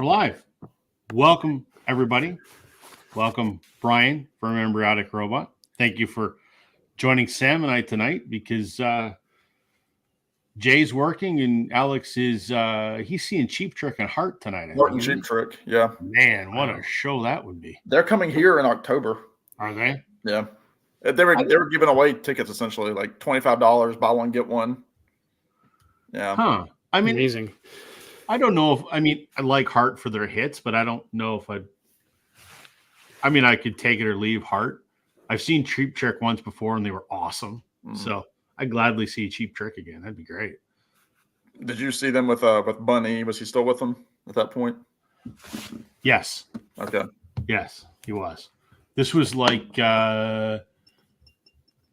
We're live. Welcome, everybody. Welcome, Brian from Embryonic Robot. Thank you for joining Sam and I tonight because Jay's working and Alex is he's seeing Cheap Trick and Heart tonight. Norton Cheap Trick, yeah. Man, what a show that would be. They're coming here in October. Are they? Yeah. They were giving away tickets essentially, like $25, buy one, get one. Yeah. Huh. I mean, amazing. I don't know if I like Heart for their hits, but I don't know if I could take it or leave Heart. I've seen Cheap Trick once before and they were awesome. Mm-hmm. So I'd gladly see Cheap Trick again. That'd be great. Did you see them with Bunny? Was he still with them at that point? Yes. Okay. Yes, he was. This was like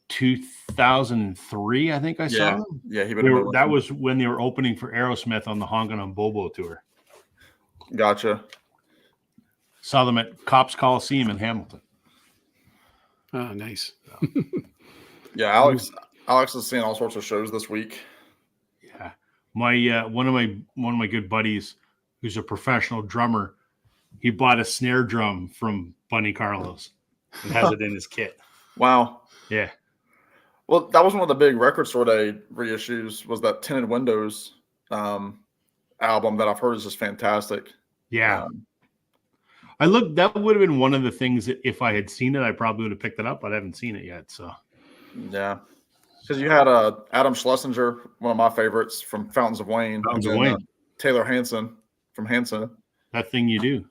2003, I think I saw them. Yeah, that was when they were opening for Aerosmith on the Honkin' on Bobo tour. Gotcha. Saw them at Cops Coliseum in Hamilton. Oh, nice. Yeah, Alex is seeing all sorts of shows this week. Yeah, my one of my good buddies, who's a professional drummer, he bought a snare drum from Bunny Carlos and has it in his kit. Wow. Yeah. Well, that was one of the big Record Store Day reissues. Was that Tinted Windows album that I've heard is just fantastic. Yeah. That would have been one of the things that if I had seen it, I probably would have picked it up, but I haven't seen it yet. So, yeah, because you had Adam Schlesinger, one of my favorites from Fountains of Wayne, Taylor Hanson from Hanson. That thing you do.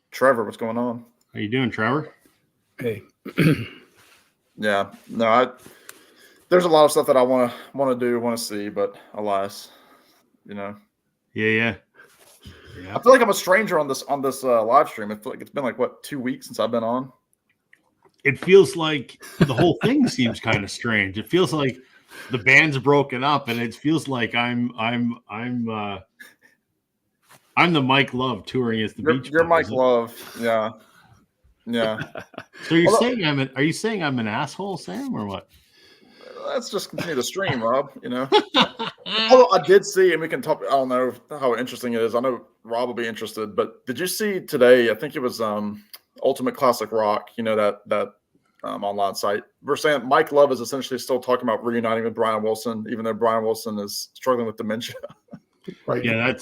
Trevor, what's going on? How you doing, Trevor? Hey. Yeah, no, there's a lot of stuff that I want to do, want to see, but alas, Yeah. I feel like I'm a stranger on this live stream. I feel like it's been like 2 weeks since I've been on. It feels like the whole thing seems kind of strange. It feels like the band's broken up, and it feels like I'm the Mike Love touring as the Beach Boys. You're Mike Love, yeah. So are you saying I'm an asshole, Sam, or what? Let's just continue to stream, Rob. Although I did see, and we can talk. I don't know how interesting it is. I know Rob will be interested, but did you see today? I think it was Ultimate Classic Rock. That online site. We're saying Mike Love is essentially still talking about reuniting with Brian Wilson, even though Brian Wilson is struggling with dementia. Right? Yeah,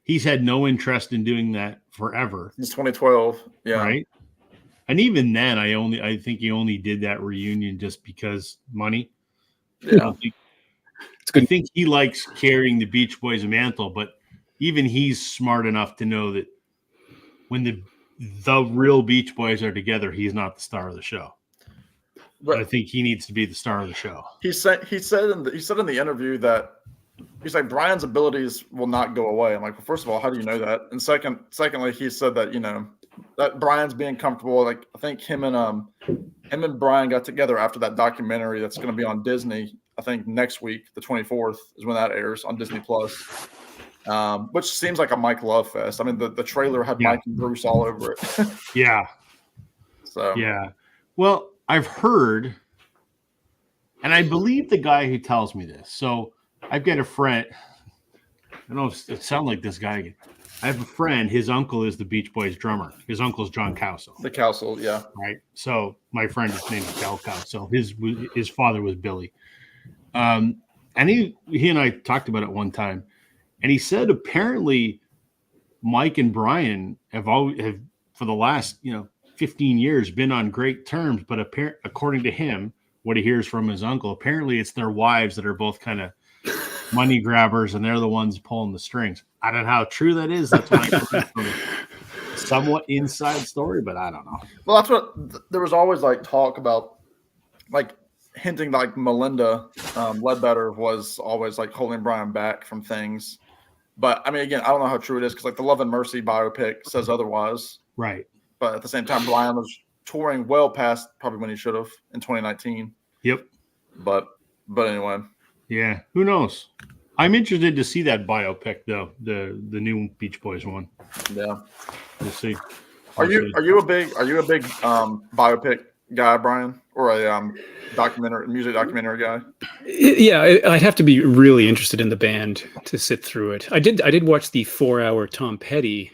he's had no interest in doing that forever. Since 2012. Yeah. Right. And even then, I think he only did that reunion just because money. Yeah. I think he likes carrying the Beach Boys mantle, but even he's smart enough to know that when the real Beach Boys are together, he's not the star of the show. But I think he needs to be the star of the show. He said in the interview that he's like, Brian's abilities will not go away. I'm like, well, first of all, how do you know that? And secondly, he said that that Brian's being comfortable. Like, I think him and Brian got together after that documentary that's going to be on Disney. I think next week, the 24th, is when that airs on Disney Plus. Which seems like a Mike Love fest. I mean, the trailer had Mike and Bruce all over it. Yeah. So yeah. Well, I've heard, and I believe the guy who tells me this. So I've got a friend. I don't know if it sounds like this guy again. I have a friend. His uncle is the Beach Boys drummer. His uncle's John Cowsill. The Cowsill, yeah. Right. So my friend is named Del Cowsill. His father was Billy. And he and I talked about it one time, and he said apparently Mike and Brian have for the last 15 years been on great terms, but according to him, what he hears from his uncle, apparently it's their wives that are both kind of money grabbers, and they're the ones pulling the strings. I don't know how true that is. That's my somewhat inside story, but I don't know. Well, that's what there was always talk about, hinting Melinda Ledbetter was always holding Brian back from things. But I mean, again, I don't know how true it is because the Love and Mercy biopic says otherwise. Right. But at the same time, Brian was touring well past probably when he should have in 2019. Yep. But anyway. Yeah. Who knows? I'm interested to see that biopic though, the new Beach Boys one. Yeah. We'll see. Are you a big biopic guy, Brian, or a music documentary guy? Yeah, I'd have to be really interested in the band to sit through it. I did watch the 4-hour Tom Petty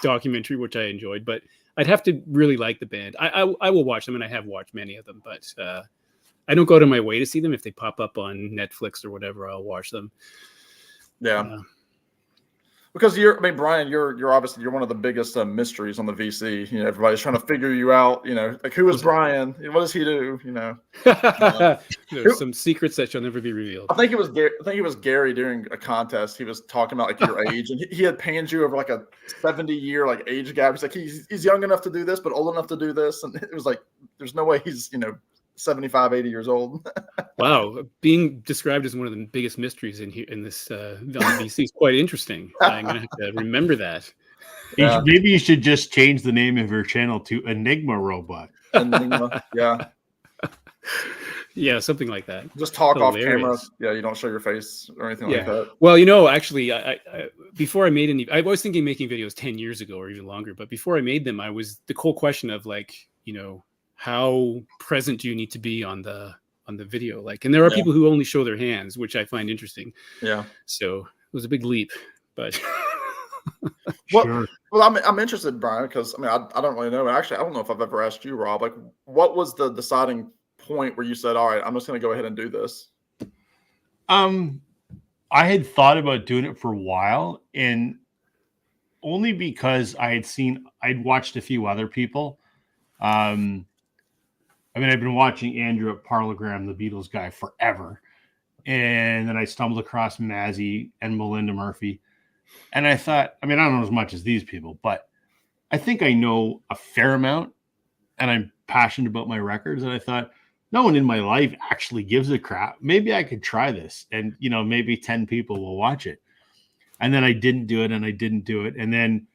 documentary, which I enjoyed, but I'd have to really like the band. I will watch them, and I have watched many of them, but I don't go out of my way to see them. If they pop up on Netflix or whatever, I'll watch them. Yeah. Because Brian, you're obviously one of the biggest mysteries on the VC. You know, everybody's trying to figure you out. You know, like who is Brian? What does he do? You know, there's some secrets that shall never be revealed. I think it was Gary during a contest. He was talking about like your age, and he had panned you over like a 70-year like age gap. He's like he's young enough to do this, but old enough to do this, and it was like there's no way he's 75, 80 years old. Wow, being described as one of the biggest mysteries in this VC is quite interesting. I'm gonna have to remember that. Yeah. Maybe you should just change the name of your channel to Enigma Robot. Enigma, yeah. Yeah, something like that. Just talk off camera. Yeah, you don't show your face or anything like that. Well, actually, I before I made any, I was thinking making videos 10 years ago or even longer. But before I made them, the whole question of how present do you need to be on the video? Like, and there are people who only show their hands, which I find interesting. Yeah. So it was a big leap, but. Well, I'm interested, Brian, because I don't really know. Actually, I don't know if I've ever asked you, Rob. Like, what was the deciding point where you said, "All right, I'm just going to go ahead and do this"? I had thought about doing it for a while, and only because I'd watched a few other people. I've been watching Andrew at Parlogram, the Beatles guy, forever. And then I stumbled across Mazzy and Melinda Murphy. And I thought, I don't know as much as these people, but I think I know a fair amount, and I'm passionate about my records. And I thought, no one in my life actually gives a crap. Maybe I could try this, and, maybe 10 people will watch it. And then I didn't do it, and I didn't do it. And then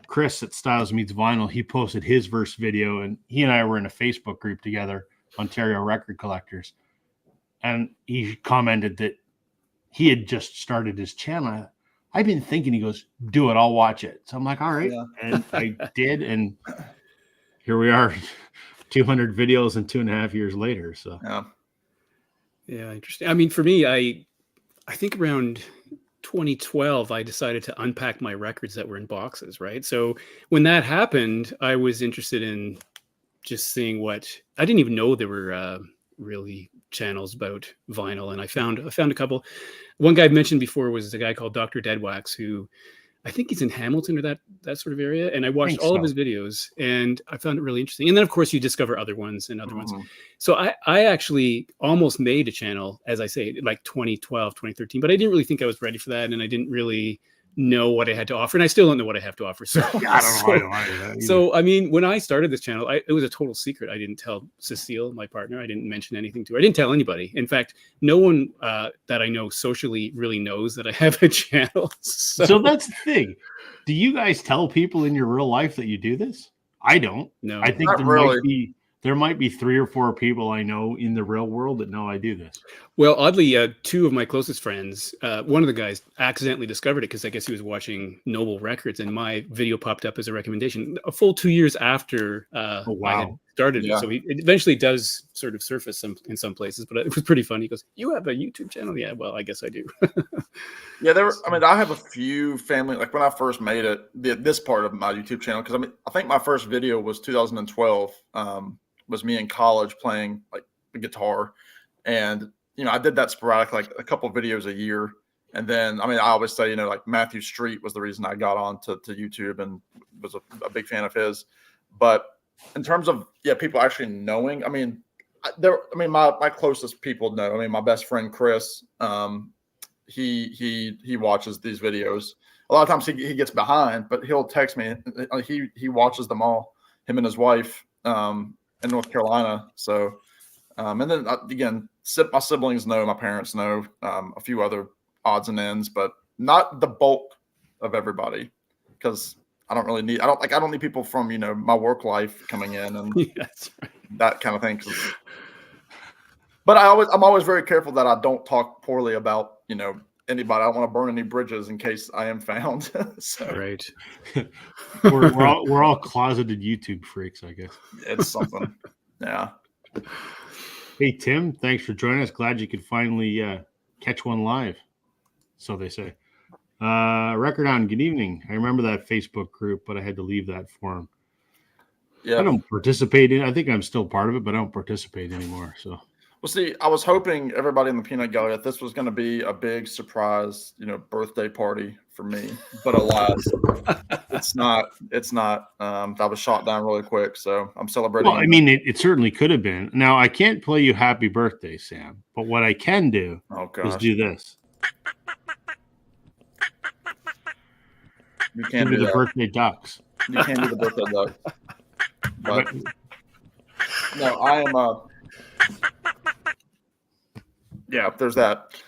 Chris at Styles Meets Vinyl, he posted his first video, and he and I were in a Facebook group together, Ontario Record Collectors. And he commented that he had just started his channel. I've been thinking, he goes, do it, I'll watch it. So I'm like, all right. Yeah. And I did. And here we are, 200 videos and 2.5 years later. So, yeah, interesting. For me, I think around 2012, I decided to unpack my records that were in boxes, right? So when that happened, I was interested in just seeing I didn't even know there were really channels about vinyl, and I found a couple. One guy I mentioned before was a guy called Dr. Deadwax, who I think he's in Hamilton or that sort of area. And I watched all of his videos, and I found it really interesting. And then, of course, you discover other ones and other ones. So I actually almost made a channel, as I say, like 2012, 2013, but I didn't really think I was ready for that. And I didn't really know what I had to offer. And I still don't know what I have to offer. So, I don't know. When I started this channel, it was a total secret. I didn't tell Cecile, my partner. I didn't mention anything to her. I didn't tell anybody. In fact, no one that I know socially really knows that I have a channel. So that's the thing. Do you guys tell people in your real life that you do this? I don't. No. I think there might be 3 or 4 people I know in the real world that know I do this. Well, oddly, 2 of my closest friends, one of the guys accidentally discovered it because I guess he was watching Noble Records, and my video popped up as a recommendation a full 2 years after I had started it. So it eventually does sort of surface in some places, but it was pretty funny. He goes, "You have a YouTube channel?" Yeah, well, I guess I do. Yeah, I have a few family, like when I first made it, this part of my YouTube channel, because I think my first video was 2012. Was me in college playing like the guitar, and I did that sporadic, like a couple of videos a year. And then I always say like Matthew Street was the reason I got on to YouTube and was a big fan of his. But in terms of people actually knowing, my closest people know. My best friend Chris, he watches these videos. A lot of times he gets behind, but he'll text me. He watches them all, him and his wife. In North Carolina. So, and then again, my siblings know, my parents know, a few other odds and ends, but not the bulk of everybody, because I don't need people from, my work life coming in and that kind of thing. But I'm always very careful that I don't talk poorly about, anybody. I don't want to burn any bridges in case I am found. So Right. we're all closeted YouTube freaks, I guess. it's something. Yeah. Hey Tim, thanks for joining us. Glad you could finally catch one live. So they say. Record on. Good evening. I remember that Facebook group, but I had to leave that forum. Yeah. I don't participate in. I think I'm still part of it, but I don't participate anymore. So. Well, see, I was hoping everybody in the peanut gallery that this was going to be a big surprise, birthday party for me. But alas, it's not. It's not. I was shot down really quick, so I'm celebrating. Well, I mean, it certainly could have been. Now, I can't play you "Happy Birthday, Sam," but what I can do is do this. You can't do do the birthday ducks. You can't do the birthday duck. But no, I am. Yeah, there's that.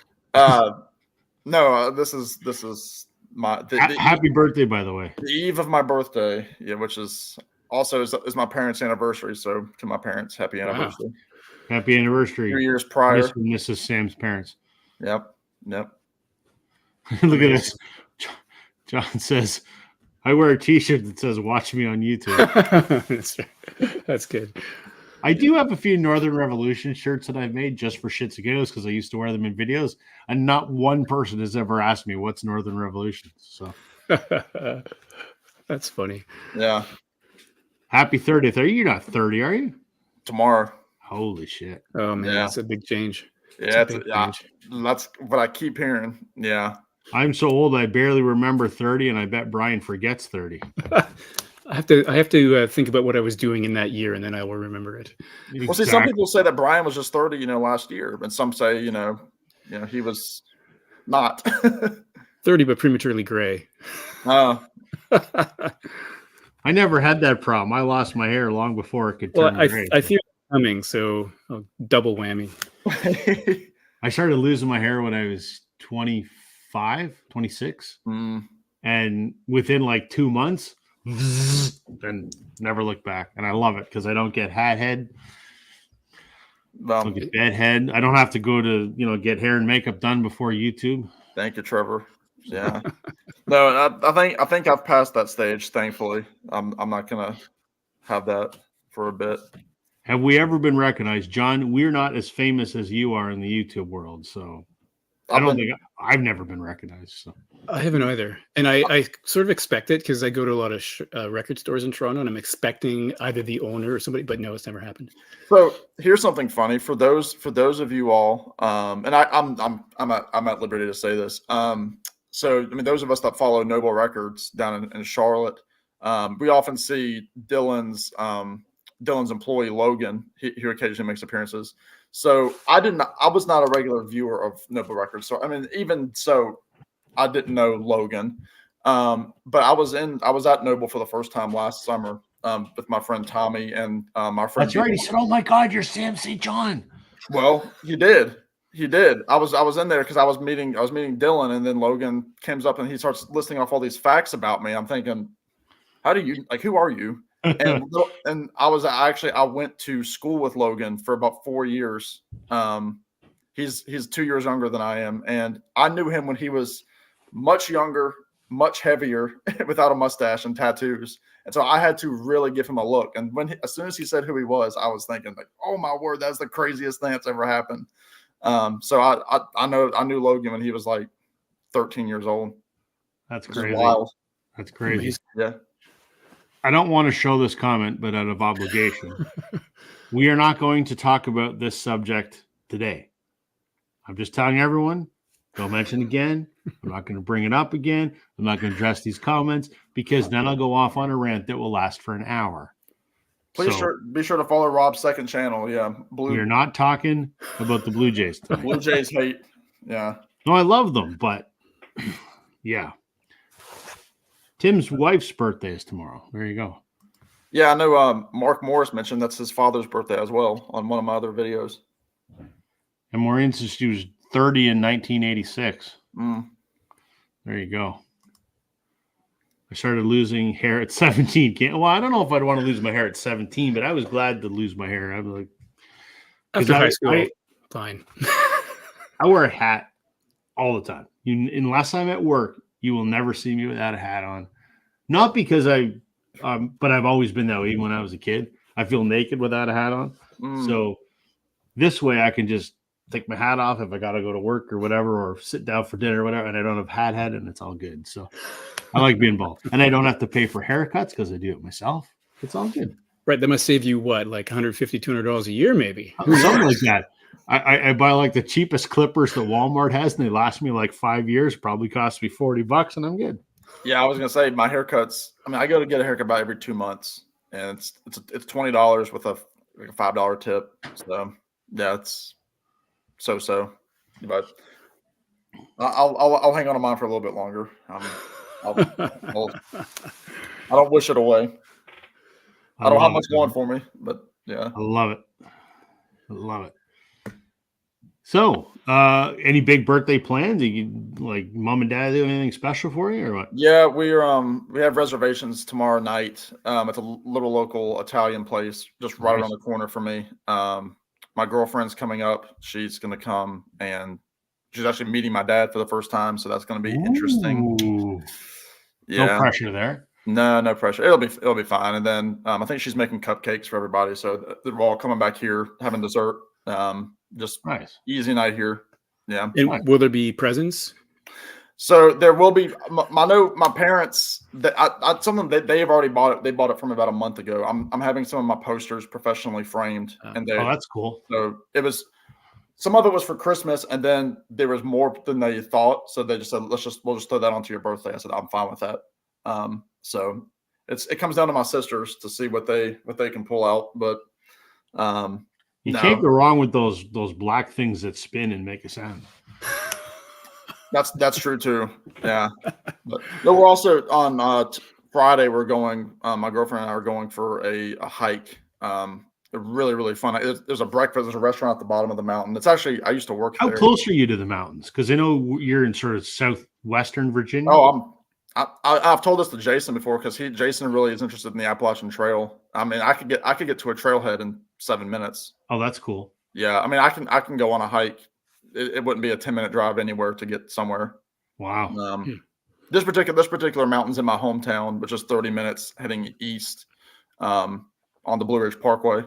No, this is my happy birthday, by the way. The eve of my birthday, yeah, which is also is my parents' anniversary. So to my parents, happy anniversary. Wow. Happy anniversary. 2 years prior. Mr. and Mrs. Sam's parents. Yep. Look at this. John says, I wear a t-shirt that says watch me on YouTube. That's good. I do have a few Northern Revolution shirts that I've made just for shits and giggles because I used to wear them in videos, and not one person has ever asked me what's Northern Revolution. So that's funny. Yeah. Happy 30th. You're not 30, are you? Tomorrow. Holy shit. Oh man, that's a big change. Yeah, that's what I keep hearing. Yeah. I'm so old I barely remember 30, and I bet Brian forgets 30. I have to think about what I was doing in that year, and then I will remember it. Exactly. Well, see, some people say that Brian was just 30, last year, and some say, he was not 30, but prematurely gray. Oh. I never had that problem. I lost my hair long before it could turn gray. I feel it coming, so double whammy. I started losing my hair when I was 25, 26, and within like 2 months. And never look back, and I love it because I don't get hat head, don't get bed head. I don't have to go to get hair and makeup done before YouTube. Thank you, Trevor. Yeah, no, I think I've passed that stage. Thankfully, I'm not gonna have that for a bit. Have we ever been recognized, John? We're not as famous as you are in the YouTube world, so I've never been recognized. So. I haven't either. And I sort of expect it because I go to a lot of record stores in Toronto, and I'm expecting either the owner or somebody, but no, it's never happened. So here's something funny for those of you all, and I'm at liberty to say this. So I mean, those of us that follow Noble Records down in Charlotte, we often see Dylan's employee Logan, who occasionally makes appearances. So I was not a regular viewer of Noble Records. So I mean, even so, I didn't know Logan. But I was at Noble for the first time last summer with my friend Tommy and my friend. That's right. He said, "Oh my God, you're Sam St. John." Well, he did. I was in there because I was meeting Dylan, and then Logan comes up and he starts listing off all these facts about me. I'm thinking, who are you? And I went to school with Logan for about 4 years. He's 2 years younger than I am, and I knew him when he was much younger, much heavier, without a mustache and tattoos. And so I had to really give him a look. And as soon as he said who he was, I was thinking like, "Oh my word, that's the craziest thing that's ever happened." So I knew Logan when he was like 13 years old. That's crazy. Wild. That's crazy. Yeah. I don't want to show this comment, but out of obligation, we are not going to talk about this subject today. I'm just telling everyone, don't mention it again. I'm not going to bring it up again. I'm not going to address these comments because then I'll go off on a rant that will last for an hour. Be sure to follow Rob's second channel. Yeah. We're not talking about the Blue Jays today. Blue Jays hate. Yeah. No, I love them, but yeah. Tim's wife's birthday is tomorrow. There you go. Yeah, I know Mark Morris mentioned that's his father's birthday as well on one of my other videos. And Maureen says she was 30 in 1986. There you go. I started losing hair at 17. Well, I don't know if I'd want to lose my hair at 17, but I was glad to lose my hair. I was like, after high school, fine. I wear a hat all the time. Unless I'm at work, you will never see me without a hat on. Not because but I've always been that way. Even when I was a kid, I feel naked without a hat on. So this way, I can just take my hat off if I got to go to work or whatever, or sit down for dinner or whatever, and I don't have hat head, and it's all good. So I like being bald, and I don't have to pay for haircuts because I do it myself. It's all good. Right. That must save you what, like $150, $200 a year, maybe. Something like that. I buy like the cheapest clippers that Walmart has, and they last me like 5 years. Probably cost me $40, and I'm good. Yeah, I was gonna say my haircuts. I mean, I go to get a haircut about every 2 months, and it's $20 with a $5 tip. So yeah, it's so. But I'll hang on to mine for a little bit longer. I don't wish it away. I don't have much going for me, but yeah, I love it. I love it. So, any big birthday plans? Like mom and dad do anything special for you, or what? yeah. We have reservations tomorrow night. At a little local Italian place just right around the corner for me. My girlfriend's coming up. She's gonna come, and she's actually meeting my dad for the first time, so that's gonna be interesting. Ooh. Yeah, No pressure there. no pressure. It'll be fine. And then I think she's making cupcakes for everybody, so they're all coming back here having dessert. Just Nice. easy night here. Yeah. And will there be presents? So there will be. I know my parents that something that they've already bought it. They bought it from about a month ago. I'm having some of my posters professionally framed, and that's cool. so it was. Some of it was for Christmas, and then there was more than they thought. So they just said, we'll just throw that onto your birthday. I said, I'm fine with that. So it comes down to my sisters to see what they can pull out, but you can't go wrong with those black things that spin and make a sound. That's true too. Yeah, but no, we're also on Friday. We're going. My girlfriend and I are going for a hike. Really, really fun. There's a breakfast. There's a restaurant at the bottom of the mountain. It's actually I used to work there. How close are you to the mountains? Because I know you're in sort of southwestern Virginia. Oh, I've told this to Jason before because Jason really is interested in the Appalachian Trail. I mean, I could get to a trailhead in 7 minutes. Oh, that's cool. Yeah, I mean, I can go on a hike. It wouldn't be a 10-minute drive anywhere to get somewhere. Wow. This particular mountain's in my hometown, which is 30 minutes heading east on the Blue Ridge Parkway.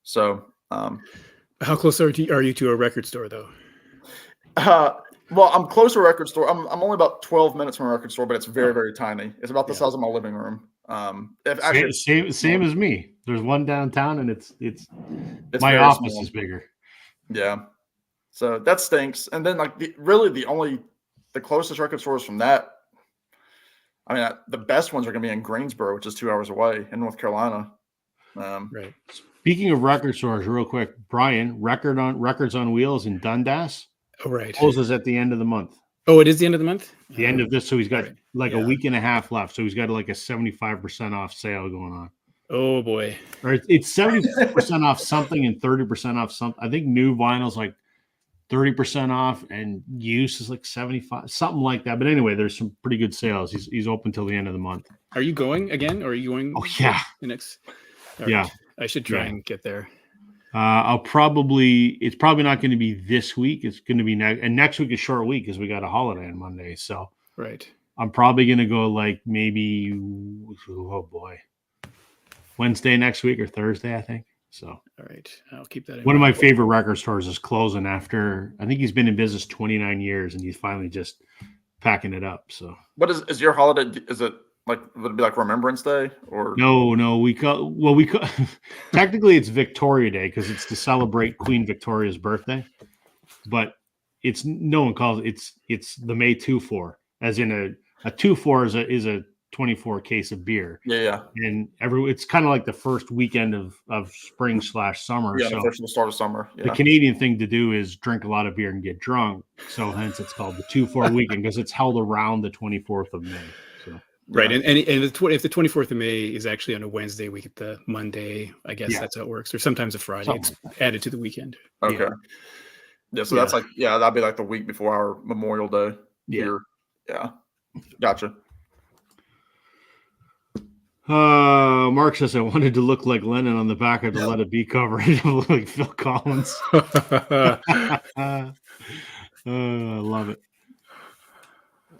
So, how close are you to a record store, though? Well, I'm close to a record store. I'm only about 12 minutes from a record store, but it's very, very tiny. It's about the size of my living room. Same as me. There's one downtown, and it's my very office small. is bigger. Yeah, so that stinks. And then like the closest record stores from that. I mean, the best ones are going to be in Greensboro, which is 2 hours away in North Carolina. Right. Speaking of record stores, real quick, Brian, Records on Wheels in Dundas. Oh, right. Closes at the end of the month. Oh, it is the end of the month? The end of this. So he's got a week and a half left. So he's got like a 75% off sale going on. Oh, boy. Or it's 70% off something and 30% off something. I think new vinyl's like 30% off and used is like 75, something like that. But anyway, there's some pretty good sales. He's open till the end of the month. Are you going again? Or are you going? Oh, yeah. The next? Yeah. Right. I should try and get there. It's probably not going to be this week. It's going to be next, and next week is short week because we got a holiday on Monday. So right, I'm probably going to go like maybe, Wednesday next week or Thursday, I think. So all right, I'll keep that in one of mind. my favorite record stores is closing after, I think he's been in business 29 years and he's finally just packing it up. So what is your holiday? Is it like, would it be like Remembrance Day or no, technically it's Victoria Day because it's to celebrate Queen Victoria's birthday, but no one calls it's the May 2-4, as in a 2-4 is a 24 case of beer. Yeah. And it's kind of like the first weekend of spring/summer. Yeah, so the start of summer. Yeah. the Canadian thing to do is drink a lot of beer and get drunk. So hence it's called the 2-4 weekend because it's held around the 24th of May. So. Right, and if the 24th of May is actually on a Wednesday, we get the Monday. I guess that's how it works, or sometimes a Friday. It's added to the weekend. Okay. Yeah, so that's that'd be like the week before our Memorial Day here. Yeah, gotcha. Mark says I wanted to look like Lennon on the back of the Let It Be cover. Like Phil Collins. I love it.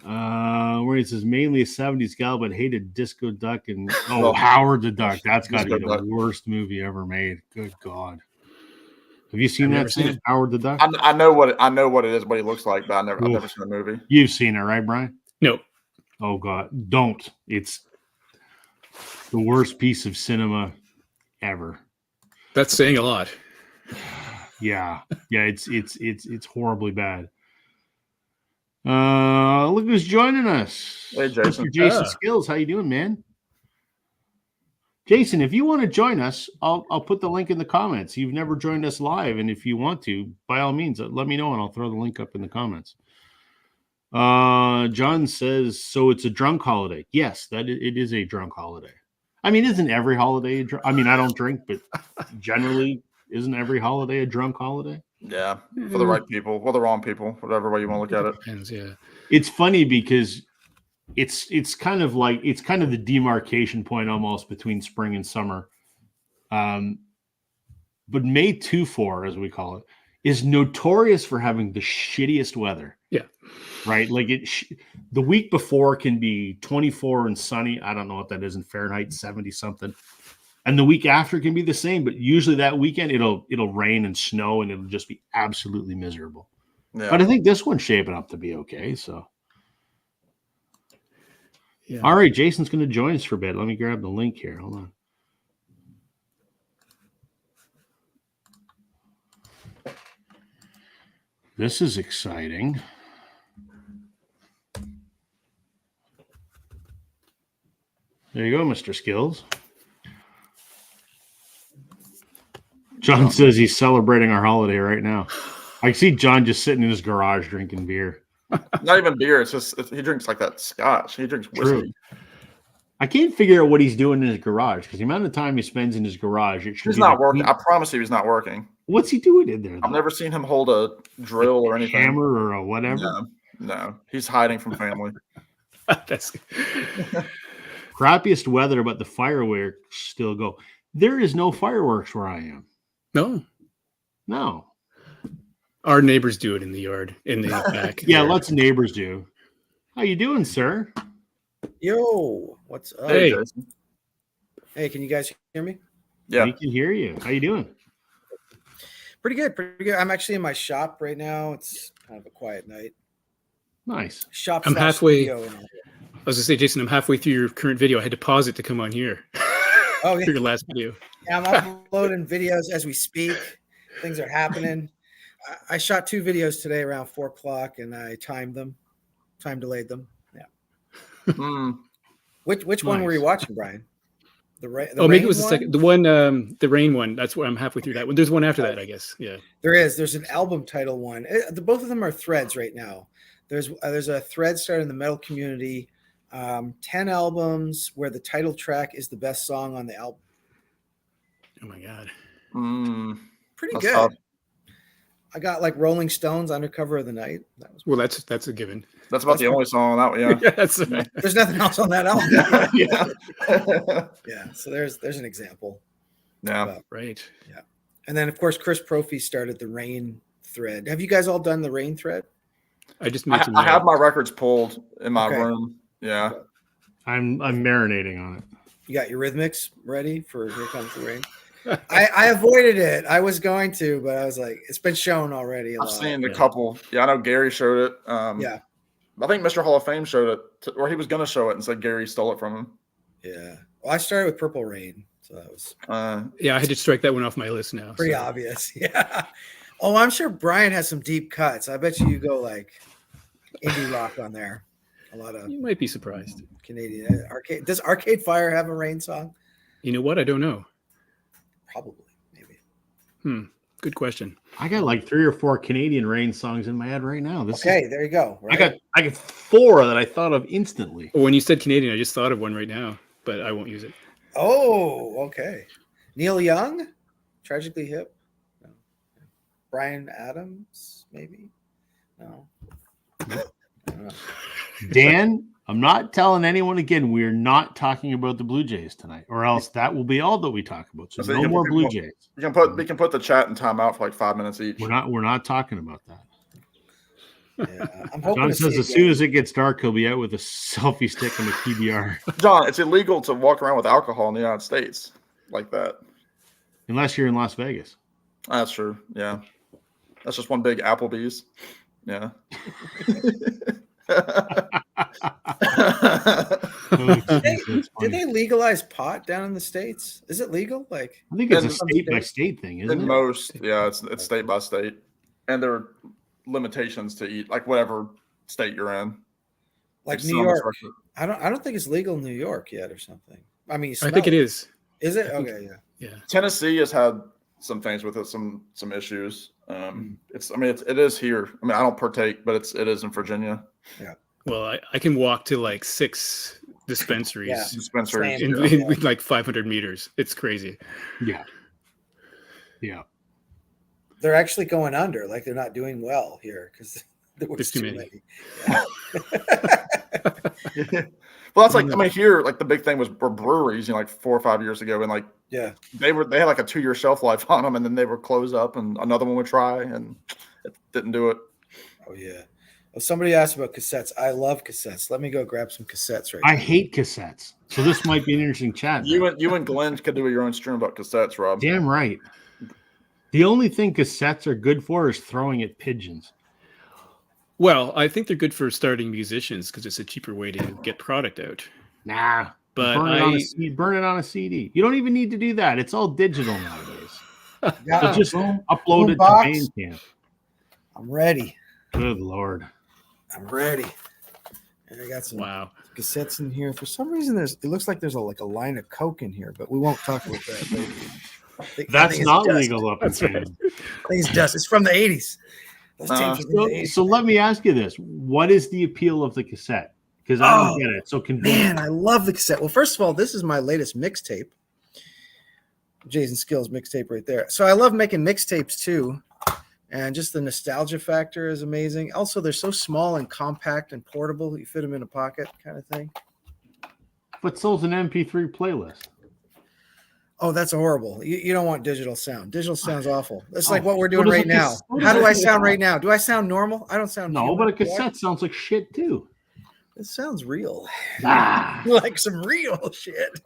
Where it says mainly a 70s gal, but hated Disco Duck and Well, Howard the Duck. That's got to be Disco the Duck. worst movie ever made. Good God. Have you seen I've that? never seen Sam? it. Howard the Duck? I know what it is, what he looks like, but I've Oof. never seen the movie. You've seen it, right, Brian? No. Oh God, don't. It's the worst piece of cinema ever. That's saying a lot. Yeah. It's horribly bad. Look who's joining us. Hey, Jason. Mr. Jason Ah. Skills. How you doing, man? Jason, if you want to join us, I'll put the link in the comments. You've never joined us live, and if you want to, by all means, let me know and I'll throw the link up in the comments. John says, so it's a drunk holiday. Yes, it is a drunk holiday. I mean, isn't every holiday I mean, I don't drink, but generally, isn't every holiday a drunk holiday? Yeah, for the right people, or the wrong people, whatever way you want to look at it. Depends, yeah. It's funny because it's kind of the demarcation point almost between spring and summer. But May 2-4, as we call it, is notorious for having the shittiest weather. Yeah. Right? Like the week before can be 24 and sunny. I don't know what that is in Fahrenheit, 70 something. And the week after can be the same, but usually that weekend it'll rain and snow and it'll just be absolutely miserable. Yeah. But I think this one's shaping up to be okay. So Yeah. all right, Jason's going to join us for a bit. Let me grab the link here. Hold on. This is exciting. There you go, Mr. Skills. John says he's celebrating our holiday right now. I see John just sitting in his garage drinking beer. Not even beer. It's just he drinks like that scotch. He drinks whiskey. True. I can't figure out what he's doing in his garage because the amount of time he spends in his garage, it should He's be not like- working. I promise you, he's not working. What's he doing in there? I've though? never seen him hold a drill or anything. Hammer or a whatever. No, he's hiding from family. That's Crappiest weather, but the fireworks still go. There is no fireworks where I am. no. No. Our neighbors do it in the yard, in the back. Yeah, there. lots of neighbors do. How you doing, sir? Yo, what's up? Hey. Jason. Hey, can you guys hear me? Yeah. We can hear you. How you doing? Pretty good, pretty good. I'm actually in my shop right now. It's kind of a quiet night. Nice. Shop. I'm slash halfway- studio and all. I was gonna say, Jason, I'm halfway through your current video. I had to pause it to come on here. Oh yeah. For your last video. Yeah, I'm uploading videos as we speak. Things are happening. I shot 2 videos today around 4 o'clock, and I time delayed them. Yeah. Mm. Which one were you Nice. watching, Brian? The Oh, maybe it was the one? second. The one, the rain one. That's where I'm halfway through that one. There's one after that, I guess. Yeah. There's an album title one. Both of them are threads right now. There's a thread started in the metal community. 10 albums where the title track is the best song on the album. Oh my God. Mm. Pretty That's good. tough. I got like Rolling Stones, Undercover of the Night. That was Well, that's a given. That's about the only song on that one. Yeah. Yeah, that's There's nothing else on that album. Yeah. Yeah, so there's an example. Yeah. right. And then of course Chris Prophy started the Rain thread. Have you guys all done the Rain thread? I just mentioned. I have my records pulled in my Okay. room. Yeah. I'm marinating on it. You got your rhythmics ready for Here Comes the Rain? I avoided it. I was going to, but I was like, it's been shown already a I've lot. seen a Yeah. couple. Yeah, I know Gary showed it. Yeah. I think Mr. Hall of Fame showed it, or he was going to show it and said Gary stole it from him. Yeah. Well, I started with Purple Rain, so that was Yeah, I had to strike that one off my list now. pretty so. obvious. Yeah. Oh, I'm sure Brian has some deep cuts. I bet you go like indie rock on there. A lot of You might be surprised. Canadian arcade. Does Arcade Fire have a Rain song? You know what? I don't know. Probably, maybe. Good question. I got like 3 or 4 Canadian Rain songs in my head right now. Okay, there you go. Right? I got 4 that I thought of instantly. Well, when you said Canadian, I just thought of one right now, but I won't use it. Oh, okay. Neil Young, Tragically Hip. No. Brian Adams, maybe. No. I don't know. Dan, I'm not telling anyone again. We're not talking about the Blue Jays tonight, or else that will be all that we talk about. So So no you more can- Blue Jays. We can put the chat in timeout for like 5 minutes each. We're not talking about that. Yeah, I'm hoping John to says see as it soon again. as it gets dark, he'll be out with a selfie stick and a PBR. John, it's illegal to walk around with alcohol in the United States like that. Unless you're in Las Vegas. That's true. Yeah. That's just one big Applebee's. Yeah. Oh, Did geez, that's did funny. they legalize pot down in the States? Is it legal? Like, I think it's a in some state by state thing, isn't In it? most, yeah, it's state by state. And there are limitations to eat, like whatever state you're in. like It's New still on the York? circuit. I don't think it's legal in New York yet or something. I mean, you I think smell it is. Is it? I think- Okay, yeah. Yeah. Tennessee has had some things with it, some issues. It is here. I mean, I don't partake, but it is in Virginia. Well, I can walk to like 6 dispensaries Yeah. Dispensaries. Same. in Yeah. like 500 meters. It's crazy. Yeah. Yeah. They're actually going under. Like they're not doing well here because there was There's too too many. many. Well, that's like, I mean, here, like the big thing were breweries, like 4 or 5 years ago, and like Yeah. they had like a 2-year shelf life on them, and then they would close up, and another one would try, and it didn't do it. Oh yeah. Well, somebody asked about cassettes. I love cassettes. Let me go grab some cassettes right I now. hate cassettes. So this might be an interesting chat. You then. and Glenn could do your own stream about cassettes, Rob. Damn right. The only thing cassettes are good for is throwing at pigeons. Well, I think they're good for starting musicians because it's a cheaper way to get product out. Nah. But burn it on a CD. You don't even need to do that. It's all digital nowadays. Yeah, So just boom, upload it to boombox. Bandcamp. I'm ready. Good Lord. I'm ready. And I got some Wow. cassettes in here. For some reason, it looks like there's a line of Coke in here, but we won't talk about that. I think That's it's not dust. legal up in That's right. Canada. I think it's dust. It's from the 80s. Those tapes are from the 80s. So let me ask you this. What is the appeal of the cassette? Because I don't Oh, get it. So Man, I love the cassette. Well, first of all, this is my latest mixtape. Jason Skills mixtape right there. So I love making mixtapes too. And just the nostalgia factor is amazing. Also, they're so small and compact and portable. You fit them in a pocket kind of thing. But so's an MP3 playlist. Oh, that's horrible. You don't want digital sound. Digital sound's awful. That's Oh, like what we're what doing is right a now. cas- what How is do a I sound cassette? right now? Do I sound normal? I don't sound No, human. but a Do I? cassette sounds like shit too. It sounds real. Ah. Like some real shit.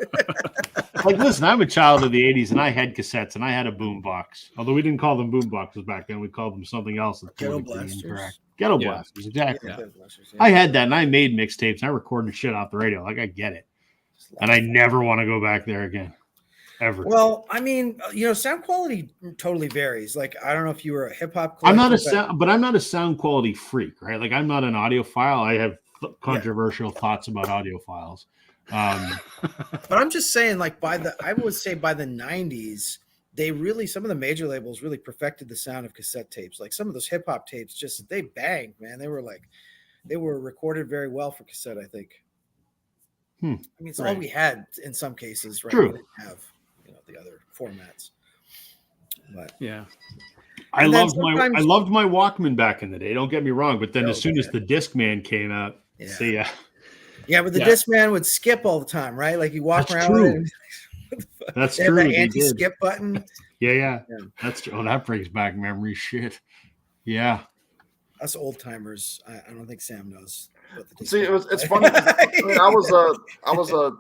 Like, listen, I'm a child of the 80s and I had cassettes and I had a boombox. Although we didn't call them boomboxes back then, we called them something else. That's Ghetto politically blasters. incorrect. Ghetto Yeah. blasters, exactly. Yeah. I had that and I made mixtapes and I recorded shit off the radio. Like, I get it. And I never want to go back there again. Ever. Well, I mean, sound quality totally varies. Like, I don't know if you were a hip hop. I'm not a collector, but- sound, but I'm not a sound quality freak, right? Like, I'm not an audiophile. I have controversial thoughts about audiophiles. But I'm just saying, like, I would say by the 90s, some of the major labels really perfected the sound of cassette tapes. Like some of those hip hop tapes, they banged, man. They were recorded very well for cassette, I think. I mean, it's all Right. we had in some cases, right? True. We didn't have, the other formats. But Yeah. I And then loved sometimes- my Walkman back in the day. Don't get me wrong, but then Oh, as soon as yeah. the Discman came out, Yeah. see ya. yeah, but the Yeah. Discman would skip all the time, right? Like you walk That's around true. with it and That's they have true. that they did. anti-skip button. Yeah. Yeah. That's true. Oh, that brings back memories. Shit. Yeah. Us old timers, I don't think Sam knows what the See, Discman it's is. funny. I mean, I was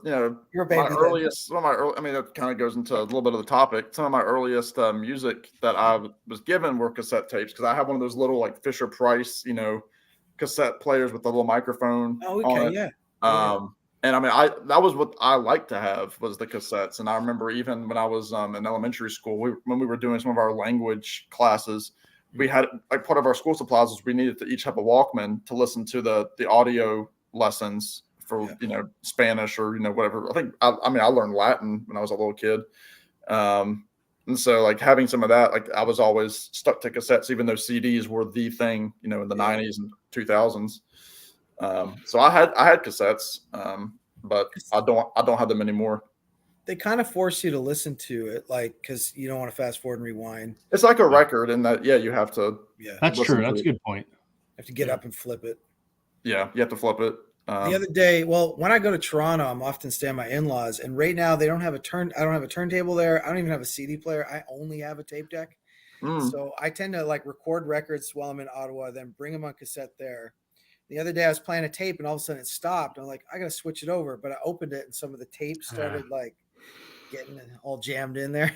You're a baby my then. earliest. Some of my early, I mean, that kind of goes into a little bit of the topic. Some of my earliest music that I was given were cassette tapes because I had one of those little like Fisher Price, cassette players with the little microphone. Oh, on okay, it. yeah. And I mean, that was what I liked to have was the cassettes. And I remember even when I was in elementary school, when we were doing some of our language classes, we had like part of our school supplies was we needed to each have a Walkman to listen to the audio lessons for Spanish or whatever. I mean I learned Latin when I was a little kid, and so like having some of that, like I was always stuck to cassettes, even though CDs were the thing in the 90s and 2000s. So I had cassettes, but I don't have them anymore. They kind of force you to listen to it, like because you don't want to fast forward and rewind. It's like a record in that you have to Yeah, That's Listen true. to That's a it. good point. have to get up and flip it. you have to flip it. The other day, well, when I go to Toronto, I'm often staying at my in-laws, and right now they don't have I don't have a turntable there. I don't even have a CD player. I only have a tape deck. Mm. So I tend to like record records while I'm in Ottawa, then bring them on cassette there. The other day I was playing a tape and all of a sudden it stopped. I'm like, I got to switch it over. But I opened it and some of the tape started like getting all jammed in there.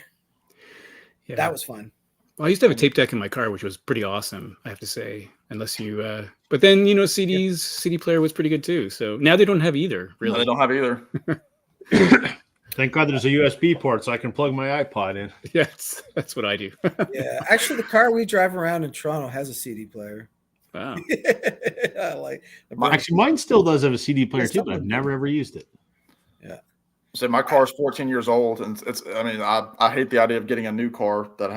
Yeah. That was fun. Well, I used to have a tape deck in my car, which was pretty awesome, I have to say. Unless you, but then CDs, CD player was pretty good too. So now they don't have either, No, really. they don't have either. Thank God there's a USB port so I can plug my iPod in. Yeah, that's what I do. Yeah. Actually, the car we drive around in Toronto has a CD player. Wow. I like Actually, mine still does have a CD player Yes, too, but I've never ever used it. So my car is 14 years old, and it's. I mean, I hate the idea of getting a new car that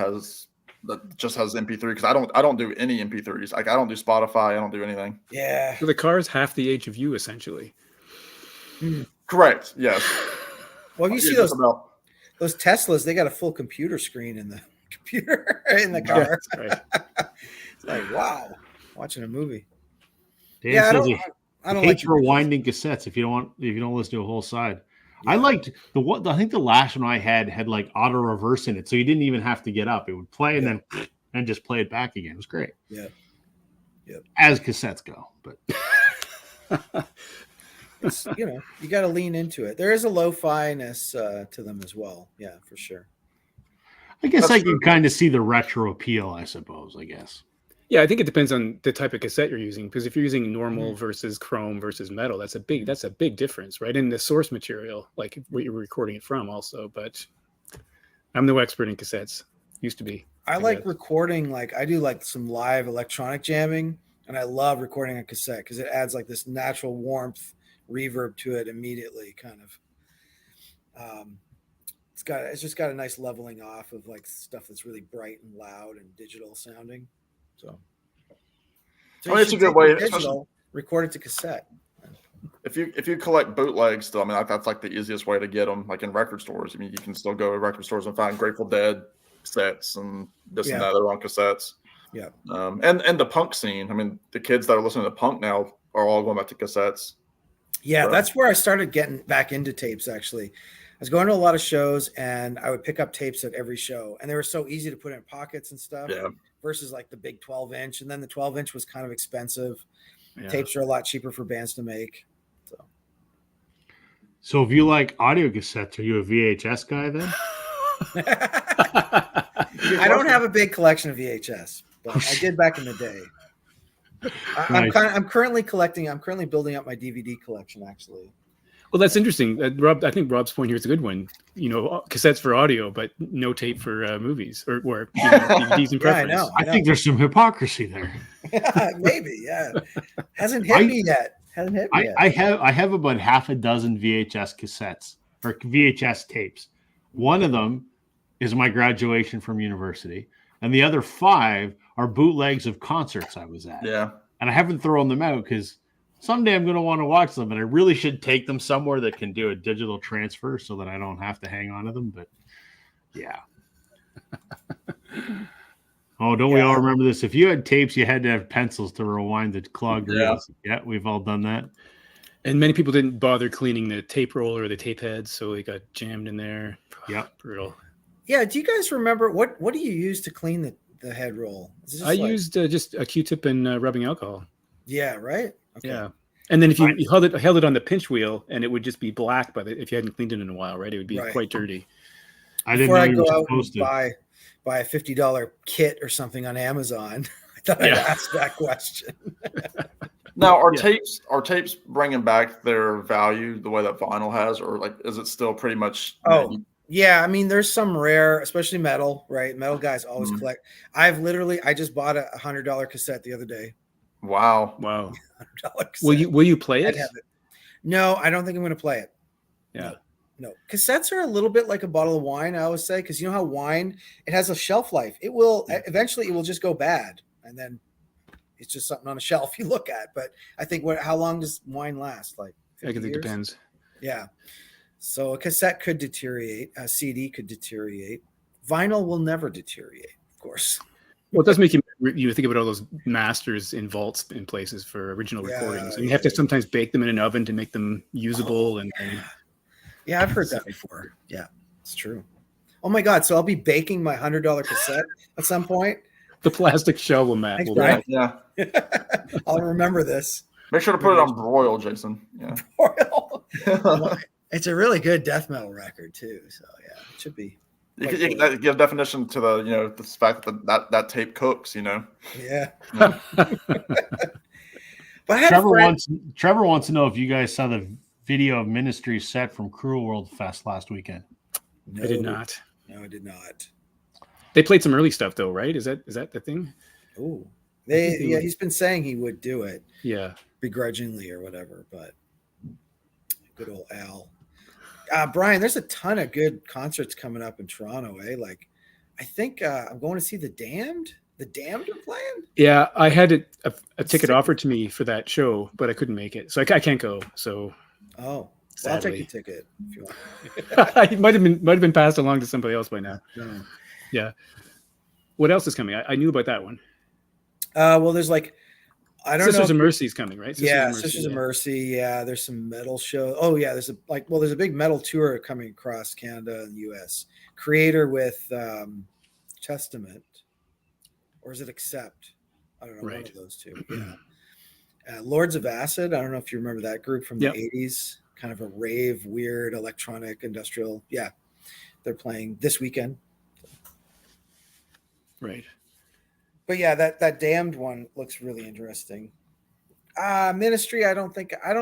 just has MP3 because I don't do any MP3s. Like I don't do Spotify. I don't do anything. Yeah. So the car is half the age of you, essentially. Correct. Yes. Well, if you see Yeah, just about. those Teslas, they got a full computer screen in the computer in the car. That's right. It's like, wow, watching a movie. Dan Yeah, says he I don't hates like rewinding cassettes if you don't listen to a whole side. I liked I think the last one I had like auto reverse in it, so you didn't even have to get up. It would play and then just play it back again. It was great. Yeah. Yep. As cassettes go, but It's, you got to lean into it. There is a lo-fi-ness to them as well. Yeah, for sure. I guess That's I can true. kind of see the retro appeal, I suppose. I guess. Yeah, I think it depends on the type of cassette you're using. Because if you're using normal versus chrome versus metal, that's a big difference, right? In the source material, like what you're recording it from, also. But I'm no expert in cassettes. Used to be. I like guess. recording, like I do like some live electronic jamming, and I love recording a cassette because it adds like this natural warmth, reverb to it immediately, kind of. It's just got a nice leveling off of like stuff that's really bright and loud and digital sounding. So I mean, you it's a should good take way, your especially- digital, record it to cassette. If you collect bootlegs, still, I mean, that's like the easiest way to get them. Like in record stores, I mean, you can still go to record stores and find Grateful Dead sets and this and that. They're on cassettes. Yeah. And the punk scene. I mean, the kids that are listening to punk now are all going back to cassettes. Yeah, Right. that's where I started getting back into tapes, actually. I was going to a lot of shows, and I would pick up tapes at every show, and they were so easy to put in pockets and stuff Yeah. versus like the big 12-inch. And then the 12-inch was kind of expensive. Yeah. Tapes are a lot cheaper for bands to make. So if you like audio cassettes, are you a VHS guy then? I don't have a big collection of VHS, but I did back in the day. Nice. I'm currently building up my DVD collection, actually. Well, that's interesting. Rob, I think Rob's point here is a good one. Cassettes for audio, but no tape for movies or DVDs and Yeah, I preference. know. I think there's some hypocrisy there. Maybe, yeah. Hasn't hit me yet. I have about half a dozen VHS cassettes or VHS tapes. One of them is my graduation from university, and the other 5 are bootlegs of concerts I was at. Yeah. And I haven't thrown them out because someday I'm going to want to watch them, and I really should take them somewhere that can do a digital transfer so that I don't have to hang on to them. But yeah. Oh, don't we all remember this? If you had tapes, you had to have pencils to rewind the clogged reels. Yeah, we've all done that. And many people didn't bother cleaning the tape roller or the tape heads, so it got jammed in there. Yeah. Brutal. Yeah. Do you guys remember what do you use to clean the head roll? Is it just I used just a Q-tip and rubbing alcohol. Yeah, right? Okay. Yeah. And then if you held it on the pinch wheel, and it would just be black if you hadn't cleaned it in a while, right? It would be Right. quite dirty. I didn't Before know I you go were out and supposed to. buy a $50 kit or something on Amazon, I thought I'd Yeah. ask that question. Now, are Yeah. tapes bringing back their value the way that vinyl has, or like is it still pretty much? Oh, yeah. I mean, there's some rare, especially metal, right? Metal guys always Mhm. collect. I just bought a $100 cassette the other day. Wow. Wow. $100 cassette. Will you play I'd it? have it. No, I don't think I'm going to play it. Yeah. No. Cassettes are a little bit like a bottle of wine, I always say, because you know how wine, it has a shelf life. It will eventually it will just go bad, and then it's just something on a shelf you look at. But I think how long does wine last? Like I 50 think it years? depends. Yeah. So a cassette could deteriorate, a CD could deteriorate. Vinyl will never deteriorate, of course. Well, it does make you think about all those masters in vaults in places for original Yeah, recordings, and you have to sometimes bake them in an oven to make them usable. And Yeah, I've heard that before. Yeah, it's true. Oh my God! So I'll be baking my $100 cassette at some point. The plastic shovel, Matt. Thanks, will Brian. Yeah. I'll remember this. Make sure to put it on broil, Jason. Yeah. It's a really good death metal record too. So yeah, it should be. You can give definition to the fact that tape cooks. Yeah. Yeah. But I had a friend. Trevor wants to know if you guys saw the video of Ministry set from Cruel World Fest last weekend. No, I did not. No, I did not. They played some early stuff though, right? Is that the thing? Oh, think they would. he's been saying he would do it Yeah. begrudgingly or whatever, but good old Al. Brian, there's a ton of good concerts coming up in Toronto, eh? Like, I think I'm going to see the Damned. The Damned are playing. Yeah, I had a ticket offered to me for that show, but I couldn't make it, so I can't go. So Oh, well, I'll sadly, take your ticket if you want. it might have been passed along to somebody else by now. No. Yeah. What else is coming? I knew about that one. Well, there's like, I don't Sisters know. of Mercy is coming, right? Sisters of Mercy. Yeah, there's some metal show. Oh yeah, there's a big metal tour coming across Canada and US. Creator with Testament, or is it Accept? I don't know. One Right. of those two. Yeah. Lords of Acid. I don't know if you remember that group from the Yep. 80s. Kind of a rave, weird, electronic, industrial. Yeah, they're playing this weekend. Right. But yeah, that Damned one looks really interesting. Ministry, I don't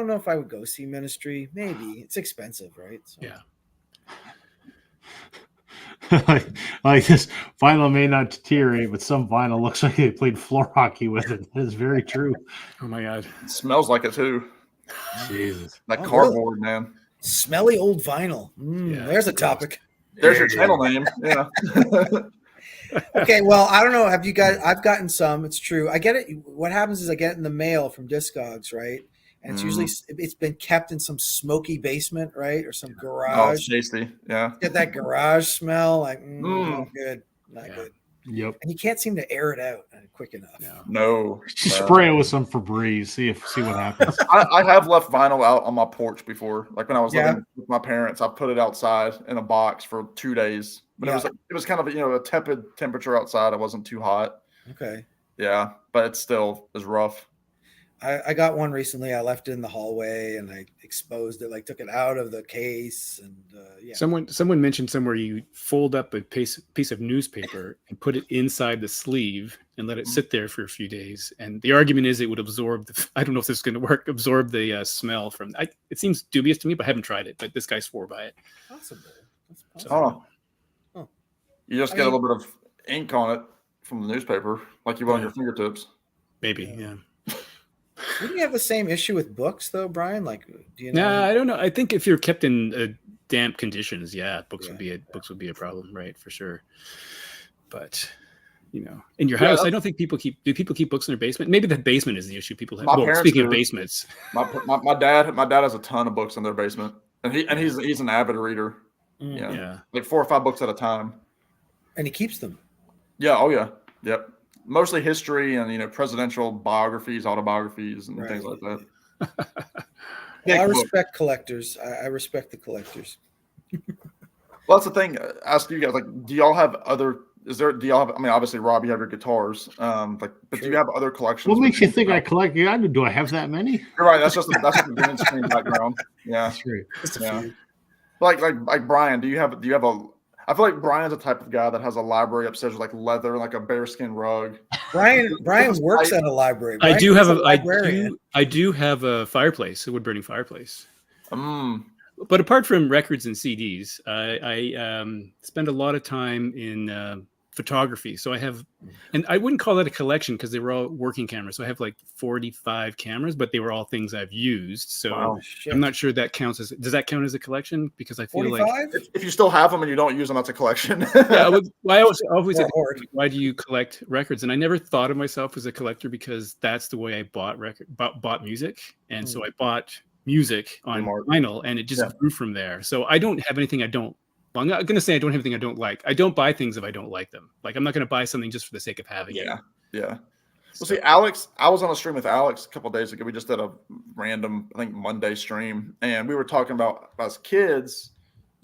know if I would go see Ministry. Maybe it's expensive, right? So. Yeah. Like this vinyl may not deteriorate, but some vinyl looks like they played floor hockey with it. That is very true. Oh my God. It smells like it too. Jesus. That Oh, cardboard, man. Smelly old vinyl. Yeah. There's a topic. There's your channel name. Yeah. Okay, well, I don't know. Have you guys? I've gotten some. It's true. I get it. What happens is I get it in the mail from Discogs, right? And it's usually it's been kept in some smoky basement, right, or some Oh, garage. it's tasty. Yeah. Get that garage smell, like not good, not Yeah. good. Yep. And you can't seem to air it out quick enough. No. No. Just spray it with some Febreze. See what happens. I have left vinyl out on my porch before. Like when I was Yeah. living with my parents, I put it outside in a box for 2 days. But it was kind of a tepid temperature outside. It wasn't too hot. Okay. Yeah, but it still is rough. I got one recently. I left it in the hallway and I exposed it, like took it out of the case, and yeah. Someone mentioned somewhere you fold up a piece of newspaper and put it inside the sleeve and let it sit there for a few days. And the argument is it would absorb I don't know if this is going to work. Absorb the smell from. It seems dubious to me, but I haven't tried it. But this guy swore by it. Possible. That's So- possible. Oh. You just get a little bit of ink on it from the newspaper, like you would on your fingertips. Maybe, yeah. Wouldn't you have the same issue with books, though, Brian? Like, do you know? Nah, I don't know. I think if you're kept in damp conditions, books would be a problem, right? For sure. But in your house, I don't think people keep books in their basement. Maybe the basement is the issue. People have. My Well, parents speaking of do. basements, My dad has a ton of books in their basement, and he's an avid reader. Yeah, yeah. like 4 or 5 books at a time. And he keeps them. Yeah. Oh yeah. Yep. Mostly history and presidential biographies, autobiographies, and things like that. Well, I respect collectors. I respect the collectors. Well, that's the thing. Ask you guys, like, do y'all have other? Do y'all have? I mean, obviously, Rob, you have your guitars. But do you have other collections? What makes you think I collect? Yeah, do I have that many? You're right. That's just the green screen background. Yeah. That's right. Just a Yeah. few. Like Brian, do you have a? I feel like Brian's the type of guy that has a library upstairs with like leather, like a bearskin rug. Brian works at a library. I Brian do is have a a librarian. I do have a fireplace, a wood burning fireplace. Mm. But apart from records and CDs, I spend a lot of time in photography. So I have, and I wouldn't call that a collection because they were all working cameras. So I have like 45 cameras, but they were all things I've used. So Wow. Shit. I'm not sure that counts as. Does that count as a collection? Because I feel like 45? If you still have them and you don't use them, that's a collection. I always Or said, hoard. why do you collect records? And I never thought of myself as a collector because that's the way I bought music. And so I bought music on Smart. vinyl and it just grew from there. So I don't have anything I'm not going to say I don't have anything I don't like. I don't buy things if I don't like them. Like I'm not going to buy something just for the sake of having it. Yeah. Well, So- see, Alex, I was on a stream with Alex a couple of days ago. We just did a random, I think, Monday stream, and we were talking about as kids,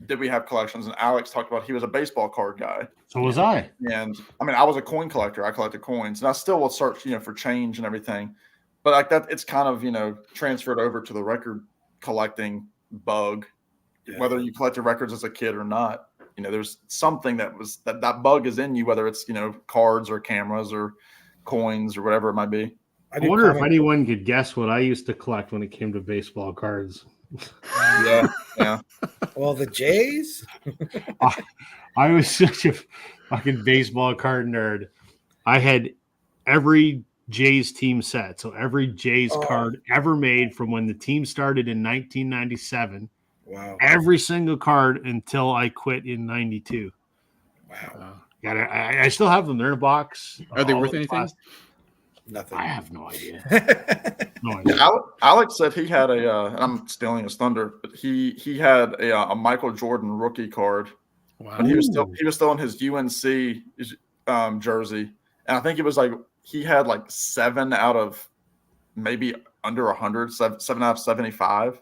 did we have collections? And Alex talked about he was a baseball card guy. So was I. And I mean, I was a coin collector. I collected coins, and I still will search, for change and everything. But like that, it's kind of transferred over to the record collecting bug. Yeah. Whether you collected records as a kid or not, there's something that bug is in you. Whether it's cards or cameras or coins or whatever it might be. I wonder if anyone could guess what I used to collect when it came to baseball cards. Yeah. Well, the Jays. I was such a fucking baseball card nerd. I had every Jays team set. So every Jays card ever made from when the team started in 1997. Wow. Every single card until I quit in 92. Wow. I still have them. They're in a box. Are they worth anything? Nothing. I have no idea. Alex said he had and I'm stealing his thunder, but he had a Michael Jordan rookie card. Wow. But he was still in his UNC jersey, and I think it was like he had like 7 out of maybe under 100, 7 out of 75,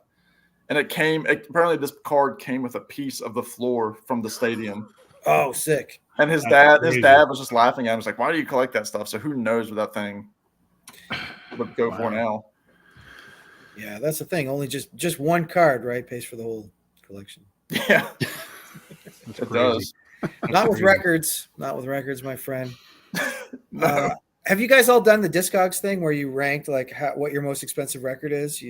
and apparently this card came with a piece of the floor from the stadium. Oh, sick. And his dad was just laughing at him. He's like, "Why do you collect that stuff?" So who knows what that thing would go for now? Yeah, that's the thing. Only just one card, right, pays for the whole collection. Yeah, it does. Not with records. Not with records, my friend. No. Have you guys all done the Discogs thing where you ranked like what your most expensive record is?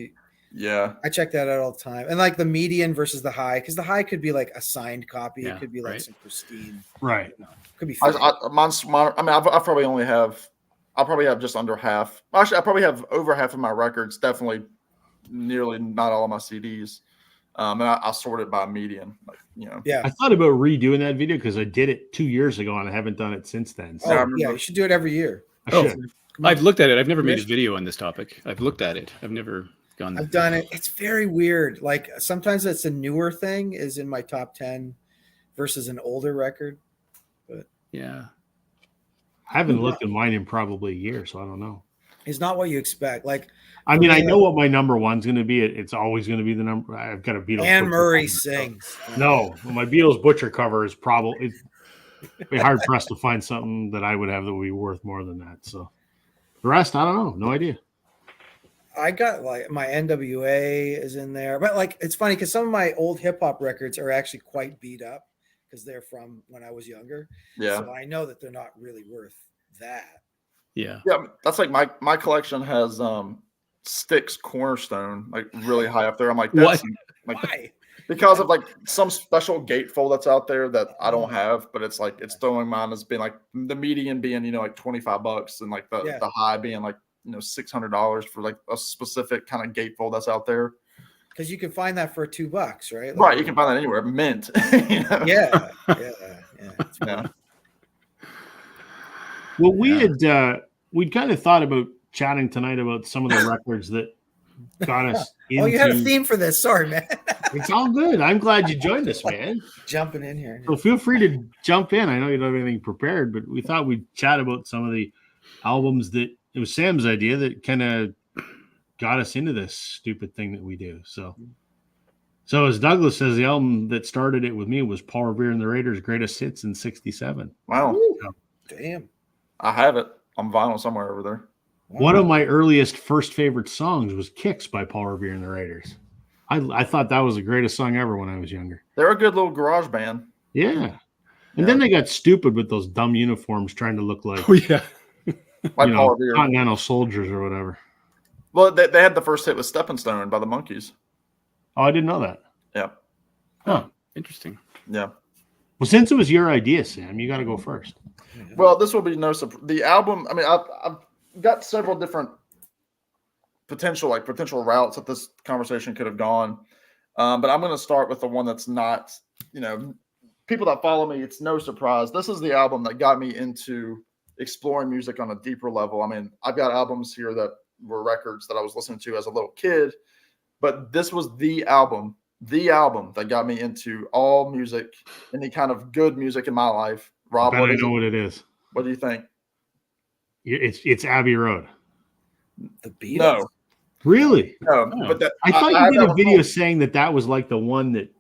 Yeah, I check that out all the time, and like the median versus the high, because the high could be like a signed copy. Yeah, it could be like right. some pristine. Right. Could be. I probably have just under half. Actually, I probably have over half of my records. Definitely, nearly not all of my CDs. And I sort it by median. Yeah. I thought about redoing that video because I did it 2 years ago and I haven't done it since then. So Yeah, you should do it every year. I should. I've looked at it. I've never made a video on this topic. I've looked at it. I've never gone. I've done it. It's very weird. Like sometimes it's a newer thing is in my top 10 versus an older record. But Yeah. I haven't looked at mine in probably a year, so I don't know. it's not what you expect. Like I mean, I know what my number one's going to be. It's always going to be the number. I've got a Beatles. Anne Butcher Murray cover, so- sings. No, my Beatles Butcher cover is probably be hard pressed to find something that I would have that would be worth more than that. So the rest, I don't know. No idea. I got like my NWA is in there, but like it's funny because some of my old hip hop records are actually quite beat up because they're from when I was younger. Yeah. So I know that they're not really worth that. Yeah. Yeah, that's like my collection has Styx Cornerstone like really high up there. I'm like, that's like Why? because of like some special gatefold that's out there that I don't have, but it's like it's throwing mine as being like the median being like $25 and like the high being like $600 for like a specific kind of gatefold that's out there. Because you can find that for $2, right? Like, Right, you can find that anywhere. Mint. Yeah. It's Yeah. Well, we'd kind of thought about chatting tonight about some of the records that got us into. Oh, you had a theme for this. Sorry, man. It's all good. I'm glad you joined us, man. Jumping in here. So feel free to jump in. I know you don't have anything prepared, but we thought we'd chat about some of the albums that it was Sam's idea that kind of got us into this stupid thing that we do. So as Douglas says, the album that started it with me was Paul Revere and the Raiders' Greatest Hits in '67. Wow. Damn. I have it on vinyl somewhere over there. One of my earliest first favorite songs was Kicks by Paul Revere and the Raiders. I thought that was the greatest song ever when I was younger. They're a good little garage band. Yeah. And then they got stupid with those dumb uniforms trying to look like Oh, yeah. Like Paul Revere. Continental Soldiers or whatever. Well, they had the first hit with Stepping Stone by the Monkees. Oh, I didn't know that. Yeah. Huh. Interesting. Yeah. Well, since it was your idea, Sam, you got to go first. Well, this will be no surprise. The album, I mean, I've got several different potential routes that this conversation could have gone. But I'm going to start with the one that's not, people that follow me, it's no surprise. This is the album that got me into exploring music on a deeper level. I mean, I've got albums here that were records that I was listening to as a little kid, but this was the album that got me into all music, any kind of good music in my life. Rob, I know what it is. What do you think? It's Abbey Road. The Beatles? Really? No, Oh. but I thought you did a video saying that was like the one that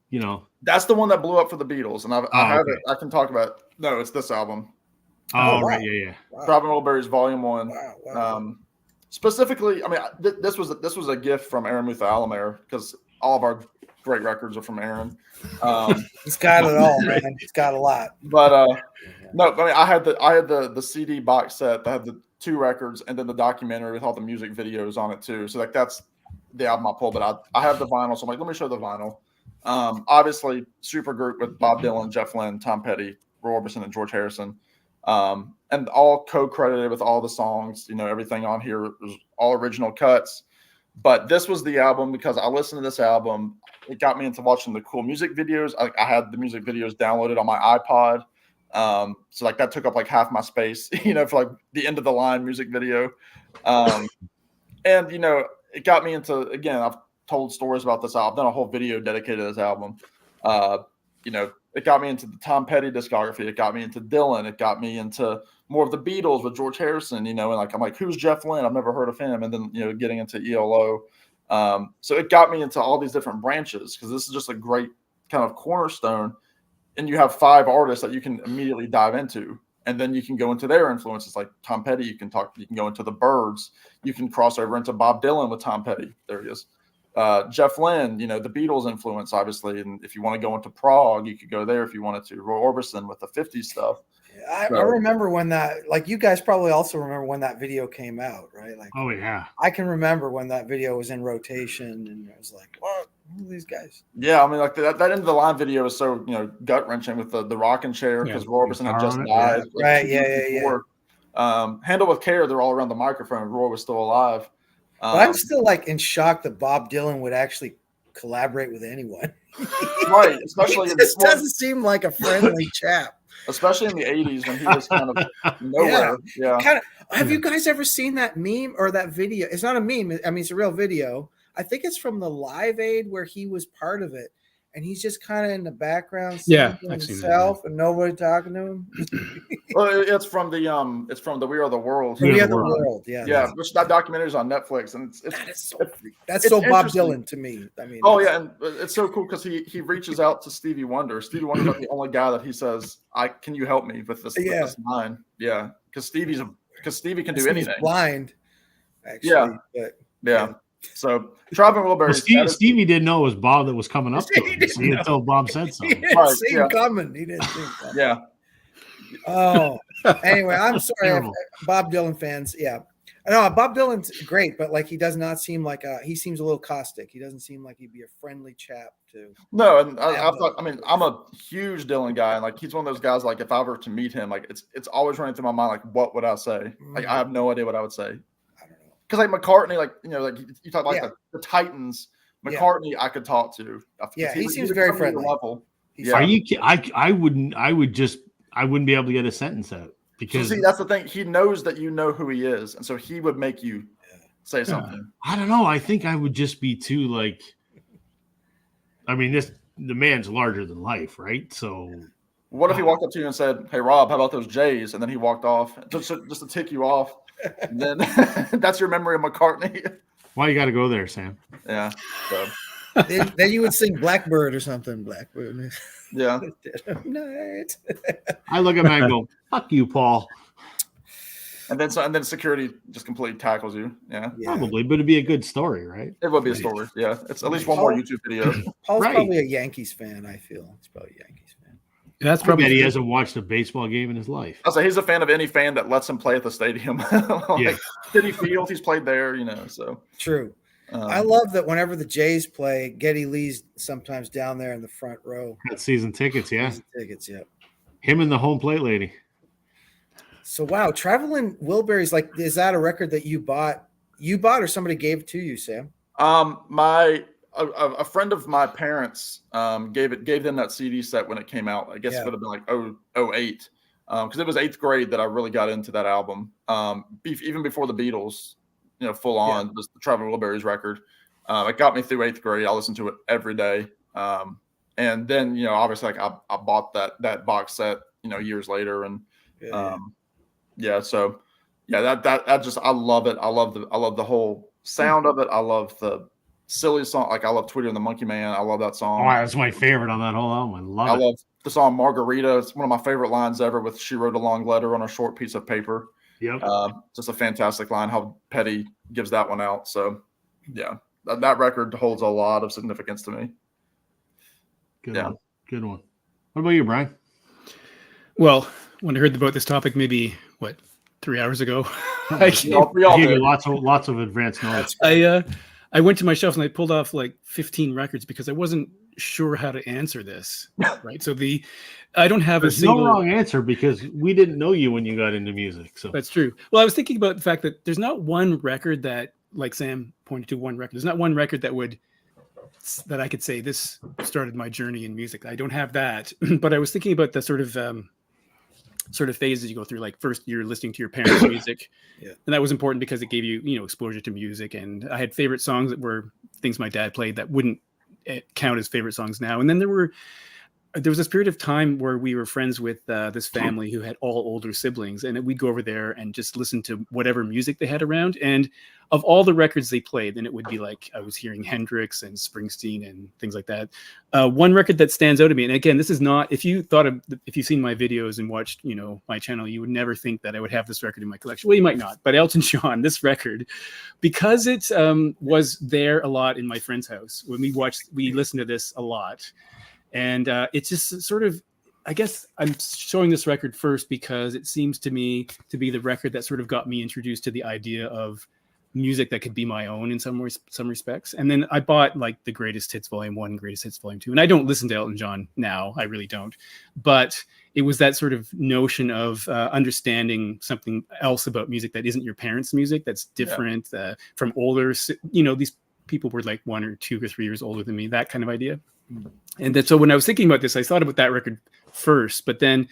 That's the one that blew up for the Beatles, and I have okay. it. I can talk about it. No, it's this album. Oh, wow. right. Yeah. Wow. Traveling Wilburys Volume 1. Wow. Specifically, I mean, this was a gift from Aaron Mutha Alamere, because all of our great records are from Aaron. He's got it all, man. He's got a lot. But no, I mean, I had the CD box set that had the 2 records and then the documentary with all the music videos on it too. So like that's the album I pulled, but I have the vinyl, so I'm like, let me show the vinyl. Obviously, super group with Bob Dylan, Jeff Lynne, Tom Petty, Roy Orbison, and George Harrison, and all co-credited with all the songs. You know, everything on here was all original cuts. But this was the album because I listened to this album. It got me into watching the cool music videos. I had the music videos downloaded on my iPod. So like that took up like half my space, you know, for like the end of the line music video. And, you know, it got me into, again, I've told stories about this album. I've done a whole video dedicated to this album. You know, it got me into the Tom Petty discography. It got me into Dylan. It got me into more of the Beatles with George Harrison, you know, and like, I'm like, who's Jeff Lynne? I've never heard of him. And then, you know, getting into ELO. So it got me into all these different branches because this is just a great kind of cornerstone. And you have 5 artists that you can immediately dive into. And then you can go into their influences, like Tom Petty. You can go into the Byrds. You can cross over into Bob Dylan with Tom Petty. There he is. Jeff Lynne, you know, the Beatles influence, obviously. And if you want to go into prog, you could go there if you wanted to. Roy Orbison with the 50s stuff. I remember when that, like, you guys probably also remember when that video came out, right? Like, Oh, yeah. I can remember when that video was in rotation, and it was like, what? Who are these guys? Yeah, I mean, like that end of the line video is so, you know, gut wrenching with the rocking chair because Roy Orbison had just died. Right, yeah. Handle with Care, they're all around the microphone. Roy was still alive. But I'm still like in shock that Bob Dylan would actually collaborate with anyone. Right, especially He just doesn't seem like a friendly chap. Especially in the 80s when he was kind of nowhere. Yeah. Have you guys ever seen that meme or that video? It's not a meme. I mean, it's a real video. I think it's from the Live Aid where he was part of it. And he's just kind of in the background singing to himself and nobody talking to him. Well, it's from the We Are the World. We Are the World, yeah. Yeah, which that documentary is on Netflix, and that's so Bob Dylan to me. I mean, and it's so cool because he reaches out to Stevie Wonder. Stevie Wonder's like the only guy that he says, can you help me with this line? Yeah, because Stevie can do anything. Blind, actually. Yeah. So Traveling Wilburys. Stevie didn't know it was Bob that was coming up to him until Bob said so. He didn't see him coming. He didn't see him coming. Yeah. Oh, anyway, I'm sorry, Bob Dylan fans. Yeah, I know Bob Dylan's great, but like he does not seem like he seems a little caustic. He doesn't seem like he'd be a friendly chap to. No, and I mean, I'm a huge Dylan guy, and like he's one of those guys. Like if I were to meet him, like it's always running through my mind, like what would I say? Like I have no idea what I would say. Because like McCartney, like you know, like you talk about the Titans. McCartney, I could talk to. Yeah, he seems very friendly. Level. Yeah. Are you? I wouldn't. I wouldn't be able to get a sentence out because see, that's the thing. He knows that you know who he is, and so he would make you say something. I don't know. I think I would just be too like. I mean, the man's larger than life, right? So. What if he walked up to you and said, "Hey, Rob, how about those Jays?" And then he walked off just to tick you off. And then that's your memory of McCartney. Why you got to go there, Sam? Yeah. So. then you would sing Blackbird or something. Blackbird. Yeah. I look at him and go, "Fuck you, Paul." And then security just completely tackles you. Yeah. Probably, but it'd be a good story, right? It would be a story. Yeah. It's at least one more YouTube video. Paul's probably a Yankees fan. I feel he's probably a Yankees fan. That's probably he hasn't watched a baseball game in his life. I'll say he's a fan of any fan that lets him play at the stadium. City Field, he's played there, you know. So true. I love that whenever the Jays play, Geddy Lee's sometimes down there in the front row. Got season tickets, yeah. Yeah. Him and the home plate lady. So wow, Traveling Wilburys, like, is that a record that you bought? You bought or somebody gave it to you, Sam? A friend of my parents gave them that CD set when it came out. I guess it would have been like 08. Because it was 8th grade that I really got into that album. Even before the Beatles, you know, full on, was the Traveling Wilburys record. It got me through 8th grade. I listened to it every day. And then, you know, obviously, like I bought that box set, you know, years later, and so that just I love it. I love the whole sound of it. I love the silly song. Like I love Tweeter and the Monkey Man. I love that Oh, song. that's my favorite on that whole album. I love I it. love the song Margarita. It's one of my favorite lines ever. With she wrote a long letter on a short piece of paper. Yep. Just a fantastic line. How Petty gives that one out. So yeah, that record holds a lot of significance to me. Good Yeah. one. Good one. What about you, Brian? Well, when I heard about this topic, maybe 3 hours ago, We all Gave you did. lots of advanced knowledge. I went to my shelf and I pulled off like 15 records because I wasn't sure how to answer this. Right. So I don't have There's a single no wrong answer because we didn't know you when you got into music. So That's true. Well, I was thinking about the fact that there's not one record that, like Sam pointed to, one record. There's not one record that I could say this started my journey in music. I don't have that, but I was thinking about the sort of phases you go through. Like first, you're listening to your parents' music, Yeah. and that was important because it gave you exposure to music. And I had favorite songs that were things my dad played that wouldn't count as favorite songs now. And then there was this period of time where we were friends with this family who had all older siblings, and we'd go over there and just listen to whatever music they had around. And of all the records they played, then it would be like I was hearing Hendrix and Springsteen and things like that. One record that stands out to me, and again, this is not, if you've seen my videos and watched my channel, you would never think that I would have this record in my collection. Well, you might not, but Elton John, this record, because it was there a lot in my friend's house when we listened to this a lot. And it's just sort of, I guess I'm showing this record first because it seems to me to be the record that sort of got me introduced to the idea of music that could be my own in some respects. And then I bought like the Greatest Hits Volume 1, Greatest Hits Volume 2. And I don't listen to Elton John now. I really don't. But it was that sort of notion of understanding something else about music that isn't your parents' music, that's different from older. These people were like 1 or 2 or 3 years older than me, that kind of idea. And then, so when I was thinking about this, I thought about that record first, but then,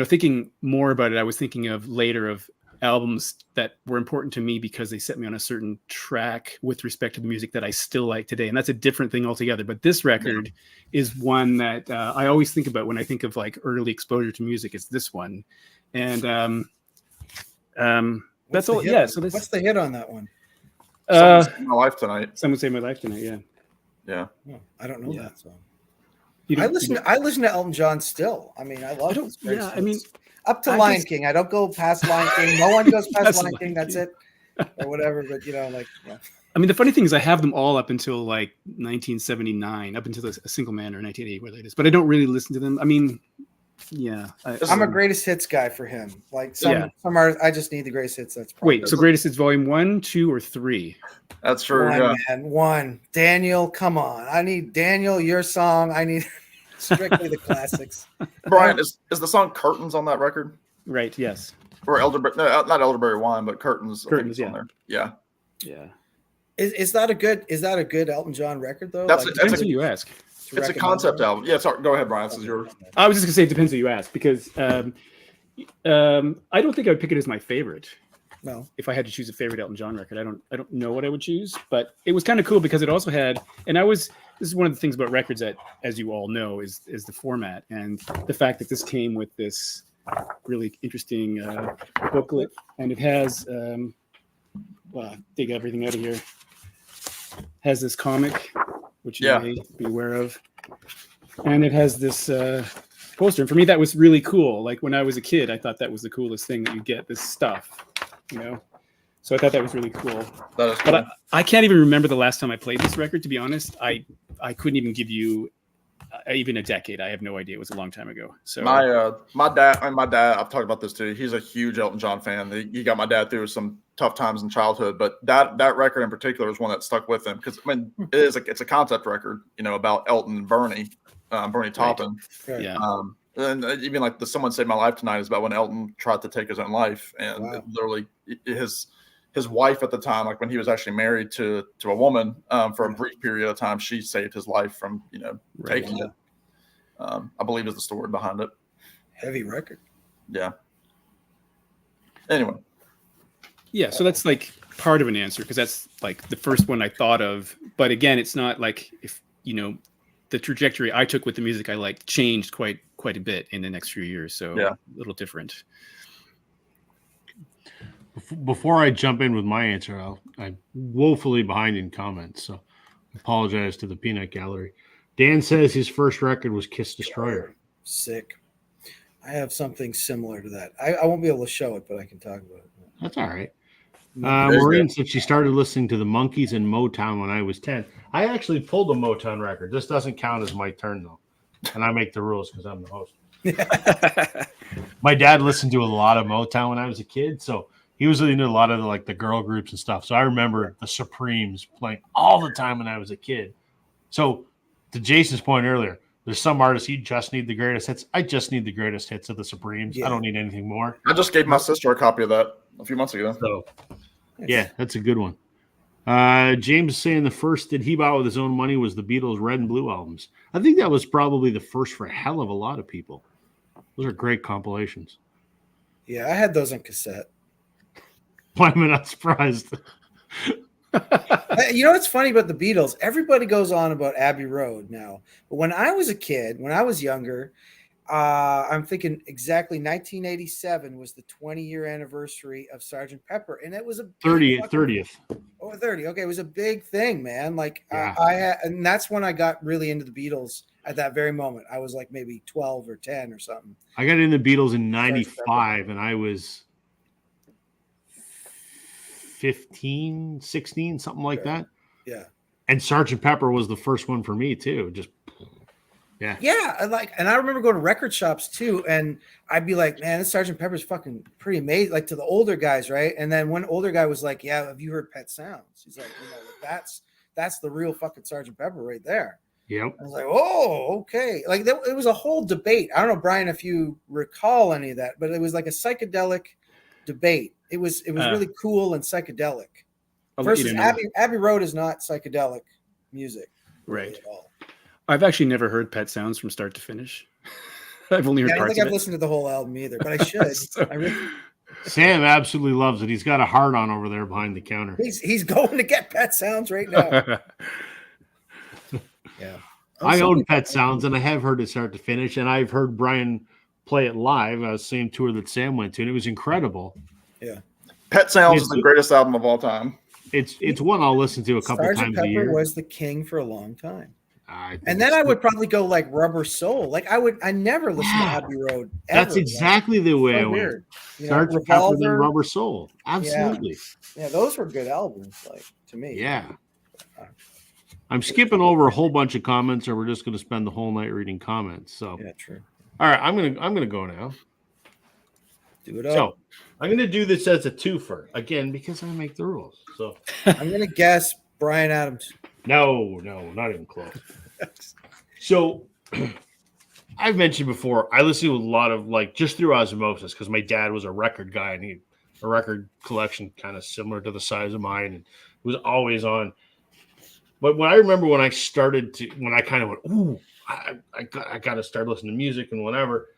thinking more about it, I was thinking of later of albums that were important to me because they set me on a certain track with respect to the music that I still like today. And that's a different thing altogether. But this record is one that I always think about when I think of like early exposure to music. It's this one. And that's all. Yeah. So what's the hit on that one? Someone Saved My Life Tonight. Someone Saved My Life Tonight. Yeah. Yeah. Oh, I don't know that song. I I listen to Elton John still. I mean, I love his great Yeah. hits. I mean, up to Lion King. I don't go past Lion King. No one goes past Lion King. That's it, or whatever. But I mean, the funny thing is I have them all up until like 1979, up until A Single Man or 1980, where it is. But I don't really listen to them. I mean, yeah. I'm a greatest hits guy for him. Like some artists, I just need the greatest hits. That's probably Wait, so Greatest Hits Volume 1, 2, or 3? That's true. One, Yeah. man. One. Daniel, come on. I need Daniel, your song. I need strictly the classics. Brian, is the song Curtains on that record? Right, yes. Or Elderberry? No, not Elderberry Wine, but Curtains. I think Curtains, it's on there. Yeah. Yeah. Is that a good Elton John record though? That's Depends who you ask. It's a concept album. Yeah, sorry. Go ahead, Brian. This is yours. I was just going to say it depends who you ask because I don't think I would pick it as my favorite. No. If I had to choose a favorite Elton John record, I don't know what I would choose, but it was kind of cool because it also had, this is one of the things about records that, as you all know, is the format and the fact that this came with this really interesting booklet, and it has, dig everything out of here, has this comic, which you may be aware of, and it has this poster. And for me, that was really cool. Like when I was a kid, I thought that was the coolest thing that you get this stuff. So I thought that was really cool. That is cool. But I can't even remember the last time I played this record, to be honest. I couldn't even give you even a decade. I have no idea. It was a long time ago. So my dad, I've talked about this too. He's a huge Elton John fan. He got my dad through some tough times in childhood, but that record in particular is one that stuck with him because it's a concept record, about Elton and Bernie Taupin. Right. Yeah. And even like the Someone Saved My Life Tonight is about when Elton tried to take his own life, and literally his wife at the time, like when he was actually married to a woman for a brief period of time, she saved his life from taking it. I believe is the story behind it. Heavy record. Yeah. Anyway. Yeah, so that's like part of an answer because that's like the first one I thought of. But again, it's not like if the trajectory I took with the music I like changed quite a bit in the next few years. So a little different. Before I jump in with my answer, I'm woefully behind in comments. So Apologize to the Peanut Gallery. Dan says his first record was Kiss Destroyer. Sick. I have something similar to that. I won't be able to show it, but I can talk about it. That's all right. Very Maureen good. said she started listening to the Monkees and Motown when I was 10. I actually pulled a Motown record. This doesn't count as my turn, though. And I make the rules because I'm the host. My dad listened to a lot of Motown when I was a kid, so he was into a lot of the girl groups and stuff. So I remember the Supremes playing all the time when I was a kid. So to Jason's point earlier, there's some artists you just need the greatest hits. I just need the greatest hits of the Supremes. Yeah. I don't need anything more. I just gave my sister a copy of that a few months ago. So Nice. yeah, that's a good one. James is saying the first that he bought with his own money was the Beatles' Red and Blue albums. I think that was probably the first for a hell of a lot of people. Those are great compilations. Yeah, I had those on cassette. Why am I not surprised? You know what's funny about the Beatles? Everybody goes on about Abbey Road now. But when I was a kid, when I was younger, I'm thinking exactly 1987 was the 20-year anniversary of Sgt. Pepper. And it was a big 30th. Oh, 30. Okay, it was a big thing, man. Like Yeah. I had, and that's when I got really into the Beatles at that very moment. I was like maybe 12 or 10 or something. I got in the Beatles in 95 and I was 15, 16, something like Okay. that. Yeah. And Sgt. Pepper was the first one for me too. Just Yeah, and I remember going to record shops too, and I'd be like, "Man, this Sgt. Pepper's fucking pretty amazing." Like to the older guys, right? And then one older guy was like, "Yeah, have you heard Pet Sounds?" He's like, that's the real fucking Sgt. Pepper right there." yep. I was like, "Oh, okay." Like it was a whole debate. I don't know, Brian, if you recall any of that, but it was like a psychedelic debate. It was really cool and psychedelic. I'll let you Versus know. Abbey Road is not psychedelic music, Right. at all. I've actually never heard Pet Sounds from start to finish. I've only heard Yeah, I don't parts think I've of it. listened to the whole album either, but I should. So- I really, Sam absolutely loves it. He's got a heart on over there behind the counter. he's going to get Pet Sounds right now. Yeah, I own Pet Sounds and I have heard it start to finish, and I've heard Brian play it live, same tour that Sam went to, and it was incredible. Pet Sounds is It's- the greatest album of all time. It's one I'll listen to a couple Sgt. times a Pepper year. was the king for a long time, I think and then it's- I would probably go like Rubber Soul. Like I never listened to Yeah. Abbey Road. Ever. That's exactly the way Like, I so went. weird. You know, Sgt. Pepper, then Revolver. Rubber Soul. Absolutely. Yeah, those were good albums. Like to me. Yeah. I'm skipping over a whole bunch of comments, or we're just going to spend the whole night reading comments. So, Yeah, true. all right, I'm gonna go now. Do it up. So, I'm gonna do this as a twofer again because I make the rules. So, I'm gonna guess Brian Adams. no, not even close. So, I've mentioned before, I listen to a lot of just through osmosis because my dad was a record guy and he had a record collection kind of similar to the size of mine, and it was always on. But when I remember when I kind of went, ooh, I got to start listening to music and whatever.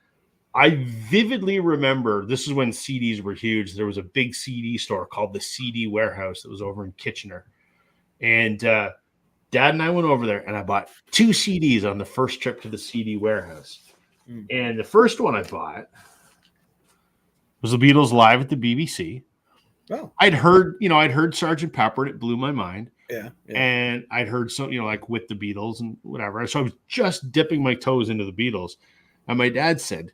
I vividly remember this is when CDs were huge. There was a big CD store called the CD Warehouse that was over in Kitchener, and Dad and I went over there, and I bought 2 CDs on the first trip to the CD Warehouse. Mm. And the first one I bought was the Beatles live at the BBC. Oh, I'd heard Sgt. Pepper, and it blew my mind. yeah. And I'd heard some, with the Beatles and whatever. So I was just dipping my toes into the Beatles. And my dad said,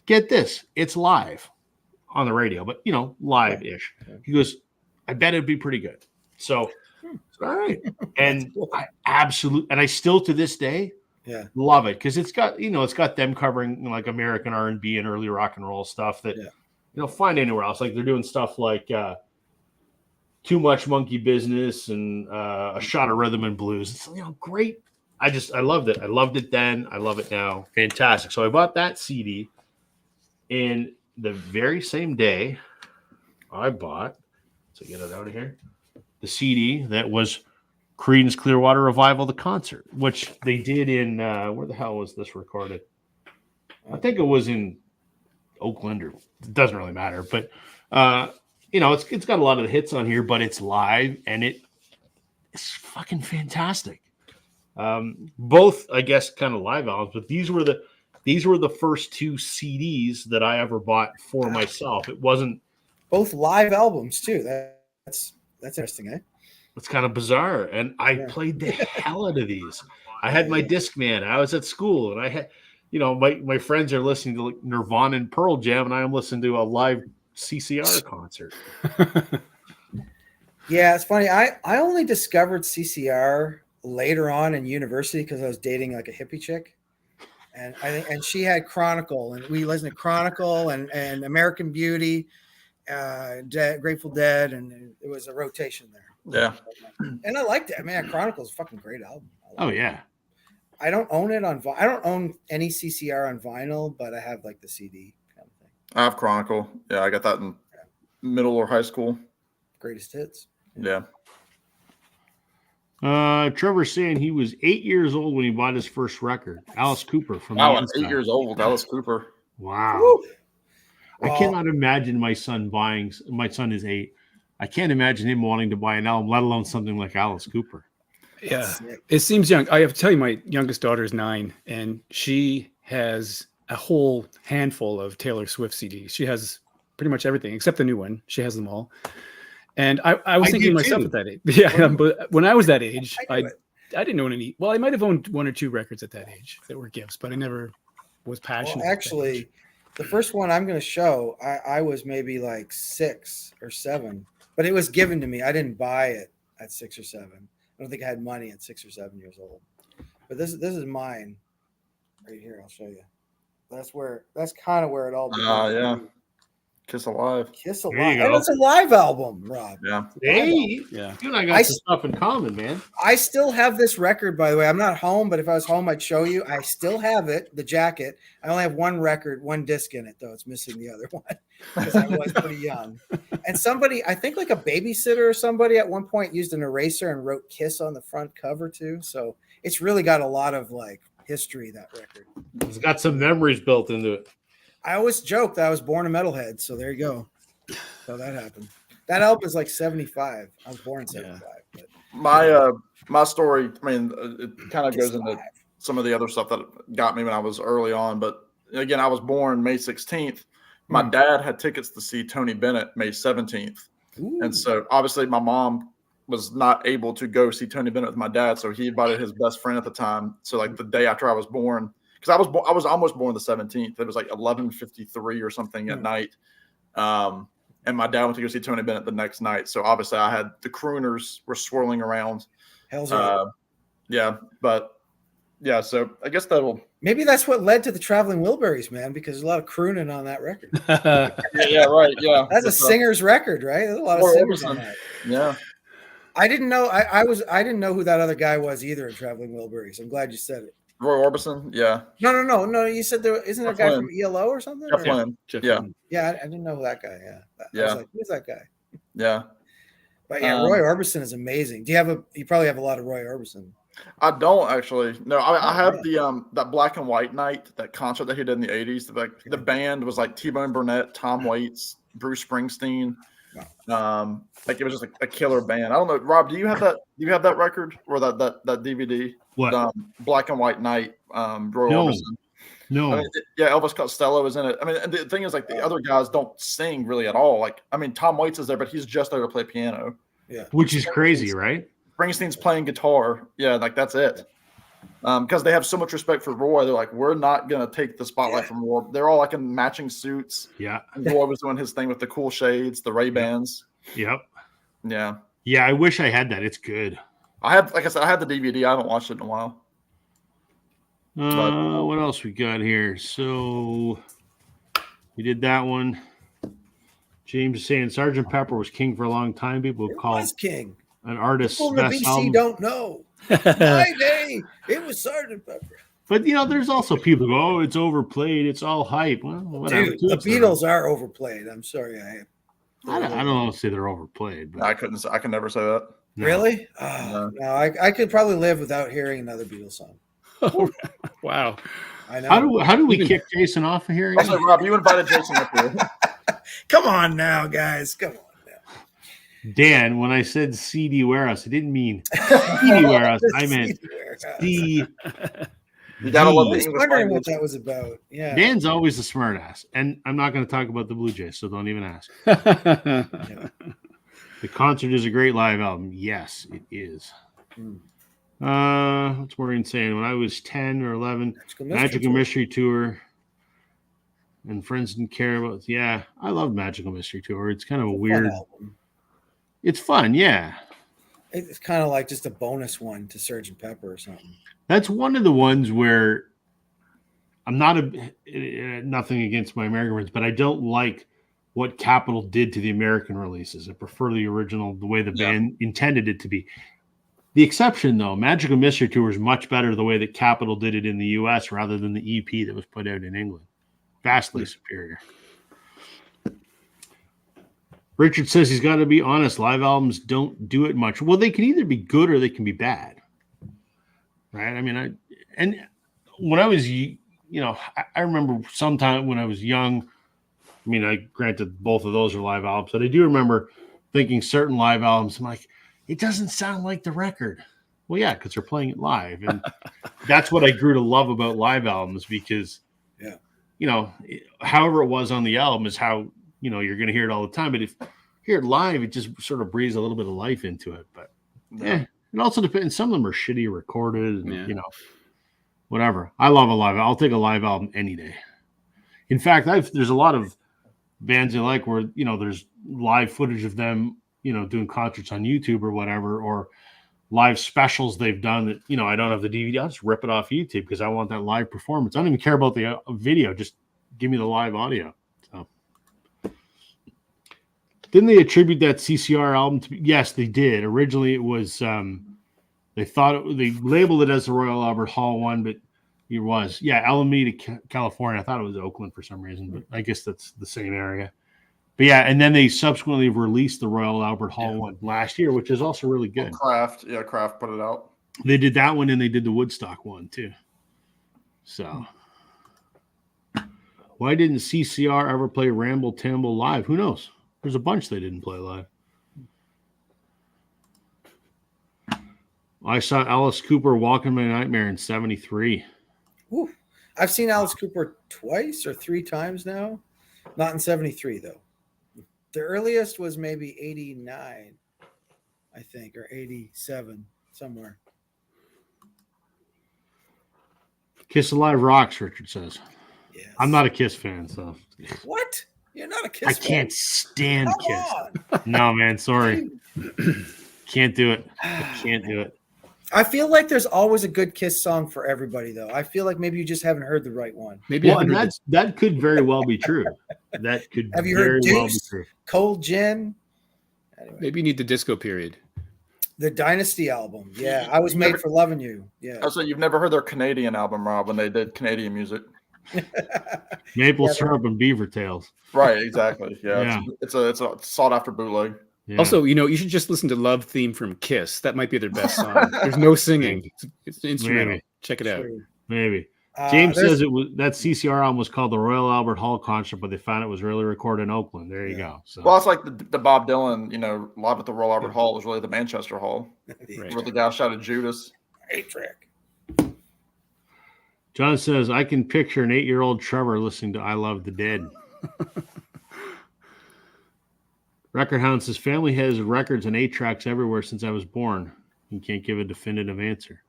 "Get this, it's live on the radio, but live-ish." He goes, "I bet it'd be pretty good." So, all right. And cool. I still to this day Yeah. love it because it's got them covering like American R&B and early rock and roll stuff that you don't find anywhere else. Like they're doing stuff like Too Much Monkey Business and A Shot of Rhythm and Blues. It's great. I loved it. I loved it then. I love it now. Fantastic. So I bought that CD, and the very same day I bought, so get it out of here, the CD that was Creedence Clearwater Revival, the concert, which they did in where the hell was this recorded? I think it was in Oakland, or it doesn't really matter, but it's got a lot of the hits on here, but it's live and it's fucking fantastic. Both, I guess, kind of live albums, but these were the first 2 CDs that I ever bought for myself. It wasn't. Both live albums too. That's interesting, eh? It's kind of bizarre. And I Yeah. played the hell out of these. I had my Discman. I was at school, and I had, my friends are listening to like Nirvana and Pearl Jam, and I am listening to a live CCR concert. Yeah, it's funny. I only discovered CCR later on in university because I was dating like a hippie chick, and she had Chronicle, and we listened to Chronicle and American Beauty, Grateful Dead, and it was a rotation there. Yeah. And I liked it. Man, Chronicle is a fucking great album. Oh yeah. I don't own it on. I don't own any CCR on vinyl, but I have like the CD kind of thing. I have Chronicle. Yeah, I got that in middle or high school. Greatest hits. Yeah. Trevor's saying he was 8 years old when he bought his first record. Alice Cooper from Wow, the I'm Inside. 8 years old. Alice Cooper. Wow. Woo! I Well, cannot imagine my son buying. My son is 8. I can't imagine him wanting to buy an album, let alone something like Alice Cooper. Yeah, sick. it seems young. I have to tell you, my youngest daughter is 9, and she has a whole handful of Taylor Swift CDs. She has pretty much everything except the new one. She has them all. And I was I thinking do to myself too. at that age. Yeah, but when I was that age, I I knew it. didn't own any. Well, I might have owned 1 or 2 records at that age that were gifts, but I never was passionate. Well, at that actually, age. the first one I'm going to show, I was maybe like 6 or 7, but it was given to me. I didn't buy it at 6 or 7. I don't think I had money at 6 or 7 years old. But this is mine, right here. I'll show you. That's kind of where it all began. Yeah. Kiss Alive. Kiss There you Alive. go. And it's a live album, Rob. Yeah. Hey, Yeah. you and I got I some stuff in common, man. I still have this record, by the way. I'm not home, but if I was home, I'd show you. I still have it, the jacket. I only have one record, one disc in it, though. It's missing the other one because I was pretty young. And somebody, I think like a babysitter or somebody at one point used an eraser and wrote Kiss on the front cover too. So it's really got a lot of like history, that record. It's got some memories built into it. I always joke that I was born a metalhead. So there you go. So that happened. That album is like 75. I was born in 75. But My story, I mean, it kind of Kiss goes into Alive. some of the other stuff that got me when I was early on. But again, I was born May 16th. My dad had tickets to see Tony Bennett May 17th. Ooh. And so obviously my mom was not able to go see Tony Bennett with my dad. So he invited his best friend at the time. So like the day after I was born, because I was almost born the 17th. It was like 11:53 or something at night. And my dad went to go see Tony Bennett the next night. So obviously I had the crooners were swirling around. Hell's right. Yeah, but yeah, so I guess that'll Maybe that's what led to the Traveling Wilburys, man, because there's a lot of crooning on that record. yeah, right. Yeah. That's a singer's record, right? There's a lot of Roy singers on Orbison. that. Yeah. I didn't know. I didn't know who that other guy was either in Traveling Wilburys. I'm glad you said it. Roy Orbison. Yeah. No. You said there isn't there a Jeff guy Lynne. from ELO or something? Jeff Or- Lynne. Jeff Yeah. Lynne. Yeah, I didn't know who that guy. Yeah. I Yeah. was like, who's that guy? Yeah. But yeah, Roy Orbison is amazing. You probably have a lot of Roy Orbison. I don't actually. No, I have the that Black and White night, that concert that he did in the 80s. Like the band was like T-Bone Burnett, Tom Waits, Bruce Springsteen. Like it was just a killer band. I don't know, Rob, do you have that? Do you have that record or that DVD? What? Black and White Night, Roy No. Orbison. No. I mean, yeah, Elvis Costello is in it. I mean, and the thing is, like, the other guys don't sing really at all. Like, I mean, Tom Waits is there, but he's just there to play piano. Yeah. Which is crazy, right? Springsteen's playing guitar. Yeah, like that's it. Because they have so much respect for Roy. They're like, we're not going to take the spotlight from Roy. They're all like in matching suits. Yeah. And Roy was doing his thing with the cool shades, the Ray-Bans. Yep. Yeah. Yeah, I wish I had that. It's good. I had, like I said, I had the DVD. I haven't watched it in a while. What else we got here? So we did that one. James is saying Sgt. Pepper was king for a long time. People would It call was King. an artist's People in the best BC album. don't know. My day, it was Sgt. Pepper. But there's also people who go, "Oh, it's overplayed. It's all hype." Well, whatever. Dude, the Beatles are overplayed. I'm sorry. I don't know. Say they're overplayed, but I can never say that. no. Really? Oh, no, I could probably live without hearing another Beatles song. Wow. I know. How do we kick Jason off of here? Also, Rob, you invited Jason up here. Come on now, guys. Come on now. Dan, when I said CD warehouse, I didn't mean CD warehouse. I meant C. You gotta love I the was English wondering what language. that was about. Yeah. Dan's always a smartass, and I'm not going to talk about the Blue Jays, so don't even ask. The concert is a great live album. Yes, it is. What's Maureen saying? When I was 10 or 11, Magical Mystery Tour and Friends Didn't Care About. Yeah, I love Magical Mystery Tour. It's kind of a weird. Album. It's fun, yeah. It's kind of like just a bonus one to Sgt. Pepper or something. That's one of the ones where I'm not nothing against my American ones, but I don't like what Capitol did to the American releases. I prefer the original, the way the band intended it to be. The exception, though, Magical Mystery Tour is much better the way that Capitol did it in the U.S. rather than the EP that was put out in England. Vastly superior. Richard says he's got to be honest. Live albums don't do it much. Well, they can either be good or they can be bad. Right? I mean, when I was, I remember sometime when I was young, I mean, granted both of those are live albums, but I do remember thinking certain live albums, I'm like, it doesn't sound like the record. Well, yeah, because they're playing it live. And that's what I grew to love about live albums because, however it was on the album is how, you're going to hear it all the time. But if you hear it live, it just sort of breathes a little bit of life into it. But it also depends. Some of them are shitty recorded and, whatever. I love a live. I'll take a live album any day. In fact, there's a lot of bands I like where, there's live footage of them, doing concerts on YouTube or whatever, or live specials they've done that, I don't have the DVD. I'll just rip it off YouTube because I want that live performance. I don't even care about the video. Just give me the live audio. So didn't they attribute that CCR album to? Yes, they did. Originally it was, they labeled it as the Royal Albert Hall one, but it was, Alameda, California. I thought it was Oakland for some reason, but I guess that's the same area. But and then they subsequently released the Royal Albert Hall one last year, which is also really good. Kraft put it out. They did that one, and they did the Woodstock one too. So, why didn't CCR ever play Ramble Tamble live? Who knows? There's a bunch they didn't play live. I saw Alice Cooper Walk in My Nightmare in '73. I've seen Alice Cooper twice or three times now. Not in '73 though. The earliest was maybe '89, I think, or '87, somewhere. Kiss Alive rocks, Richard says. Yes. I'm not a Kiss fan, so. What? You're not a Kiss I fan? can't stand Come Kiss. on. No, man, sorry. Can't do it. I can't do it. I feel like there's always a good Kiss song for everybody, though. I feel like maybe you just haven't heard the right one. Maybe that could very well be true. That could have you very heard well be Deuce, true. Cold Gin? Anyway. Maybe you need the disco period. The Dynasty album. Yeah, I Was Made for Loving You. Yeah. So you've never heard their Canadian album, Rob, when they did Canadian music. Maple syrup and beaver tails. Right, exactly. Yeah. It's a sought after bootleg. Yeah. Also, you should just listen to Love Theme from Kiss. That might be their best song. There's no singing. It's instrumental. Maybe. Check it out. Maybe. James says it was that CCR album was called the Royal Albert Hall concert, but they found it was really recorded in Oakland. There you go. So. Well, it's like the Bob Dylan, live at the Royal Albert Hall was really the Manchester Hall, Right. where the guy shouted Judas. 8-track. John says, I can picture an 8-year-old Trevor listening to I Love the Dead. Record Hound says, family has records and 8-tracks everywhere since I was born. You can't give a definitive answer.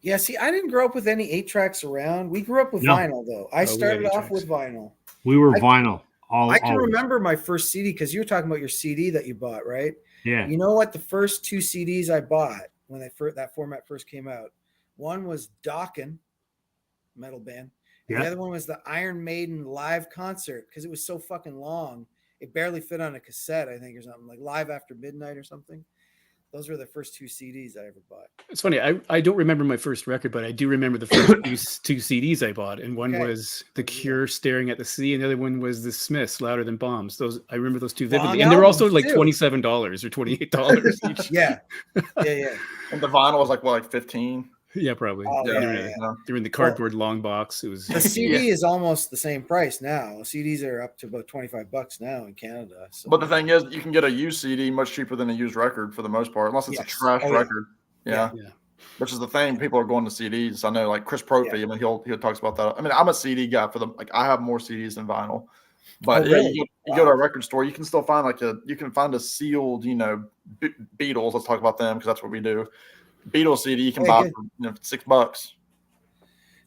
Yeah, see, I didn't grow up with any 8-tracks around. We grew up with vinyl, though. I started off 8-tracks. with vinyl. We were vinyl. I can remember my first CD because you were talking about your CD that you bought, right? Yeah. You know what? The first 2 CDs I bought when that format first came out, one was Dokken, metal band. And the other one was the Iron Maiden live concert because it was so fucking long. It barely fit on a cassette, I think, or something, like Live After Midnight or something. Those were the first 2 CDs I ever bought. It's funny. I don't remember my first record, but I do remember the first 2 CDs I bought. And one was The Cure, Staring at the Sea, and the other one was The Smiths, Louder Than Bombs. I remember those 2 vividly. Long And they were also albums, like too. $27 or $28 each. Yeah. And the vinyl was like 15. Yeah, probably. Oh, They're in the cardboard long box. It was The CD is almost the same price now. CDs are up to about $25 now in Canada. So. But the thing is, you can get a used CD much cheaper than a used record for the most part, unless it's a trash record. Yeah. Which is the thing. People are going to CDs. I know, like Chris Prophy. I mean, he talks about that. I mean, I'm a CD guy I have more CDs than vinyl. But Oh, yeah, really? you go to a record store, you can still find you can find a sealed, Beatles. Let's talk about them because that's what we do. Beatles CD you can Hey, buy good. for $6.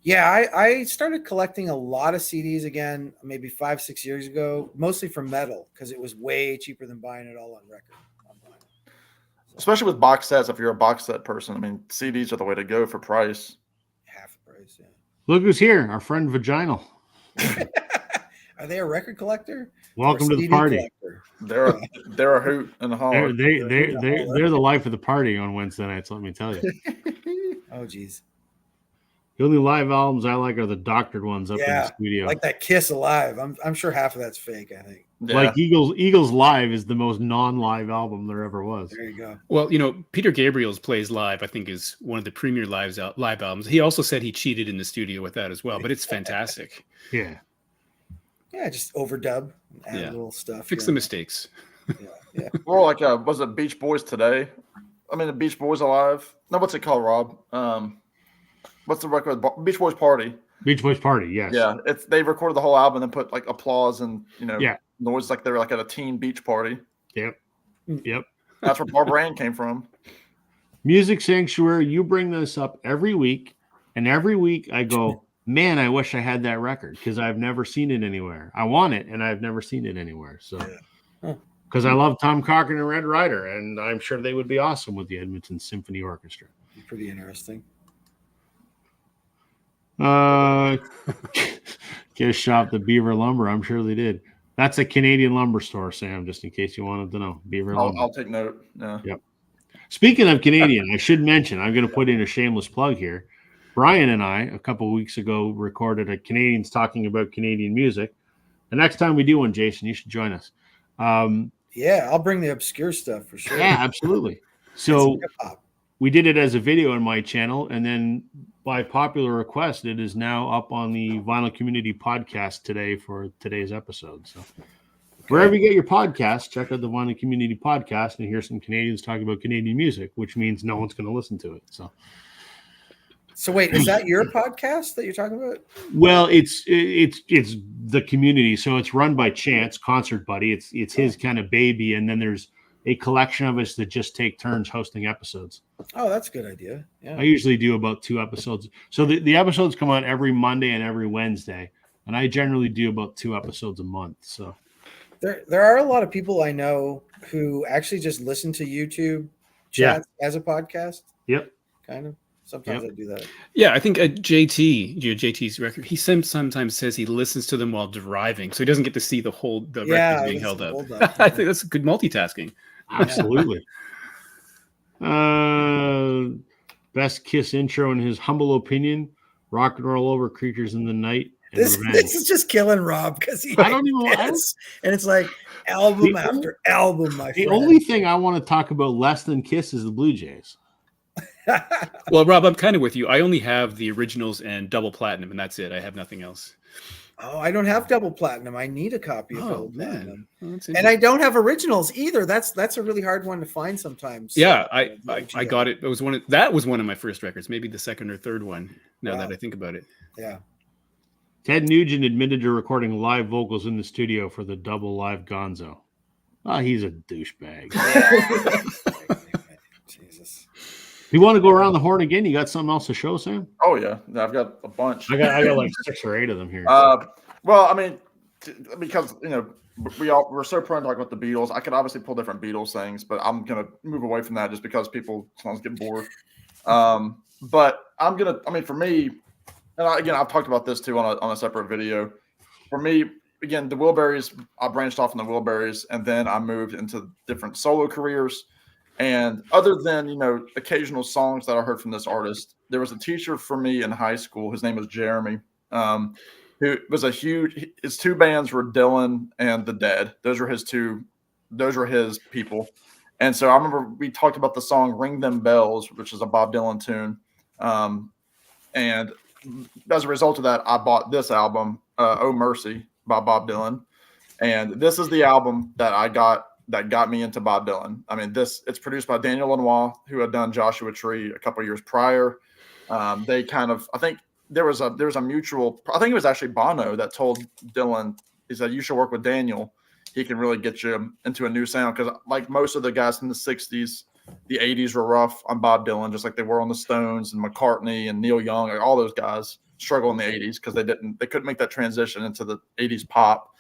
Yeah, I started collecting a lot of CDs again, maybe 5-6 years ago, mostly for metal because it was way cheaper than buying it all on record. On vinyl. Especially with box sets. If you're a box set person, I mean, CDs are the way to go for price. Half the price. Yeah. Look who's here, our friend Vaginal. Are they a record collector? Welcome Or to the CD party. collector? They're a hoot and a holler. They're the life of the party on Wednesday nights. Let me tell you. Oh, geez. The only live albums I like are the doctored ones up in the Yeah, studio. like that Kiss Alive. I'm sure half of that's fake. I think. Yeah. Like Eagles Live is the most non-live album there ever was. There you go. Well, Peter Gabriel's Plays Live, I think, is one of the premier live albums. He also said he cheated in the studio with that as well, but it's fantastic. Yeah. Yeah, just overdub, add Yeah. little stuff. Fix the mistakes. Yeah. Or like was it Beach Boys today? I mean, the Beach Boys Alive. No, what's it called, Rob? What's the record? Beach Boys Party. Beach Boys Party, yes. Yeah, they recorded the whole album and put like applause and Yeah. noise like they were like at a teen beach party. Yep. That's where Barbara Ann came from. Music Sanctuary, you bring this up every week, and every week I go, man, I wish I had that record because I've never seen it anywhere. I want it, and I've never seen it anywhere. So, because I love Tom Cochrane and Red Rider, and I'm sure they would be awesome with the Edmonton Symphony Orchestra. Pretty interesting. Gift shop, the Beaver Lumber. I'm sure they did. That's a Canadian lumber store, Sam, just in case you wanted to know. Beaver Lumber. I'll take note. Yeah. Yep. Speaking of Canadian, I should mention, I'm going to put in a shameless plug here. Brian and I, a couple of weeks ago, recorded a Canadians talking about Canadian music. The next time we do one, Jason, you should join us. Yeah, I'll bring the obscure stuff for sure. Yeah, absolutely. So we did it as a video on my channel, and then by popular request, it is now up on the Vinyl Community Podcast today for today's episode. So wherever you get your podcast, check out the Vinyl Community Podcast and hear some Canadians talking about Canadian music, which means no one's going to listen to it. So wait, is that your podcast that you're talking about? Well, it's the community, so it's run by Chance, Concert Buddy. It's his kind of baby, and then there's a collection of us that just take turns hosting episodes. Oh, that's a good idea. Yeah. I usually do about 2 episodes. So the episodes come out every Monday and every Wednesday, and I generally do about 2 episodes a month. So there are a lot of people I know who actually just listen to YouTube chats as a podcast. Yep. Kind of. Sometimes I do that. Yeah, I think JT's record, he sometimes says he listens to them while driving, so he doesn't get to see the record being held up. I think that's good multitasking. Absolutely. Best Kiss intro in his humble opinion: Rock and Roll Over, Creatures in the Night, and This is just killing Rob because he and it's like album after album. My friend. The only thing I want to talk about less than Kiss is the Blue Jays. Well, Rob, I'm kind of with you. I only have the originals and double platinum, and that's it. I have nothing else. Oh, I don't have double platinum. I need a copy of double platinum, and I don't have originals either. That's a really hard one to find sometimes. Yeah, I got it. It was one of my first records, maybe the second or third one. Now that I think about it. Yeah. Ted Nugent admitted to recording live vocals in the studio for the double live Gonzo. Oh, he's a douchebag. Jesus. You want to go around the horn again? You got something else to show, Sam? Oh yeah, I've got a bunch. I got like 6 or 8 of them here. Well, I mean, because we're so prone to talk about the Beatles. I could obviously pull different Beatles things, but I'm gonna move away from that just because people sometimes get bored. But I'm gonna. I mean, for me, and I've talked about this too on a separate video. For me, again, the Wilburys. I branched off in the Wilburys, and then I moved into different solo careers. And other than, occasional songs that I heard from this artist, there was a teacher for me in high school. His name was Jeremy, who was his 2 bands were Dylan and The Dead. Those were his people. And so I remember we talked about the song Ring Them Bells, which is a Bob Dylan tune. And as a result of that, I bought this album, Oh Mercy by Bob Dylan. And this is the album that got me into Bob Dylan. I mean, it's produced by Daniel Lanois, who had done Joshua Tree a couple of years prior. I think there was a mutual, I think it was actually Bono that told Dylan, he said you should work with Daniel. He can really get you into a new sound because, like most of the guys in the '60s, the '80s were rough on Bob Dylan, just like they were on the Stones and McCartney and Neil Young. Like all those guys struggled in the '80s because they couldn't make that transition into the '80s pop.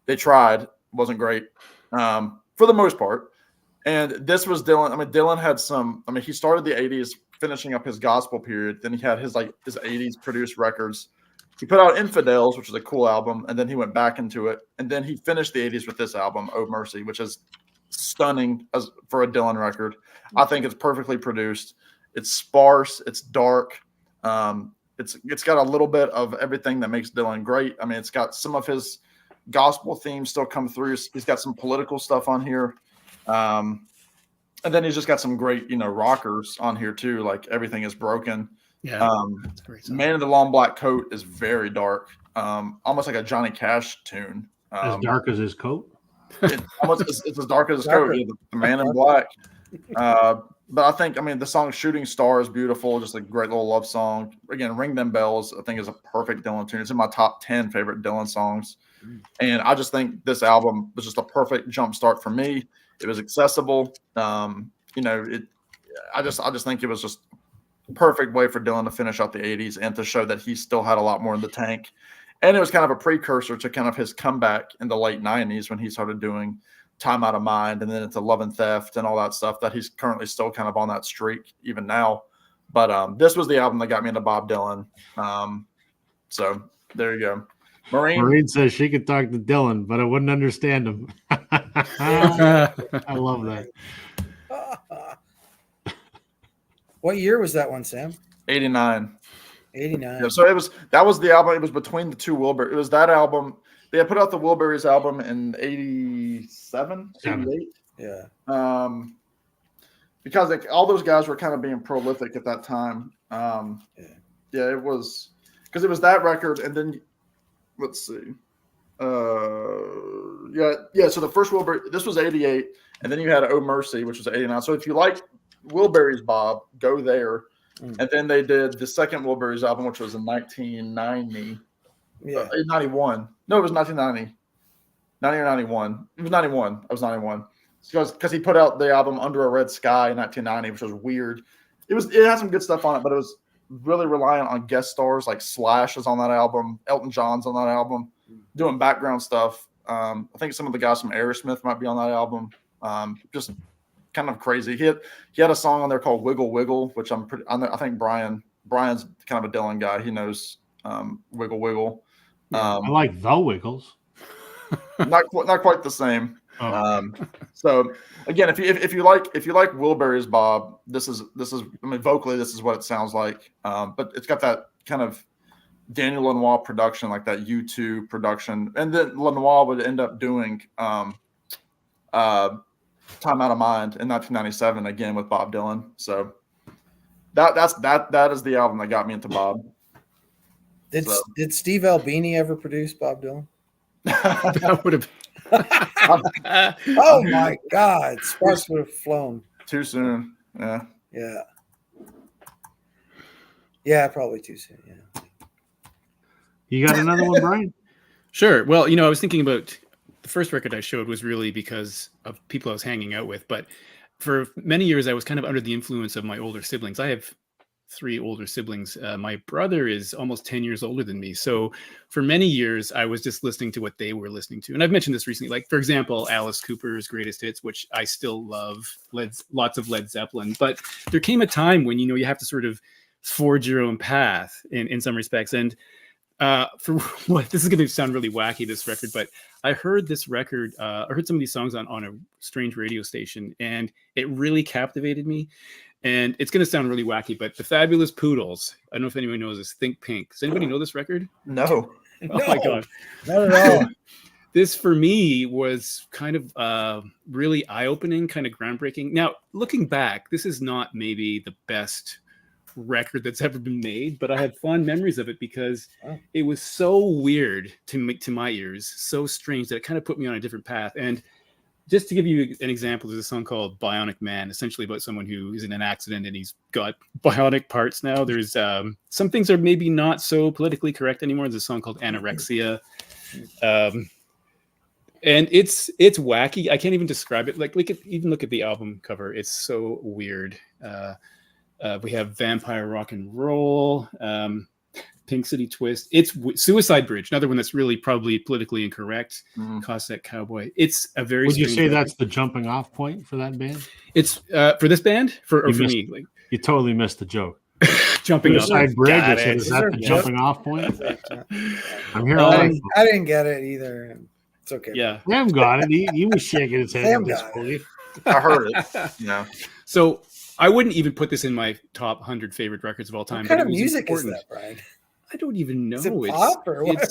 They tried, wasn't great for the most part. And this was Dylan. I mean, Dylan had some. I mean, he started the '80s, finishing up his gospel period. Then he had his '80s produced records. He put out Infidels, which is a cool album, and then he went back into it. And then he finished the '80s with this album, Oh Mercy, which is stunning for a Dylan record. I think it's perfectly produced. It's sparse. It's dark. It's got a little bit of everything that makes Dylan great. I mean, it's got some of his gospel themes still come through. He's got some political stuff on here. And then he's just got some great, rockers on here too. Like Everything Is Broken. Yeah, that's a great song. Man in the Long Black Coat is very dark, almost like a Johnny Cash tune. As dark as his coat. It's as dark as his coat. Yeah, the Man in Black. But I think, the song Shooting Star is beautiful, just a great little love song. Again, Ring Them Bells, I think, is a perfect Dylan tune. It's in my top 10 favorite Dylan songs. And I just think this album was just a perfect jump start for me. It was accessible. I just think it was just a perfect way for Dylan to finish out the 80s and to show that he still had a lot more in the tank. And it was kind of a precursor to kind of his comeback in the late 90s when he started doing Time Out of Mind and then into Love and Theft and all that stuff that he's currently still kind of on that streak even now. But this was the album that got me into Bob Dylan. So there you go. Maureen says she could talk to Dylan, but I wouldn't understand him. I love that. What year was that one, Sam? 89. 89. Yeah, so that was the album. It was between the two Wilburys. It was that album. They had put out the Wilburys album in 87, 88. Yeah. Because all those guys were kind of being prolific at that time. It was because it was that record, and then let's see. So the first Wilbury, this was 88, and then you had Oh Mercy, which was 89. So if you like Wilburys, Bob, go there. And then they did the second Wilburys album, which was in 1990. Yeah. 91. No, it was 1990. 90 or 91. It was 91. I was 91. Because he put out the album Under a Red Sky in 1990, which was weird. It had some good stuff on it, but it was really reliant on guest stars like Slash is on that album. Elton John's on that album, doing background stuff. I think some of the guys from Aerosmith might be on that album. Just kind of crazy. He had a song on there called Wiggle Wiggle, which I think Brian's kind of a Dylan guy. He knows Wiggle Wiggle. I like The Wiggles. Not quite the same. Oh. So again, if you like Wilburys, Bob, this is vocally this is what it sounds like. But it's got that kind of Daniel Lanois production, like that U2 production, and then Lanois would end up doing Time Out of Mind in 1997 again with Bob Dylan. So that is the album that got me into Bob. Did Steve Albini ever produce Bob Dylan? That would have. Oh my God! Sparks would have flown Too soon. Yeah. Yeah, probably too soon. Yeah. You got another one, Brian? Sure. Well, I was thinking about the first record I showed was really because of people I was hanging out with. But for many years, I was kind of under the influence of my older siblings. I have 3 older siblings. My brother is almost 10 years older than me. So for many years, I was just listening to what they were listening to. And I've mentioned this recently, like, for example, Alice Cooper's Greatest Hits, which I still love, lots of Led Zeppelin. But there came a time when, you have to sort of forge your own path in some respects. And for what, this is going to sound really wacky, this record, but I heard this record, I heard some of these songs on a strange radio station, and it really captivated me. And it's going to sound really wacky, but the Fabulous Poodles, I don't know if anyone knows this, Think Pink. Does anybody know this record? No. Oh my God. Not at all. This for me was kind of really eye-opening, kind of groundbreaking. Now, looking back, this is not maybe the best record that's ever been made, but I have fond memories of it because it was so weird to my ears, so strange that it kind of put me on a different path. And just to give you an example, there's a song called Bionic Man, essentially about someone who is in an accident and he's got bionic parts now. There's some things are maybe not so politically correct anymore. There's a song called Anorexia. and it's wacky. I can't even describe it. Like, even look at the album cover. It's so weird. We have Vampire Rock and Roll, Pink City Twist. It's Suicide Bridge, another one that's really probably politically incorrect. Cossack Cowboy. It's a very. Would you say record. that's the jumping off point for that band? It's for this band for You for missed- me, like You totally missed the joke. jumping up. Suicide Bridge. Got I said, it. is that the Is there a jumping off point? I'm here. Um, I didn't get it either. It's okay. Yeah. Sam got it. He was shaking his head Sam in got it. disbelief. I heard it. Yeah. So I wouldn't even put this in my top 100 favorite records of all time. What kind but of it was music important. is that, Brian? I don't even know. Is it pop or what?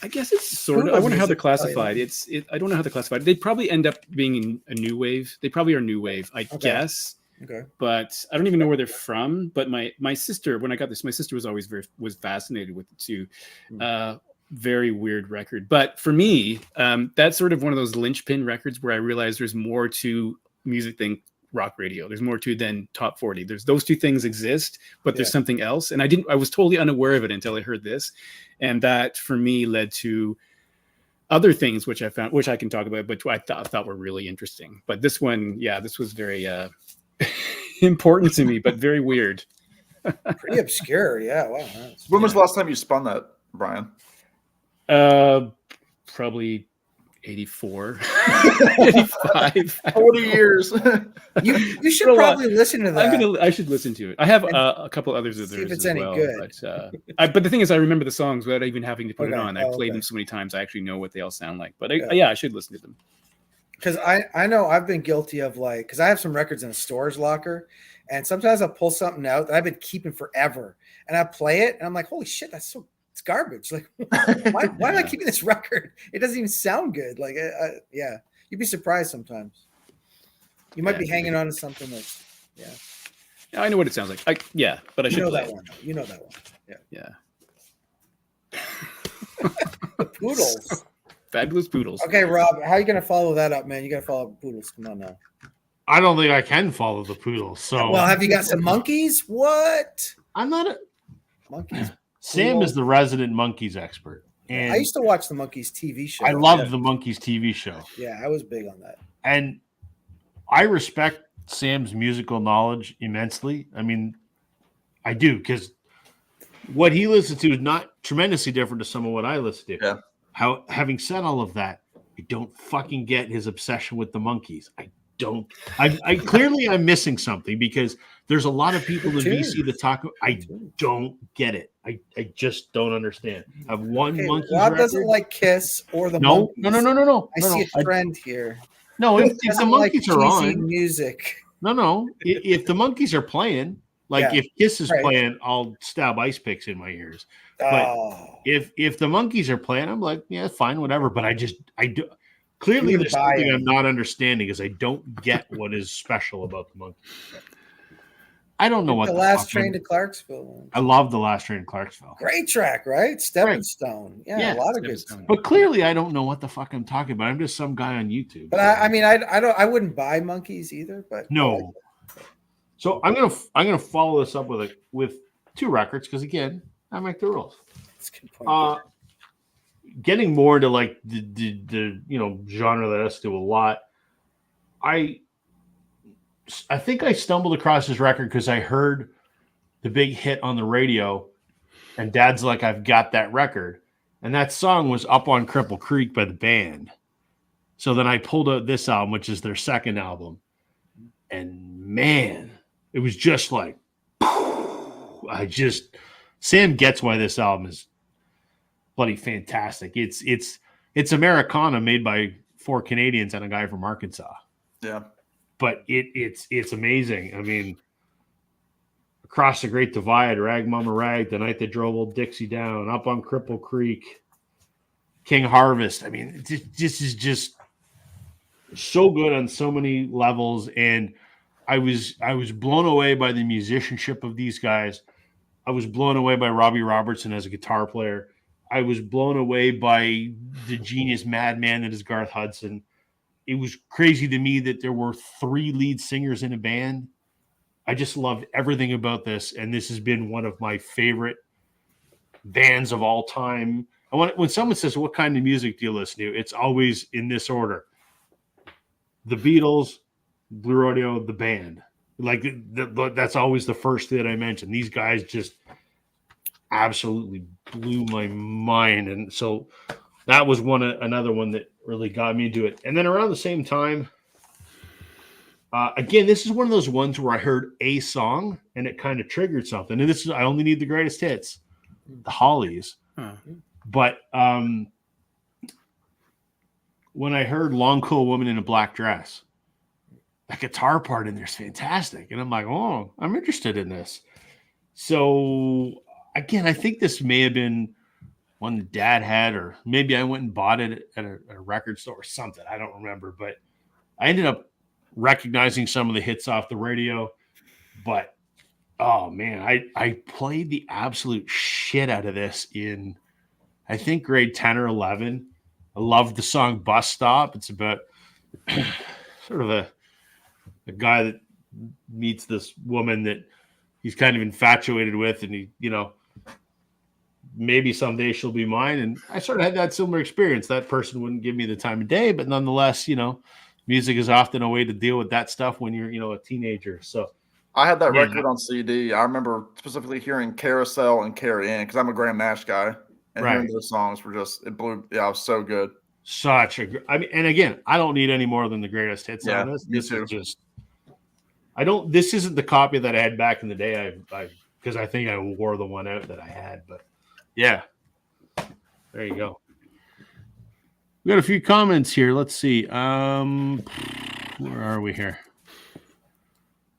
I guess it's sort of. Poodle I wonder how they're music, oh, yeah. classified. I don't know how they're classified. They probably end up being in a new wave. They probably are new wave, I guess. Okay. But I don't even know where they're from. But my sister, when I got this, my sister was always was fascinated with it too. Very weird record. But for me, that's sort of one of those linchpin records where I realized there's more to music than rock radio. There's more to than top 40. There's those two things exist, but there's something else. And I was totally unaware of it until I heard this. And that for me led to other things which I found, which I can talk about, but I thought were really interesting. But this one, this was very important to me, but very weird. Pretty obscure. Yeah. Wow. When was the last time you spun that, Brian? Probably 84, 85. 40 years. You should Well, probably listen to that. I should listen to it. I have a couple others of See theirs if it's as any well. good. But the thing is, I remember the songs without even having to put it Okay. on. I played Okay. them so many times, I actually know what they all sound like. But Yeah. I should listen to them. Because I know I've been guilty of because I have some records in a storage locker, and sometimes I'll pull something out that I've been keeping forever, and I play it, and I'm like, holy shit, it's garbage. Like, why am I keeping this record? It doesn't even sound good. Like, yeah, you'd be surprised sometimes. You might be hanging on to something that's, Yeah, I know what it sounds like. But I you should know play that it. one. You know that one. Yeah. The Poodles. Fabulous Poodles. Okay, Rob, how are you gonna follow that up, man? You gotta follow Poodles. Come on now. I don't think I can follow the Poodles. So Well, have you got some monkeys? What? I'm not. Monkeys. Sam is the resident monkeys expert, and I used to watch the Monkeys TV show. I loved the Monkeys TV show. Yeah, I was big on that. And I respect Sam's musical knowledge immensely. I mean, I do, because what he listens to is not tremendously different to some of what I listen to. Yeah. Having said all of that, I don't fucking get his obsession with the Monkeys. I don't. I clearly I'm missing something, because there's a lot of people in BC that talk. I don't get it. I just don't understand. I've one Okay, Monkeys Rob record. doesn't like Kiss or the No, Monkeys. no. I see a trend here. No, if the Doesn't like Monkeys are cheesy on, music. no. If the Monkeys are playing, like Yeah, if Kiss is right. playing, I'll stab ice picks in my ears. But Oh, if the Monkeys are playing, I'm like, yeah, fine, whatever. But I do. Clearly, You there's buy something it. I'm not understanding, is I don't get what is special about the Monkeys. I don't know what the the last fuck train I'm- to Clarksville. I love the last train to Clarksville, Great track, right? Stepping Stone. Yeah, Yeah, a lot of Stepping good Stone. stuff. but clearly I don't know what the fuck I'm talking about. I'm just some guy on YouTube. But I mean, I wouldn't buy Monkeys either. But No. So I'm gonna follow this up with two records, because again, I make the rules. That's a good point. Getting more into like the genre that I listen to a lot. I think I stumbled across this record because I heard the big hit on the radio, and Dad's like, I've got that record. And that song was Up on Cripple Creek by the band. So then I pulled out this album, which is their second album. And man, it was just like, Sam gets why this album is bloody fantastic. It's Americana made by 4 Canadians and a guy from Arkansas. Yeah. But it's amazing. I mean, Across the Great Divide, Rag Mama Rag, The Night That Drove Old Dixie Down, Up on Cripple Creek, King Harvest. I mean, this is just so good on so many levels. And I was blown away by the musicianship of these guys. I was blown away by Robbie Robertson as a guitar player. I was blown away by the genius madman that is Garth Hudson. It was crazy to me that there were 3 lead singers in a band. I just loved everything about this, and this has been one of my favorite bands of all time. when someone says, what kind of music do you listen to? It's always in this order: the Beatles, Blue Radio, the band. Like that's always the first thing that I mention. These guys just absolutely blew my mind, and so that was another one that really got me into it. And then around the same time, again, this is one of those ones where I heard a song and it kind of triggered something. And I only need the greatest hits, the Hollies. Huh. But when I heard "Long Cool Woman in a Black Dress," that guitar part in there is fantastic. And I'm like, oh, I'm interested in this. So again, I think this may have been one that Dad had, or maybe I went and bought it at a record store or something. I don't remember, but I ended up recognizing some of the hits off the radio. But oh man, I played the absolute shit out of this in, I think, grade 10 or 11. I loved the song "Bus Stop." It's about sort of a guy that meets this woman that he's kind of infatuated with, and he, maybe someday she'll be mine. And I sort of had that similar experience. That person wouldn't give me the time of day, but nonetheless, music is often a way to deal with that stuff when you're, a teenager. So I had that record on CD. I remember specifically hearing "Carousel" and "Carry In" because I'm a Graham Nash guy, and hearing those songs were just, it blew. Yeah, it was so good. And again, I don't need any more than the greatest hits on this. This is just, this isn't the copy that I had back in the day. Because I think I wore the one out that I had, but yeah, there you go. We got a few comments here. Let's see. Where are we here?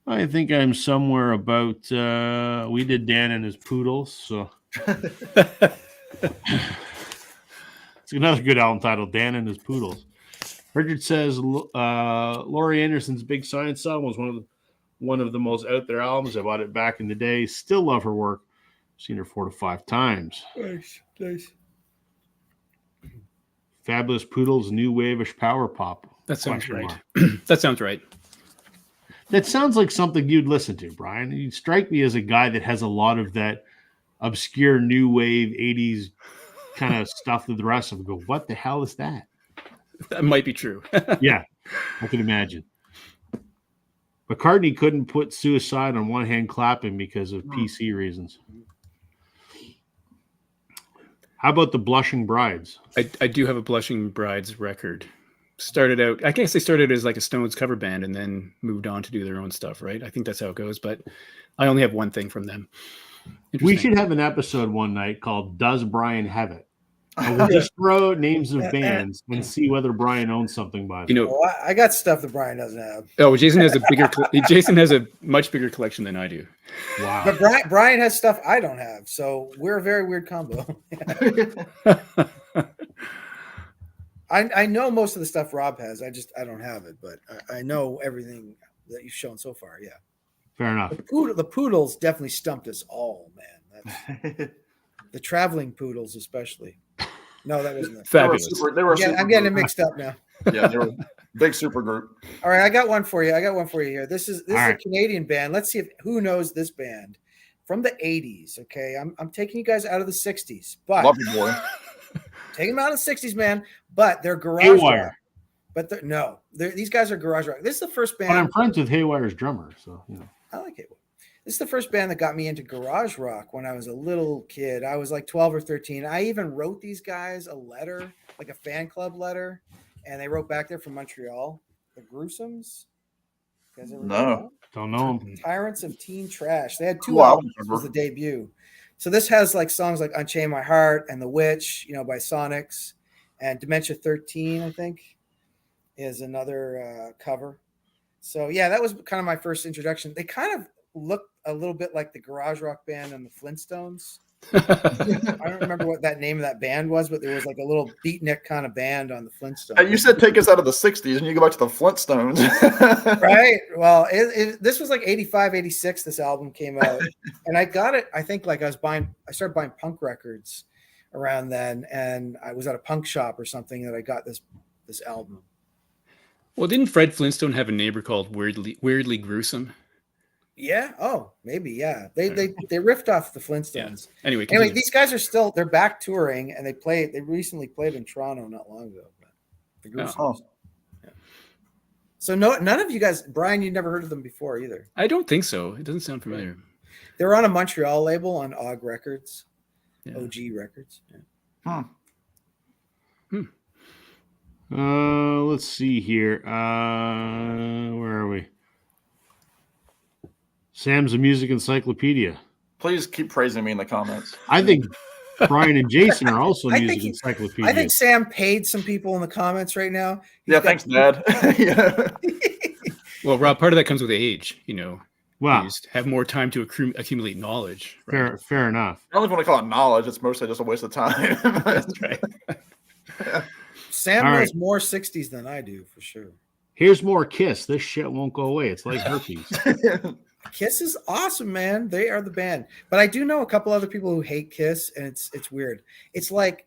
I think I'm somewhere about, we did Dan and his poodles. So it's another good album title, Dan and his Poodles. Richard says Laurie Anderson's Big Science album was one of the most out there albums. I bought it back in the day. Still love her work. Seen her 4 to 5 times. Nice. Fabulous Poodles, new wave-ish power pop. That sounds right. That sounds right. That sounds like something you'd listen to, Brian. You strike me as a guy that has a lot of that obscure new wave 80s kind of stuff that the rest of them go, what the hell is that? That might be true. Yeah, I can imagine. McCartney couldn't put Suicide on One Hand Clapping because of PC reasons. How about the Blushing Brides? I do have a Blushing Brides record. Started out, I guess they started as like a Stones cover band and then moved on to do their own stuff, right? I think that's how it goes, but I only have one thing from them. We should have an episode one night called Does Brian Have It? And we'll just throw names of bands and see whether Brian owns something by them. Well, I got stuff that Brian doesn't have. Oh, Jason has a much bigger collection than I do. Wow. But Brian has stuff I don't have, so we're a very weird combo. I know most of the stuff Rob has. I don't have it, but I know everything that you've shown so far. Yeah. Fair enough. The Poodles definitely stumped us all, man. That's the Traveling Poodles, especially. No, that wasn't it. Fabulous. I'm getting it mixed up now. Yeah, they were a big super group. All right, I got one for you. Here. This is a Canadian band. Let's see who knows this band from the 80s. Okay, I'm taking you guys out of the 60s, but Love you, boy. taking them out of the 60s, man. But they're garage rock. But these guys are garage rock. This is the first band. But I'm friends with Haywire's drummer, so I like Haywire. This is the first band that got me into garage rock when I was a little kid. I was like 12 or 13. I even wrote these guys a letter, like a fan club letter, and they wrote back there from Montreal. The Gruesomes. You guys ever No. don't know them. Tyrants of Teen Trash. They had 2 albums. This was the debut. So this has like songs like Unchain My Heart and The Witch, by Sonics, and Dementia 13, I think, is another cover. So yeah, that was kind of my first introduction. They kind of looked a little bit like the garage rock band and the Flintstones. I don't remember what that name of that band was, but there was like a little beatnik kind of band on the Flintstones. You said take us out of the 60s and you go back to the Flintstones. Right. Well, this was like 85, 86. This album came out and I got it. I think like I started buying punk records around then. And I was at a punk shop or something that I got this album. Well, didn't Fred Flintstone have a neighbor called Weirdly Gruesome? Yeah. Oh, maybe. Yeah. They riffed off the Flintstones. Anyway, Anyway, continue. these guys are they're back touring, and they recently played in Toronto not long ago. But the group's Oh. awesome. Yeah. So none of you guys, Brian, you never heard of them before either. I don't think so. It doesn't sound familiar. They're on a Montreal label on OG Records, Yeah. OG Records. Yeah. Hmm. Let's see here. Where are we? Sam's a music encyclopedia. Please keep praising me in the comments. I think Brian and Jason are also I think music he- encyclopedia. I think Sam paid some people in the comments right now. He's Yeah, got- thanks, Dad. Yeah. Well, Rob, part of that comes with age. wow, You just have more time to accumulate knowledge. Right? fair enough. I don't even want to call it knowledge. It's mostly just a waste of time. That's right. Sam All knows right. more 60s than I do for sure. Here's more Kiss. This shit won't go away. It's like herpes. Kiss is awesome, man. They are the band. But I do know a couple other people who hate Kiss, and it's weird. It's like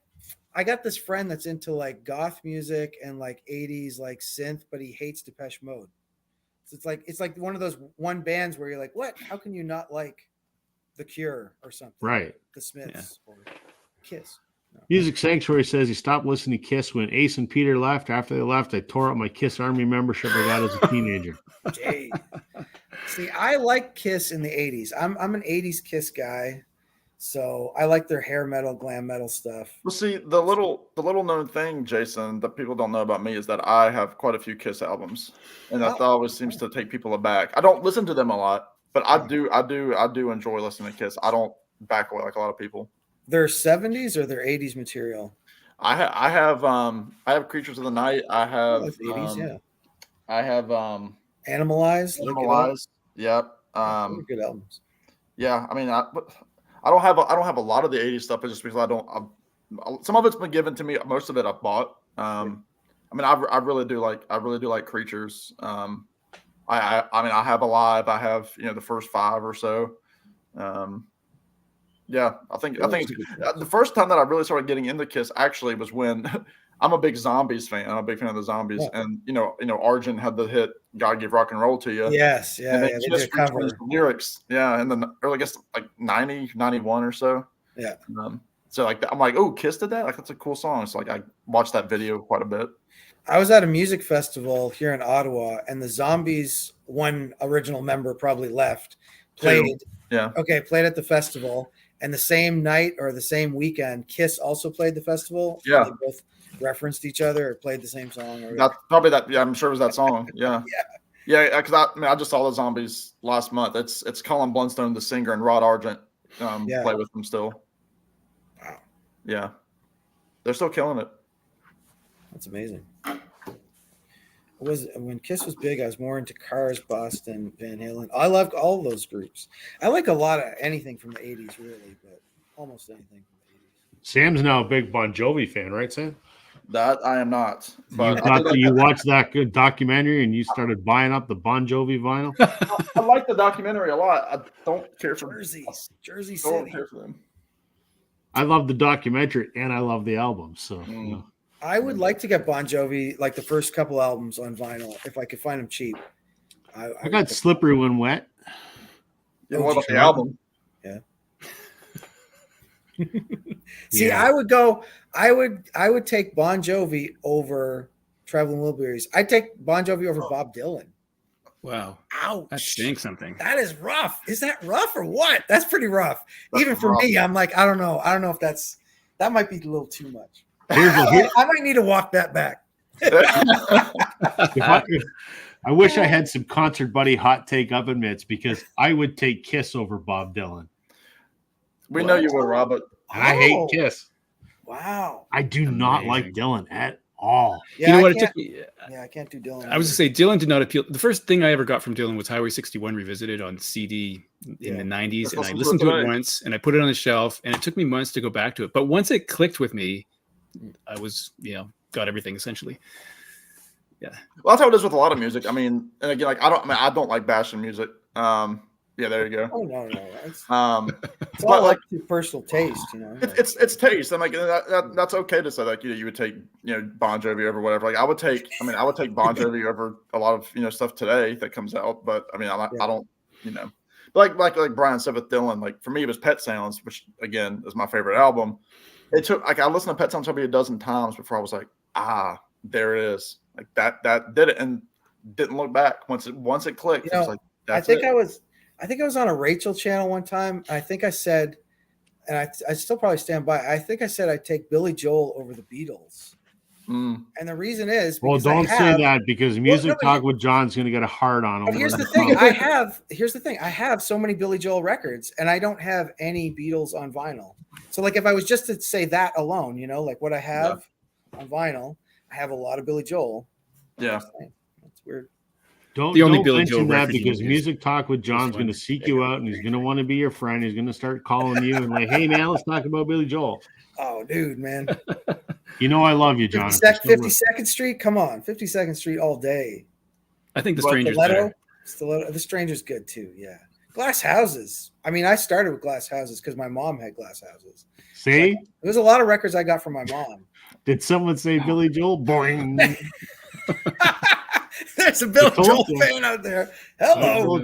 I got this friend that's into like goth music and like 80s like synth, but he hates Depeche Mode. So it's like one of those bands where you're like, what? How can you not like The Cure or something? Right. The Smiths or Kiss. Music Sanctuary says he stopped listening to Kiss when Ace and Peter left. After they left, I tore up my Kiss Army membership I got as a teenager. Jay. See, I like Kiss in the 80s. I'm an 80s Kiss guy. So I like their hair metal, glam metal stuff. Well, see, the little known thing, Jason, that people don't know about me is that I have quite a few Kiss albums, and that always seems to take people aback. I don't listen to them a lot, but I do enjoy listening to Kiss. I don't back away like a lot of people. Their 70s or their 80s material? I have Creatures of the Night. I have 80s, yeah. I have Animalized. Look it up. Animalized. Yep. Those are good albums. Yeah, I mean, I don't have a lot of the 80s stuff, just because some of it's been given to me. Most of it I bought. I mean, I really do like Creatures. I mean, I have Alive. I have the first 5 or so. Yeah, I think the first time that I really started getting into Kiss actually was when I'm a big Zombies fan. I'm a big fan of the Zombies, Yeah. and Argent had the hit "God Give Rock and Roll to You." Yes, yeah, And yeah. they They just did a cover. rechanged the lyrics, in the early, I guess, like 90, 91 or so. Yeah. So like I'm like, oh, Kiss did that? Like, that's a cool song. So like I watched that video quite a bit. I was at a music festival here in Ottawa, and the Zombies, one original member probably left, played. Yeah. Okay, played at the festival, and the same night or the same weekend, Kiss also played the festival. Yeah. They both referenced each other or played the same song. Or That's probably that. Yeah, I'm sure it was that song. Yeah. Yeah, because I just saw the Zombies last month. It's Colin Blunstone, the singer, and Rod Argent play with them still. Wow. Yeah. They're still killing it. That's amazing. When Kiss was big, I was more into Cars, Boston, Van Halen. I loved all of those groups. I like a lot of anything from the 80s, really, but almost anything from the 80s. Sam's now a big Bon Jovi fan, right, Sam? That I am not. You But thought that you watched that good documentary and you started buying up the Bon Jovi vinyl? I like the documentary a lot. I don't care for Jersey Don't City. care for them. I love the documentary and I love the album. So I would like to get Bon Jovi, like the first couple albums on vinyl, if I could find them cheap. I got Slippery When Wet. Yeah, what about the album? See, Yeah. I would take Bon Jovi over Traveling Wilburys. I'd take Bon Jovi over Bob Dylan. Wow. Ouch. That's saying something. That is rough. Is that rough or what? That's pretty rough. That's Even for rough. me, I'm like, I don't know. I don't know if that might be a little too much. Here's I might need to walk that back. I wish I had some concert buddy hot take oven mitts because I would take Kiss over Bob Dylan. We know you would, Robert. And I hate Oh, Kiss. Wow. I do not like Amazing. Dylan at all. Yeah, You know what? I It can't, took me. yeah, I can't do Dylan. I was to say Dylan did not appeal. The first thing I ever got from Dylan was Highway 61 Revisited on CD in the 90s, and I Let's listened to it today. once, and I put it on the shelf, and it took me months to go back to it. But once it clicked with me, I was, got everything essentially. Well, that's how it is with a lot of music. I mean, and again, like I don't like bashing music. Yeah, there you go. Oh no. It's Um, all but like like to personal taste, you know. it's taste. And like that's okay to say. Like you would take Bon Jovi over whatever. Like I would take Bon Jovi over a lot of stuff today that comes out. But I mean I don't like Brian said with Dylan, like for me it was Pet Sounds, which again is my favorite album. It took I listened to Pet Sounds probably a dozen times before I was like, there it is. Like that did it, and didn't look back once it clicked. It was like, that's it. I think I was on a Rachel channel one time. I think I said, and I still probably stand by. I think I said I'd take Billy Joel over the Beatles. And the reason is, well, don't say that because Music Talk with John's going to get a hard on him. Here's the thing. Here's the thing. I have so many Billy Joel records, and I don't have any Beatles on vinyl. So, like, if I was just to say that alone, like what I have on vinyl, I have a lot of Billy Joel. Yeah, that's weird. Don't mention that because Music Talk with John's going to seek you out, and he's going to want to be your friend. He's going to start calling you and like, "Hey, man, let's talk about Billy Joel." Oh, dude, man. I love you, John. 52nd Street, come on, 52nd Street all day. I think The Stranger's better. The Stranger's good too. Yeah, Glass Houses. I mean, I started with Glass Houses because my mom had Glass Houses. See, there's a lot of records I got from my mom. Did someone say Billy Joel? Boing. There's a Billy Joel fan out there. Hello,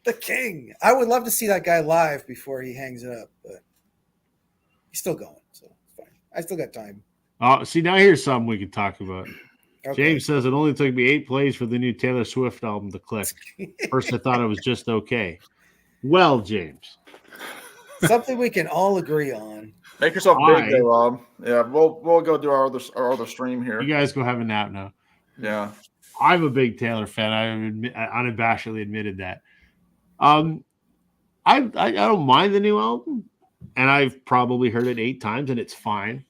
the king. I would love to see that guy live before he hangs it up, but he's still going, so it's fine. I still got time. See, now here's something we can talk about. Okay. James says it only took me 8 plays for the new Taylor Swift album to click. First, I thought it was just okay. Well, James, something we can all agree on. Make yourself big, there, Rob. Yeah, we'll go do our other stream here. You guys go have a nap now. Yeah, I'm a big Taylor fan. I unabashedly admitted that. I don't mind the new album, and I've probably heard it 8 times, and it's fine.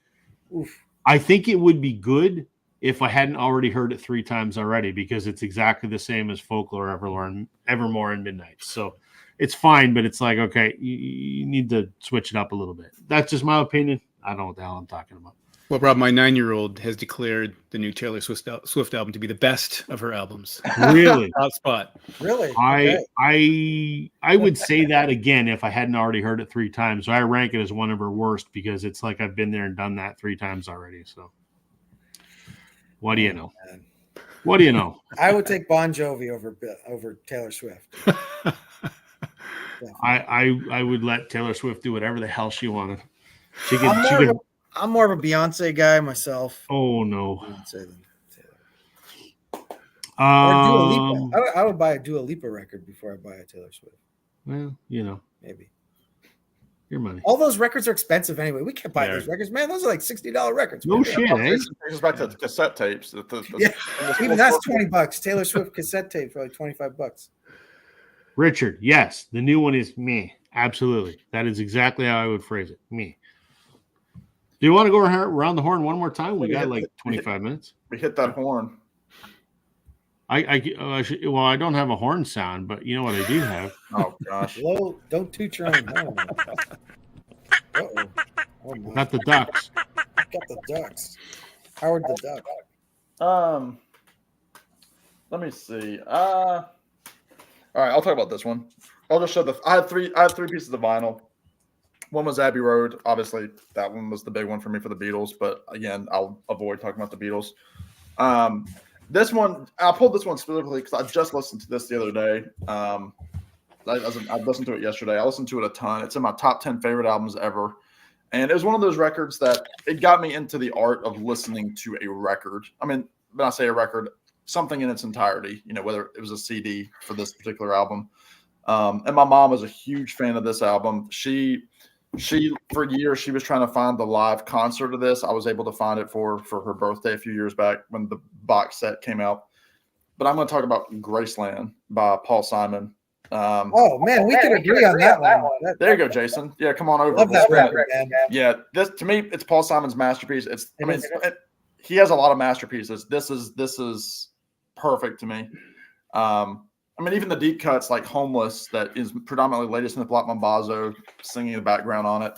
Oof. I think it would be good if I hadn't already heard it 3 times already, because it's exactly the same as Folklore, Evermore, and Midnight. So it's fine, but it's like, okay, you need to switch it up a little bit. That's just my opinion. I don't know what the hell I'm talking about. Well, Rob, my 9-year-old has declared the new Taylor Swift album to be the best of her albums. Really? Top spot. Really? I would say that again if I hadn't already heard it 3 times. So I rank it as one of her worst because it's like I've been there and done that 3 times already. So what do you know? Man. What do you know? I would take Bon Jovi over Taylor Swift. I would let Taylor Swift do whatever the hell she wanted. I'm more of a Beyonce guy myself. Oh no. Beyonce than Taylor. Or Dua Lipa. I would buy a Dua Lipa record before I buy a Taylor Swift. Well, maybe. Your money. All those records are expensive anyway. We can't buy those records, man. Those are like $60 records. No shit, eh? It goes back to the cassette tapes. Even that's $20. Taylor Swift cassette tape for like $25. Richard, yes, the new one is me. Absolutely. That is exactly how I would phrase it. Me. Do you want to go around the horn one more time? We got like 25 minutes. We hit that horn. I don't have a horn sound, but you know what I do have? Oh, gosh. Hello, don't toot your own horn. Uh-oh. Oh, got the ducks. Got the ducks. Howard the Duck. Let me see. All right, I'll talk about this one. I'll just show I had three pieces of vinyl. One was Abbey Road. Obviously, that one was the big one for me for the Beatles. But again, I'll avoid talking about the Beatles. This one, I pulled this one specifically because I just listened to this the other day. I listened to it yesterday. I listened to it a ton. It's in my top 10 favorite albums ever. And it was one of those records that it got me into the art of listening to a record. I mean, when I say a record, something in its entirety, whether it was a CD for this particular album. And my mom was a huge fan of this album. She for years, she was trying to find the live concert of this. I was able to find it for her birthday a few years back when the box set came out. But I'm going to talk about Graceland by Paul Simon. Oh man, we can agree on that one. There you go, Jason. Yeah, come on over. Love that record, man. Yeah, this to me, it's Paul Simon's masterpiece. He has a lot of masterpieces. This is perfect to me. Even the deep cuts like Homeless, that is predominantly Lady Smith Black Mambazo singing in the background on it.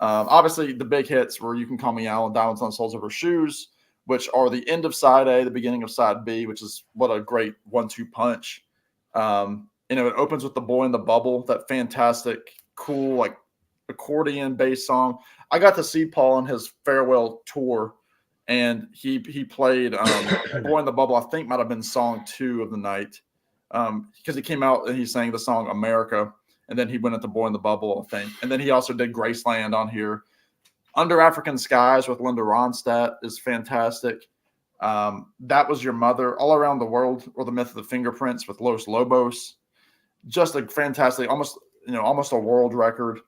Obviously, the big hits were You Can Call Me Alan, Diamonds on the Soles of Her Shoes, which are the end of side A, the beginning of side B, which is what a great 1-2 punch. It opens with The Boy in the Bubble, that fantastic, cool, like accordion-based song. I got to see Paul on his farewell tour, and he played Boy in the Bubble. I think might have been song 2 of the night. because he came out and he sang the song America, and then he went into Boy in the Bubble, I think. And then he also did Graceland on here. Under African Skies with Linda Ronstadt is fantastic. That Was Your Mother, All Around the World, or The Myth of the Fingerprints with Los Lobos. Just a fantastic, almost a world record.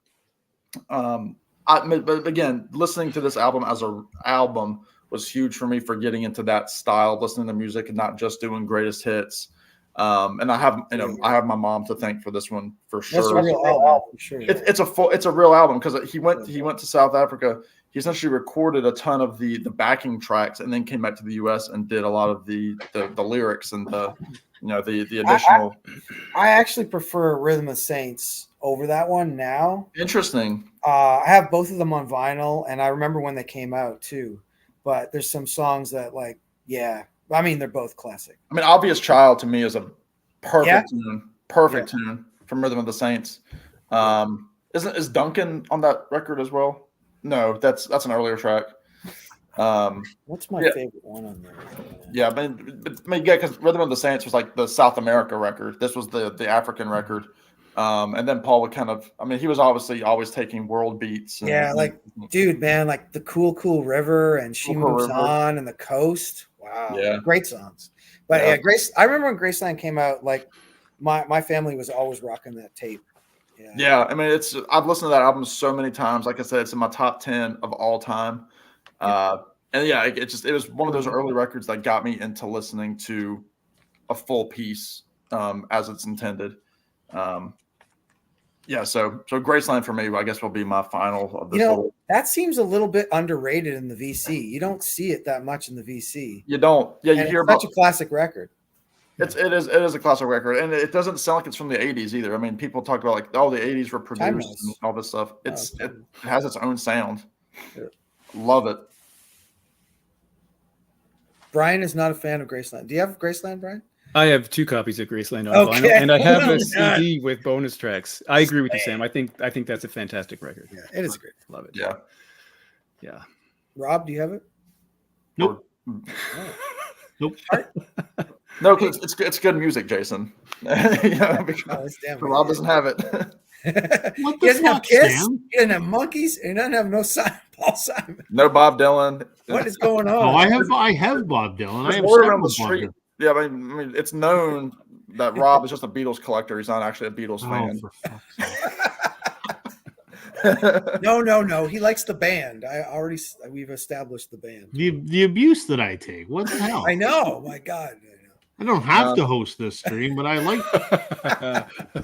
But again, listening to this album as an album was huge for me for getting into that style, listening to music and not just doing greatest hits. And I have my mom to thank for this one for sure. That's a real album, for sure. It's a real album because he went to South Africa. He essentially recorded a ton of the backing tracks and then came back to the U.S. and did a lot of the lyrics and the additional. I actually prefer Rhythm of Saints over that one now. Interesting. I have both of them on vinyl, and I remember when they came out too. But there's some songs that, like, yeah, I mean, they're both classic. I mean, Obvious Child to me is a perfect tune from Rhythm of the Saints. Is Duncan on that record as well? No, that's an earlier track. What's my favorite one on there? Yeah, because Rhythm of the Saints was like the South America record. This was the African record. And then Paul would he was obviously always taking world beats. Dude, man, like the Cool River and She Moves On and The Coast. Wow. Yeah. Great songs. But yeah, I remember when Graceland came out, like my family was always rocking that tape. Yeah. I mean, I've listened to that album so many times. Like I said, it's in my top 10 of all time. And yeah, it was one of those early records that got me into listening to a full piece as it's intended. So Graceland for me, I guess, will be my final of this. That seems a little bit underrated in the VC. You don't see it that much in the VC. You don't. Yeah, you hear about such a classic record. It is a classic record, and it doesn't sound like it's from the 80s either. I mean, people talk about like, the 80s were produced and all this stuff. It has its own sound. Yeah. Love it. Brian is not a fan of Graceland. Do you have Graceland, Brian? I have 2 copies of Graceland on vinyl, and I have a CD with bonus tracks. I agree with you, Sam. I think that's a fantastic record. Yeah, it is great. Love it. Yeah. Rob, do you have it? Nope. Nope. No, because it's good music, Jason. Rob doesn't have it. What He doesn't have Kiss. Sam? He doesn't have Monkeys. He doesn't have no Paul Simon. No Bob Dylan. What is going on? Oh, I have Bob Dylan. I have Word several around the Bob street. Dylan. Yeah, I mean, it's known that Rob is just a Beatles collector. He's not actually a Beatles fan. For fuck's sake. No. He likes the band. We've established the band. The abuse that I take. What the hell? I know. My God. I don't have to host this stream, but I like.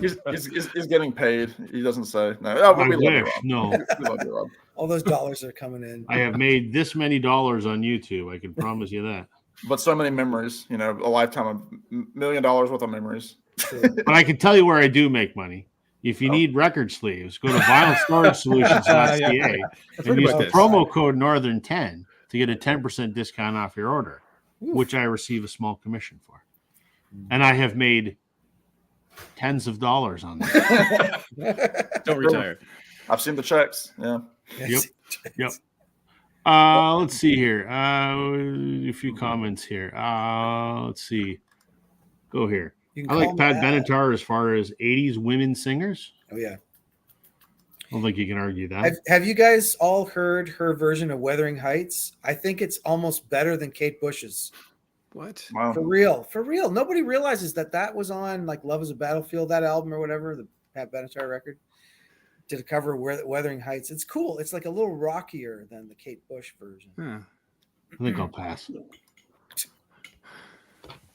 He's getting paid. He doesn't say no. I We love you, wish. Rob. No, We love you, Rob. All those dollars are coming in. I have made this many dollars on YouTube. I can promise you that. But so many memories. A lifetime of $1 million worth of memories. But I can tell you where I do make money. If you need record sleeves, go to vinylstoragesolutions.ca and use the promo code Northern10 to get a 10% discount off your order, which I receive a small commission for. And I have made tens of dollars on that. Don't retire. I've seen the checks. Yeah. Yep. Let's see here. A few comments here. Let's see. Go here. I like Pat Benatar as far as 80s women singers. Oh, yeah. I don't think you can argue that. Have you guys all heard her version of Wuthering Heights? I think it's almost better than Kate Bush's. What? Wow. For real. Nobody realizes that was on like Love is a Battlefield, that album or whatever, the Pat Benatar record. Did a cover of Wuthering Heights. It's cool. It's like a little rockier than the Kate Bush version. Huh. I think I'll pass.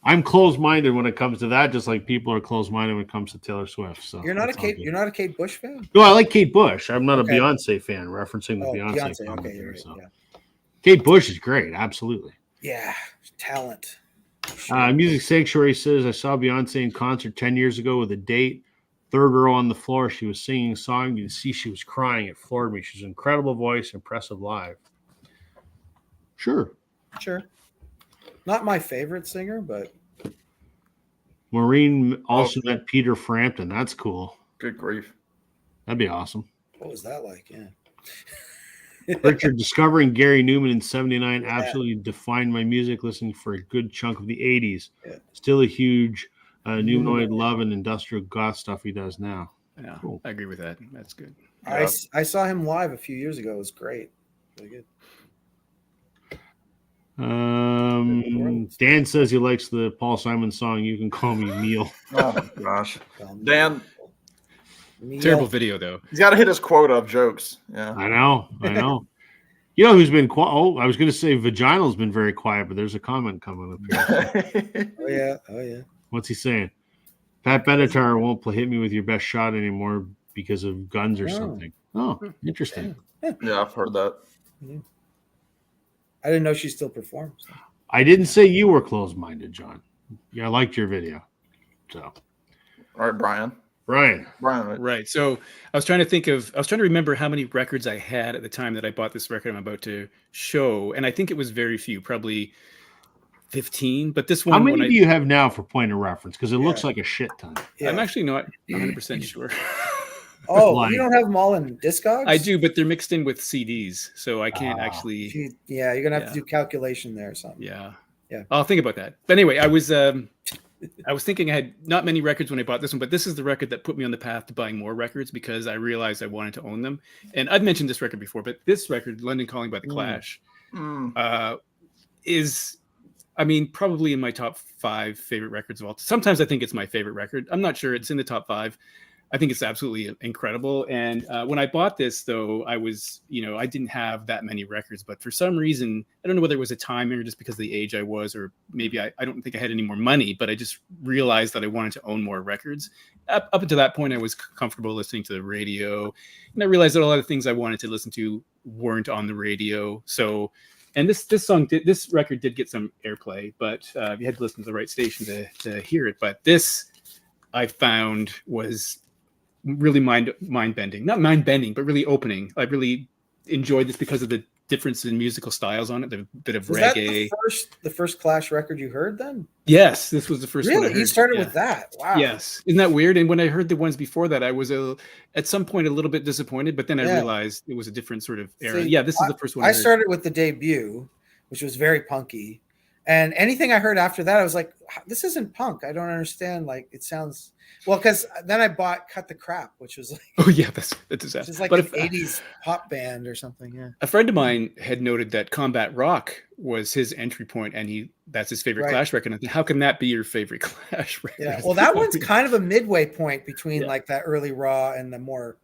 I'm closed-minded when it comes to that, just like people are closed-minded when it comes to Taylor Swift. So you're not a Kate Bush fan? No, I like Kate Bush. I'm not a Beyonce fan, referencing the Beyonce. Okay, you're right. So. Yeah. Kate Bush is great, absolutely. Yeah, talent. Music Sanctuary says, I saw Beyonce in concert 10 years ago with a date. Third row on the floor. She was singing a song. You can see she was crying. It floored me. She's an incredible voice, impressive live. Sure. Not my favorite singer, but Maureen also met Peter Frampton. That's cool. Good grief. That'd be awesome. what was that like? Yeah. Richard, discovering Gary Newman in 79 absolutely defined my music listening for a good chunk of the 80s. Yeah. Still a huge Numenoid love and industrial goth stuff he does now. Yeah, Cool. I agree with that. That's good. I saw him live a few years ago. It was great. Really good. Dan says he likes the Paul Simon song "You Can Call Me Meal." Oh my gosh, Dan, Terrible video though. he's got to hit his quota of jokes. Yeah. I know. You know who's been quiet? Oh, I was going to say Vaginal's been very quiet, but there's a comment coming up here. Oh yeah. What's he saying? Pat Benatar won't hit me with your best shot anymore because of guns or something. Oh, interesting. Yeah, I've heard that. I didn't know she still performs. I didn't say you were closed-minded, John. Yeah, I liked your video. So, All right, Brian. Brian. Right. So I was trying to remember how many records I had at the time that I bought this record I'm about to show. And I think it was very few, probably 15. But this one, how many do you have now for point of reference? Because it looks like a shit ton. Yeah. I'm actually not 100% sure. Oh, you don't have them all in Discogs? I do, but they're mixed in with CDs. So I can't actually. You're going to have to do calculation there or something. Yeah. Yeah. I'll think about that. But anyway, I was thinking I had not many records when I bought this one, but this is the record that put me on the path to buying more records because I realized I wanted to own them. And I've mentioned this record before, but this record, London Calling by The Clash, is, I mean, probably in my top 5 favorite records of all. Sometimes I think it's my favorite record. I'm not sure. It's in the top 5. I think it's absolutely incredible. And when I bought this, though, I was, I didn't have that many records, but for some reason, I don't know whether it was a time or just because of the age I was, or maybe I don't think I had any more money, but I just realized that I wanted to own more records. Up until that point, I was comfortable listening to the radio. And I realized that a lot of things I wanted to listen to weren't on the radio. So, and this record did get some airplay, but you had to listen to the right station to hear it. But this I found was really mind bending, not mind bending, but really opening. I really enjoyed this because of the difference in musical styles on it. The bit of reggae. That the first Clash record you heard then? Yes, this was the first one I heard. You started with that? Wow. Yes. Isn't that weird? And when I heard the ones before that, I was at some point a little bit disappointed, but then I realized it was a different sort of era. See, this is the first one I started with the debut, which was very punky. And anything I heard after that, I was like, this isn't punk. I don't understand. Like, it sounds... Well, because then I bought Cut the Crap, which was like... Oh, yeah, that's a disaster. Which is like an 80s pop band or something, yeah. A friend of mine had noted that Combat Rock was his entry point, and that's his favorite Clash record. And how can that be your favorite Clash record? Yeah, well, that one's kind of a midway point between like that early Raw and the more,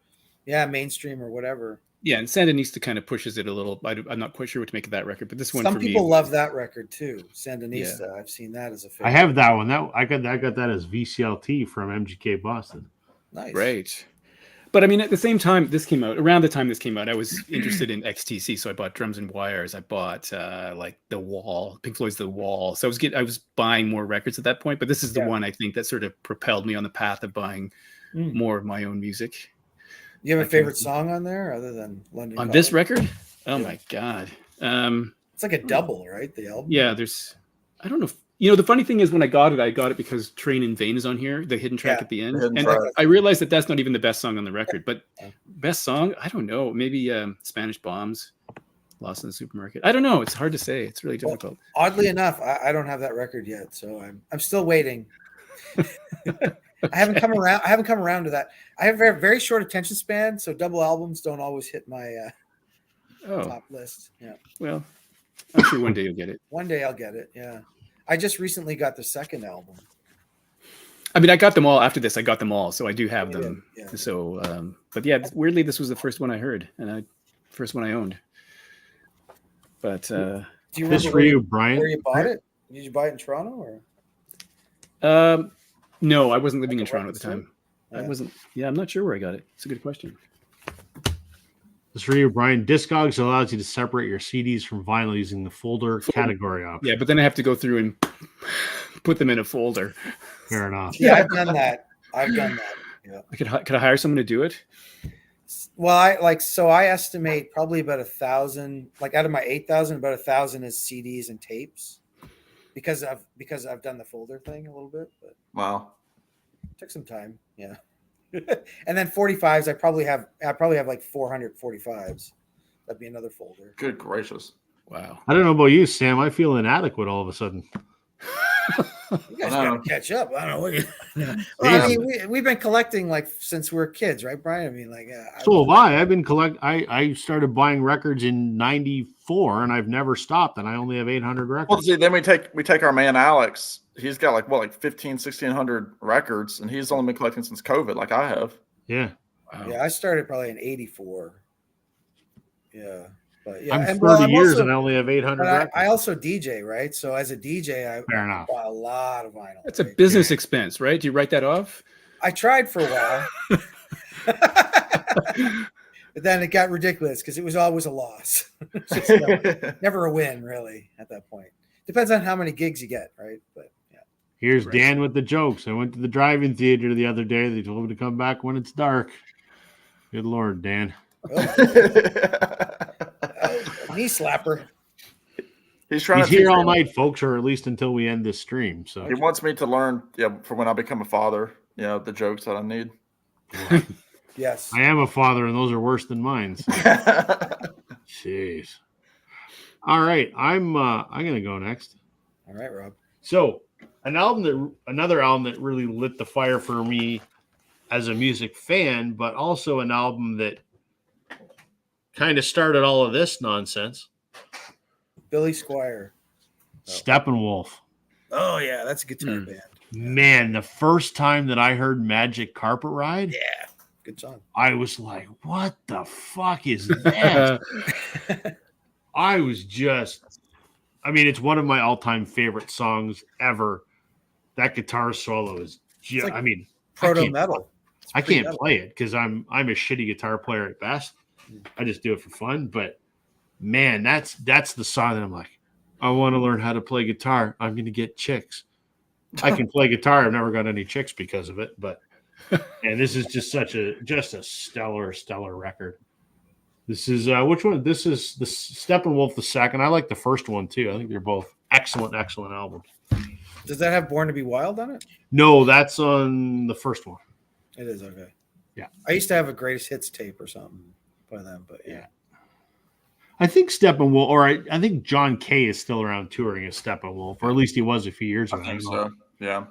mainstream or whatever. Yeah, and Sandinista kind of pushes it a little. I'm not quite sure what to make of that record, but this one some for people me, love that record too. Sandinista, yeah. I've seen that as a favorite. I have that one. I got that as VCLT from MGK Boston. Nice, right? But I mean, at the same time, around the time this came out, I was interested in XTC, so I bought Drums and Wires. I bought like The Wall, Pink Floyd's The Wall. So I was buying more records at that point. But this is the one I think that sort of propelled me on the path of buying more of my own music. You have a favorite song on there other than London on Calling? This record? Oh my god! It's like a double, right? The album. Yeah, I don't know. The funny thing is, when I got it because Train in Vain is on here, the hidden track at the end, and I realized that that's not even the best song on the record. But best song, I don't know. Maybe Spanish Bombs, Lost in the Supermarket. I don't know. It's hard to say. It's really difficult. Well, oddly enough, I don't have that record yet, so I'm still waiting. I haven't come around to that. I have a very, very short attention span, so double albums don't always hit my top list. Yeah. Well, I'm sure one day you'll get it. One day I'll get it. Yeah. I just recently got the second album. I mean, I got them all after this. I got them all, so I do have them. Yeah. So, but yeah, weirdly, this was the first one I heard, and first one I owned. But do you remember where you bought it? Did you buy it in Toronto or? No, I wasn't living in Toronto at the time. Yeah. I wasn't. Yeah, I'm not sure where I got it. It's a good question. This for you, Brian. Discogs allows you to separate your CDs from vinyl using the folder category option. Yeah, but then I have to go through and put them in a folder. Fair enough. Yeah, I've done that. Yeah. Could I hire someone to do it? Well, I estimate probably about 1,000. Like out of my 8,000, about 1,000 is CDs and tapes. Because I've done the folder thing a little bit, but wow, it took some time, yeah. And then 45s, I probably have like 400 45s. That'd be another folder. Good gracious! Wow. I don't know about you, Sam. I feel inadequate all of a sudden. You guys I know. got to catch up. I don't know what you. Well, I mean, we've been collecting like since we were kids, right, Brian? I mean, like, So have I. I've been I started buying records in '94, and I've never stopped. And I only have 800 Well, records. see, then we take our man Alex. He's got like 1,500-1,600 records, and he's only been collecting since COVID, like I have. Yeah, Yeah, I started probably in '84. Yeah, but yeah, I'm and 30 I'm years also, and I only have 800 but records. I also DJ, right? So as a DJ, I Fair enough. buy a lot of vinyl. That's a right? business expense, right? Do you write that off? I tried for a while, but then it got ridiculous because it was always a loss. Just, never a win, really. At that point, depends on how many gigs you get, right? But yeah, Here's Right. Dan with the jokes. I went to the drive-in theater the other day. They told me to come back when it's dark. Good Lord, Dan. knee slapper. He's trying He's to teach here all me- night, folks, or at least until we end this stream. So He wants me to learn, for when I become a father, the jokes that I need. Yes. I am a father, and those are worse than mine. So. Jeez. All right, I'm gonna go next. All right, Rob. So another album that really lit the fire for me as a music fan, but also an album that kind of started all of this nonsense. Billy Squire. Steppenwolf. Oh yeah, that's a guitar Hmm. band. Man, the first time that I heard Magic Carpet Ride, Yeah, good song. I was like, what the fuck is that? I was just, I mean, it's one of my all-time favorite songs ever. That guitar solo is just, like I mean, Proto can't- metal. I can't play it because I'm a shitty guitar player at best. I just do it for fun. But man, that's the song that I'm like, I want to learn how to play guitar. I'm going to get chicks. I can play guitar. I've never got any chicks because of it. But and this is just a stellar record. This is which one? This is the Steppenwolf the second. I like the first one too. I think they're both excellent albums. Does that have Born to Be Wild on it? No, that's on the first one. It is, okay. Yeah. I used to have a greatest hits tape or something by them, but yeah. I think Steppenwolf, or I think John Kay is still around touring as Steppenwolf, or at least he was a few years I ago. think don't know. so. Yeah.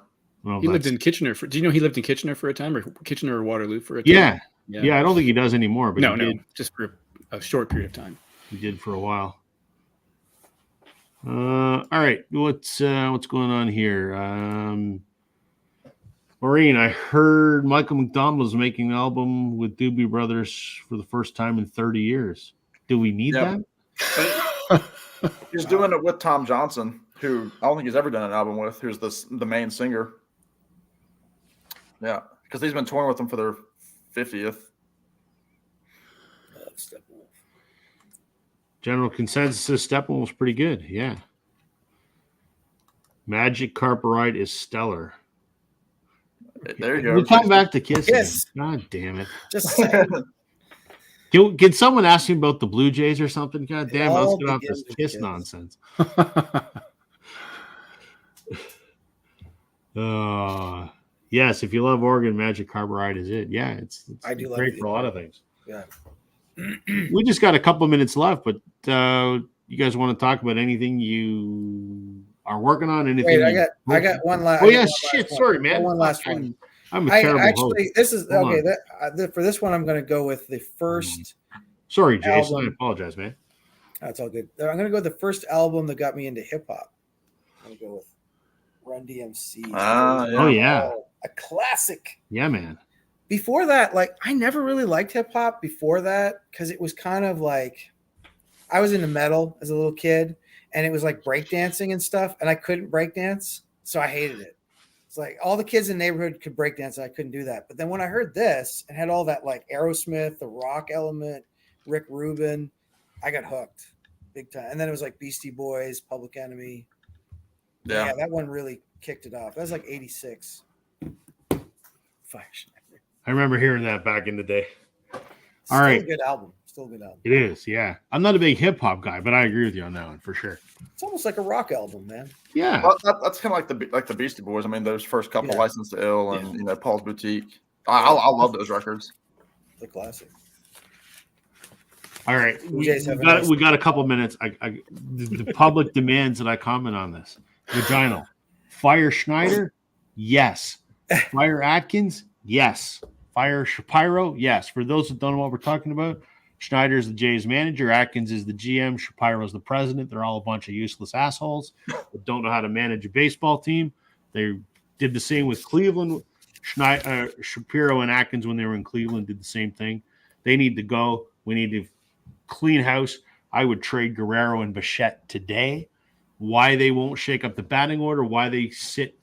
Well, He lived that's- in Kitchener do you know he lived in Kitchener for a time, or Kitchener or Waterloo for a time? yeah. I don't think he does anymore, but No, he just for a short period of time. did for a while. All right, what's going on here? Maureen, I heard Michael McDonald is making an album with Doobie Brothers for the first time in 30 years. Do we need Yep. that? He's doing it with Tom Johnson, who I don't think he's ever done an album with, who's the main singer. Yeah, because he's been touring with them for their 50th. Love Steppenwolf. General consensus is Steppenwolf was pretty good. Yeah. Magic Carpet Ride is stellar. There you go. We come back to Kiss. Yes. Again. God damn it. Just saying. Can someone ask me about the Blue Jays or something? God damn, let's all get off this begins with Kiss Kiss. nonsense. Yes, if you love Oregon, Magic Carpet Ride is it. Yeah, it's I do like great the for a lot of things. Yeah. We just got a couple of minutes left, but you guys want to talk about anything you are working on? Anything? Wait, I got one last. Oh yeah, shit. Sorry, man. One last one. I'm a I terrible actually, host. this is Hold okay. For this one, I'm going to go with the first. Sorry, Jason. I album. apologize, man. That's all good. I'm going to go with the first album that got me into hip hop. I'm going to go with Run DMC. Ah, yeah. Oh yeah, A classic. yeah, man. Before that, like I never really liked hip hop before that because it was kind of like I was into metal as a little kid and it was like breakdancing and stuff, and I couldn't breakdance, so I hated it. It's like all the kids in the neighborhood could breakdance and I couldn't do that. But then when I heard this and had all that like Aerosmith, the rock element, Rick Rubin, I got hooked big time. And then it was like Beastie Boys, Public Enemy. Yeah. That one really kicked it off. That was like 86. Fire Schneider. I remember hearing that back in the day. Still right. a good album. Still a good album. It is, yeah. I'm not a big hip hop guy, but I agree with you on that one for sure. It's almost like a rock album, man. Yeah, Well, that's kind of like the Beastie Boys. I mean, those first couple, Yeah. License to Ill and Paul's Boutique. I love those records. The classic. all right. We Jays have a nice- got a couple minutes. The public demands that I comment on this. Vaginal, Fire Schneider? Yes. Fire Atkins? Yes. Fire Shapiro? Yes. For those that don't know what we're talking about, Schneider is the Jays manager. Atkins is the GM. Shapiro is the president. They're all a bunch of useless assholes that don't know how to manage a baseball team. They did the same with Cleveland. Shapiro and Atkins, when they were in Cleveland, did the same thing. They need to go. We need to clean house. I would trade Guerrero and Bichette today. Why they won't shake up the batting order, why they sit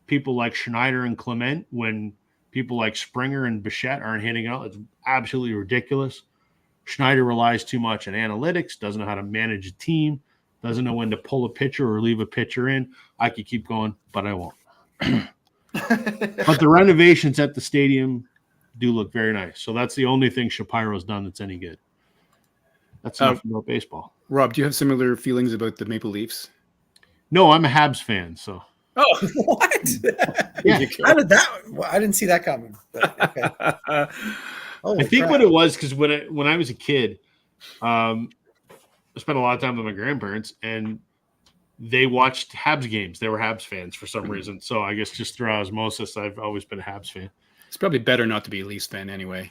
people like Schneider and Clement when people like Springer and Bichette aren't hitting out, it's absolutely ridiculous. Schneider relies too much on analytics, doesn't know how to manage a team, doesn't know when to pull a pitcher or leave a pitcher in. I could keep going, but I won't. But the renovations at the stadium do look very nice. So that's the only thing Shapiro's done that's any good. That's enough about baseball. Rob, do you have similar feelings about the Maple Leafs? No, I'm a Habs fan, so. Oh, what? Yeah. How did that? Well, I didn't see that coming. But, okay. I think what it was, because when I was a kid, I spent a lot of time with my grandparents, and they watched Habs games. They were Habs fans for some reason. So I guess just through osmosis, I've always been a Habs fan. It's probably better not to be a Leafs fan anyway.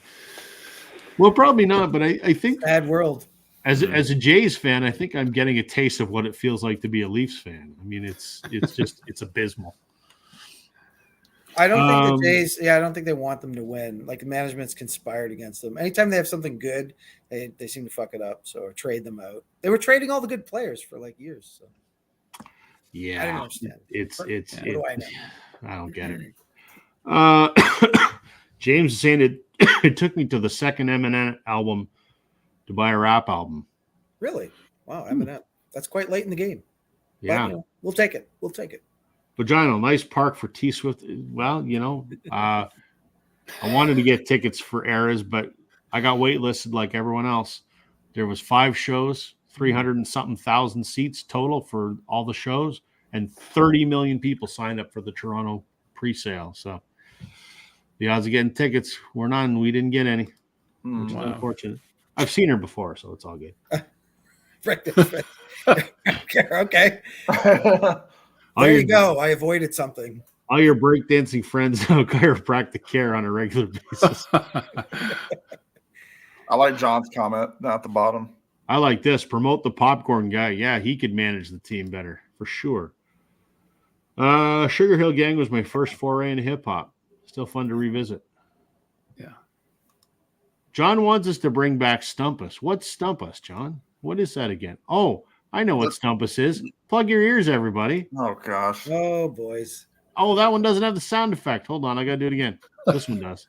Well, probably not, but I think Bad world. as a Jays fan, I think I'm getting a taste of what it feels like to be a Leafs fan. I mean, it's just it's abysmal. I don't think the Jays. Yeah, I don't think they want them to win. Like the management's conspired against them. Anytime they have something good, they seem to fuck it up. So or trade them out. They were trading all the good players for like years. So Yeah, I don't understand. What do I know? I don't get it. James is saying it took me to the second Eminem album to buy a rap album. Really? Wow, Eminem. That's quite late in the game. Yeah. But, we'll take it. We'll take it. Vagina, nice park for T Swift. Well, I wanted to get tickets for Eras, but I got waitlisted like everyone else. There was 5 shows, 300 and something thousand seats total for all the shows, and 30 million people signed up for the Toronto pre-sale. So the odds of getting tickets were none. We didn't get any, which is unfortunate. I've seen her before, so it's all good. Okay. There you go. I avoided something. All your breakdancing friends have chiropractic care on a regular basis. I like John's comment down at the bottom. I like this. Promote the popcorn guy. Yeah, he could manage the team better, for sure. Sugar Hill Gang was my first foray into hip-hop. Still fun to revisit. Yeah. John wants us to bring back Stump Us. What's Stump Us, John? What is that again? Oh, I know what Stump Us is. Plug your ears, everybody. Oh, gosh. Oh, boys. Oh, that one doesn't have the sound effect. Hold on, I got to do it again. This one does.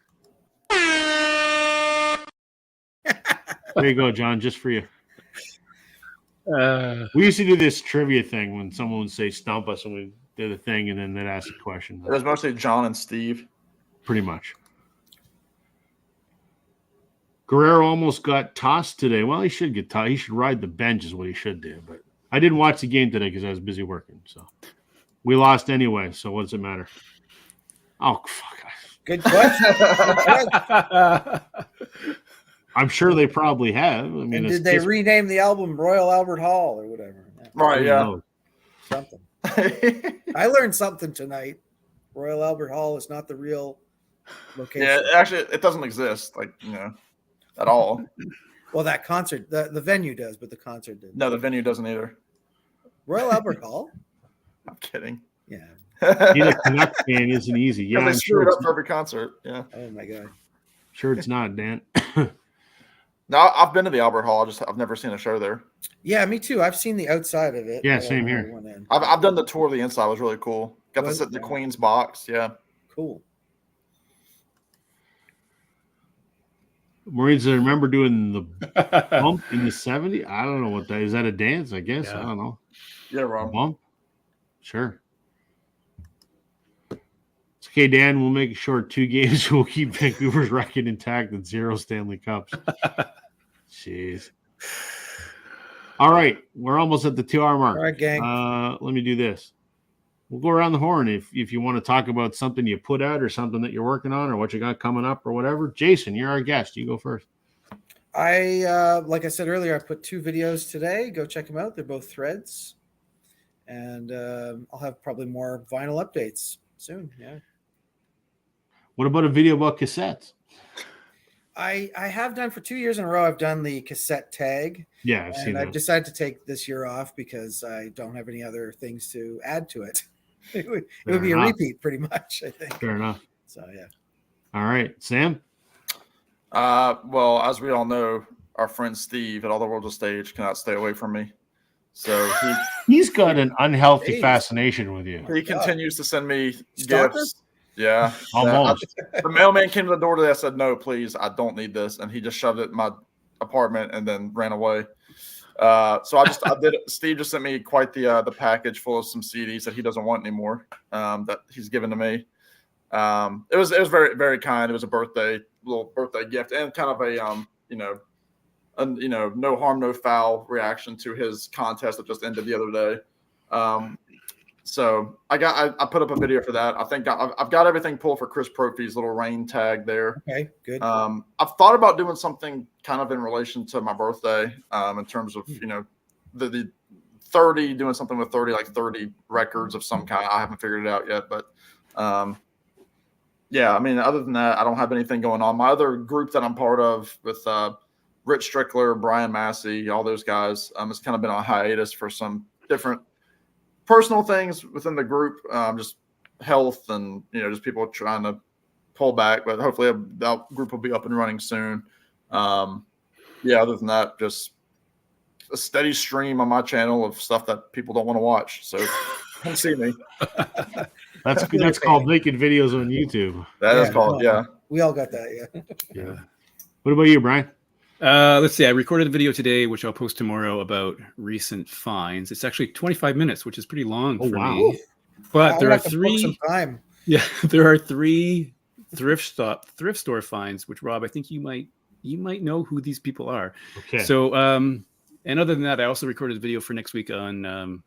There you go, John, just for you. We used to do this trivia thing when someone would say Stump Us, and we did a thing, and then they'd ask a question. It was mostly John and Steve. Pretty much. Guerrero almost got tossed today. Well, he should get tossed. He should ride the bench is what he should do. But I didn't watch the game today because I was busy working. So we lost anyway. So what does it matter? Oh, fuck. Good question. I'm sure they probably have. I mean, and did they rename the album Royal Albert Hall or whatever? Right, yeah. Something. I learned something tonight. Royal Albert Hall is not the real location. Yeah, actually, it doesn't exist, at all. Well, that concert, the venue does, but the concert didn't. No, the venue doesn't either. Royal Albert Hall? I'm kidding. Yeah. Being a Canucks fan isn't easy. Yeah, they I'm screw sure it up for every concert. Yeah. Oh my god. Sure, it's not, Dan. No, I've been to the Albert Hall. I've never seen a show there. Yeah, me too. I've seen the outside of it. Yeah, same here. I've done the tour of the inside. It was really cool. Got to sit in the Queen's box. Yeah. Cool. Marines, I remember doing the bump in the 70s. I don't know what that is. That a dance? I guess. Yeah. I don't know. Yeah, Rob. Bump? Sure. It's okay, Dan. We'll make it short 2 games. We'll keep Vancouver's record intact and 0 Stanley Cups. Jeez. All right. We're almost at the 2-hour mark. All right, gang. Let me do this. We'll go around the horn if you want to talk about something you put out or something that you're working on or what you got coming up or whatever. Jason, you're our guest. You go first. Like I said earlier, I put 2 videos today. Go check them out. They're both threads. and I'll have probably more vinyl updates soon. Yeah. What about a video about cassettes? I have done for 2 years in a row. I've done the cassette tag, Yeah, I've seen and I've that. decided to take this year off because I don't have any other things to add to it. It would be a enough. repeat, pretty much, I think. Fair enough. So yeah. All right, Sam. Well, as we all know, our friend Steve at All the Worlds of Stage cannot stay away from me. So He's got an unhealthy Jeez. fascination with you. he continues to send me Stalker? gifts. Yeah. Almost. The mailman came to the door today. I said, no, please, I don't need this. And he just shoved it in my apartment and then ran away. So Steve just sent me quite the package full of some CDs that he doesn't want anymore, that he's given to me. It was very, very kind. It was a little birthday gift, and kind of a no harm, no foul reaction to his contest that just ended the other day. So I put up a video for that. I think I've got everything pulled for Chris Prophy's little rain tag there. Okay, good. I've thought about doing something kind of in relation to my birthday, in terms of, the 30, doing something with 30 records of some kind. I haven't figured it out yet, but yeah, I mean, other than that, I don't have anything going on. My other group that I'm part of with Rich Strickler, Brian Massey, all those guys, it's kind of been on hiatus for some different personal things within the group, just health and, just people trying to pull back, but hopefully that group will be up and running soon. Yeah, other than that, just a steady stream on my channel of stuff that people don't want to watch. So come see me. That's called making videos on YouTube. That is called, yeah. We all got that, yeah. Yeah. What about you, Brian? Let's see. I recorded a video today, which I'll post tomorrow, about recent finds. It's actually 25 minutes, which is pretty long for me. But I'll there are have to book three. some time. Yeah, there are three thrift store finds, which, Rob, I think you might know who these people are. Okay. So, and other than that, I also recorded a video for next week on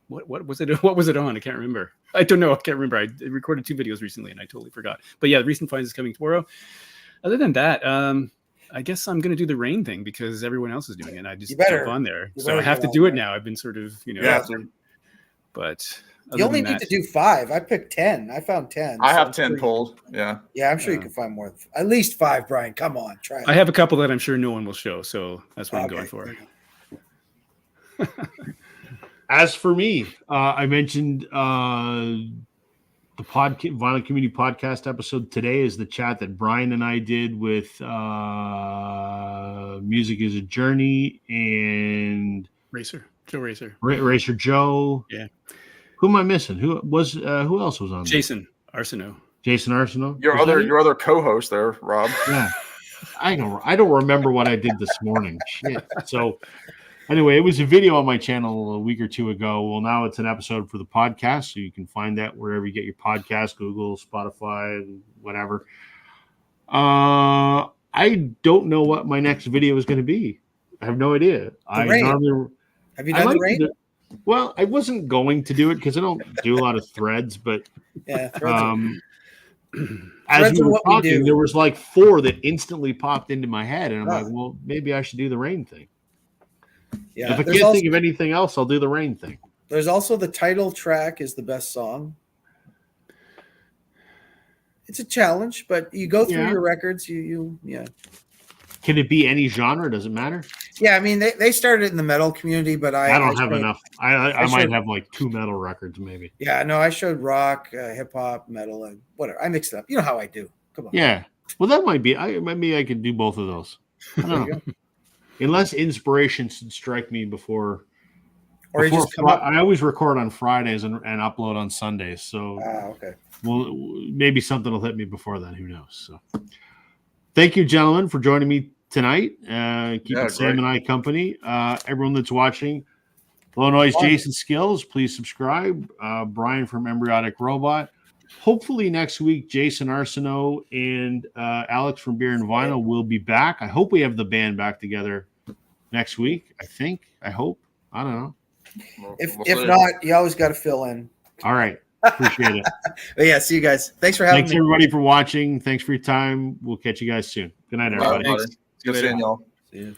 what was it? What was it on? I can't remember. I don't know. I can't remember. I recorded 2 videos recently, and I totally forgot. But yeah, recent finds is coming tomorrow. Other than that, I guess I'm going to do the rain thing because everyone else is doing it. And I just jump on there. So I have to do it now. I've been sort of, Yeah. But You only need to do 5. I picked 10. I found 10. I so have I'm 10 sure pulled. Yeah. Yeah, I'm sure you can find more. At least 5, Brian. Come on, try it. I have a couple that I'm sure no one will show. So that's what I'm going for. As for me, I mentioned the Vinyl Community Podcast episode today is the chat that Brian and I did with Music is a Journey and Joe Racer. Racer Joe. Yeah. Who am I missing? Who else was on? Jason Arsenault. Jason Arsenault. Your other co-host there, Rob. Yeah. I don't remember what I did this morning. Shit. So anyway, it was a video on my channel a week or 2 ago. Well, now it's an episode for the podcast, so you can find that wherever you get your podcast, Google, Spotify, whatever. I don't know what my next video is going to be. I have no idea. Have you done the rain? Well, I wasn't going to do it because I don't do a lot of threads, but Yeah. as we were talking, there was like 4 that instantly popped into my head, and I'm like, well, maybe I should do the rain thing. Yeah. If I can't think of anything else, I'll do the rain thing. There's also the title track is the best song. It's a challenge, but you go through your records. You Can it be any genre? Does it matter? Yeah, I mean they started in the metal community, but I don't have enough. I might have like 2 metal records, maybe. Yeah, no, I showed rock, hip hop, metal, and whatever. I mixed it up. You know how I do. Come on. Yeah. Well, that might be. Maybe I could do both of those. I don't know. Unless inspiration should strike me before. Or you just come up. I always record on Fridays and upload on Sundays. So okay. Well, maybe something will hit me before then. Who knows? So, thank you, gentlemen, for joining me tonight. Keeping Sam and I company. Everyone that's watching, Low Noise Jason Skills, please subscribe. Brian from Embryonic Robot. Hopefully next week, Jason Arsenault and Alex from Beer and Vinyl will be back. I hope we have the band back together next week. I hope. I don't know. If not, you always got to fill in. All right. Appreciate it. But yeah, see you guys. Thanks for having me. Thanks, everybody, for watching. Thanks for your time. We'll catch you guys soon. Good night, everybody. Good seeing y'all. See you.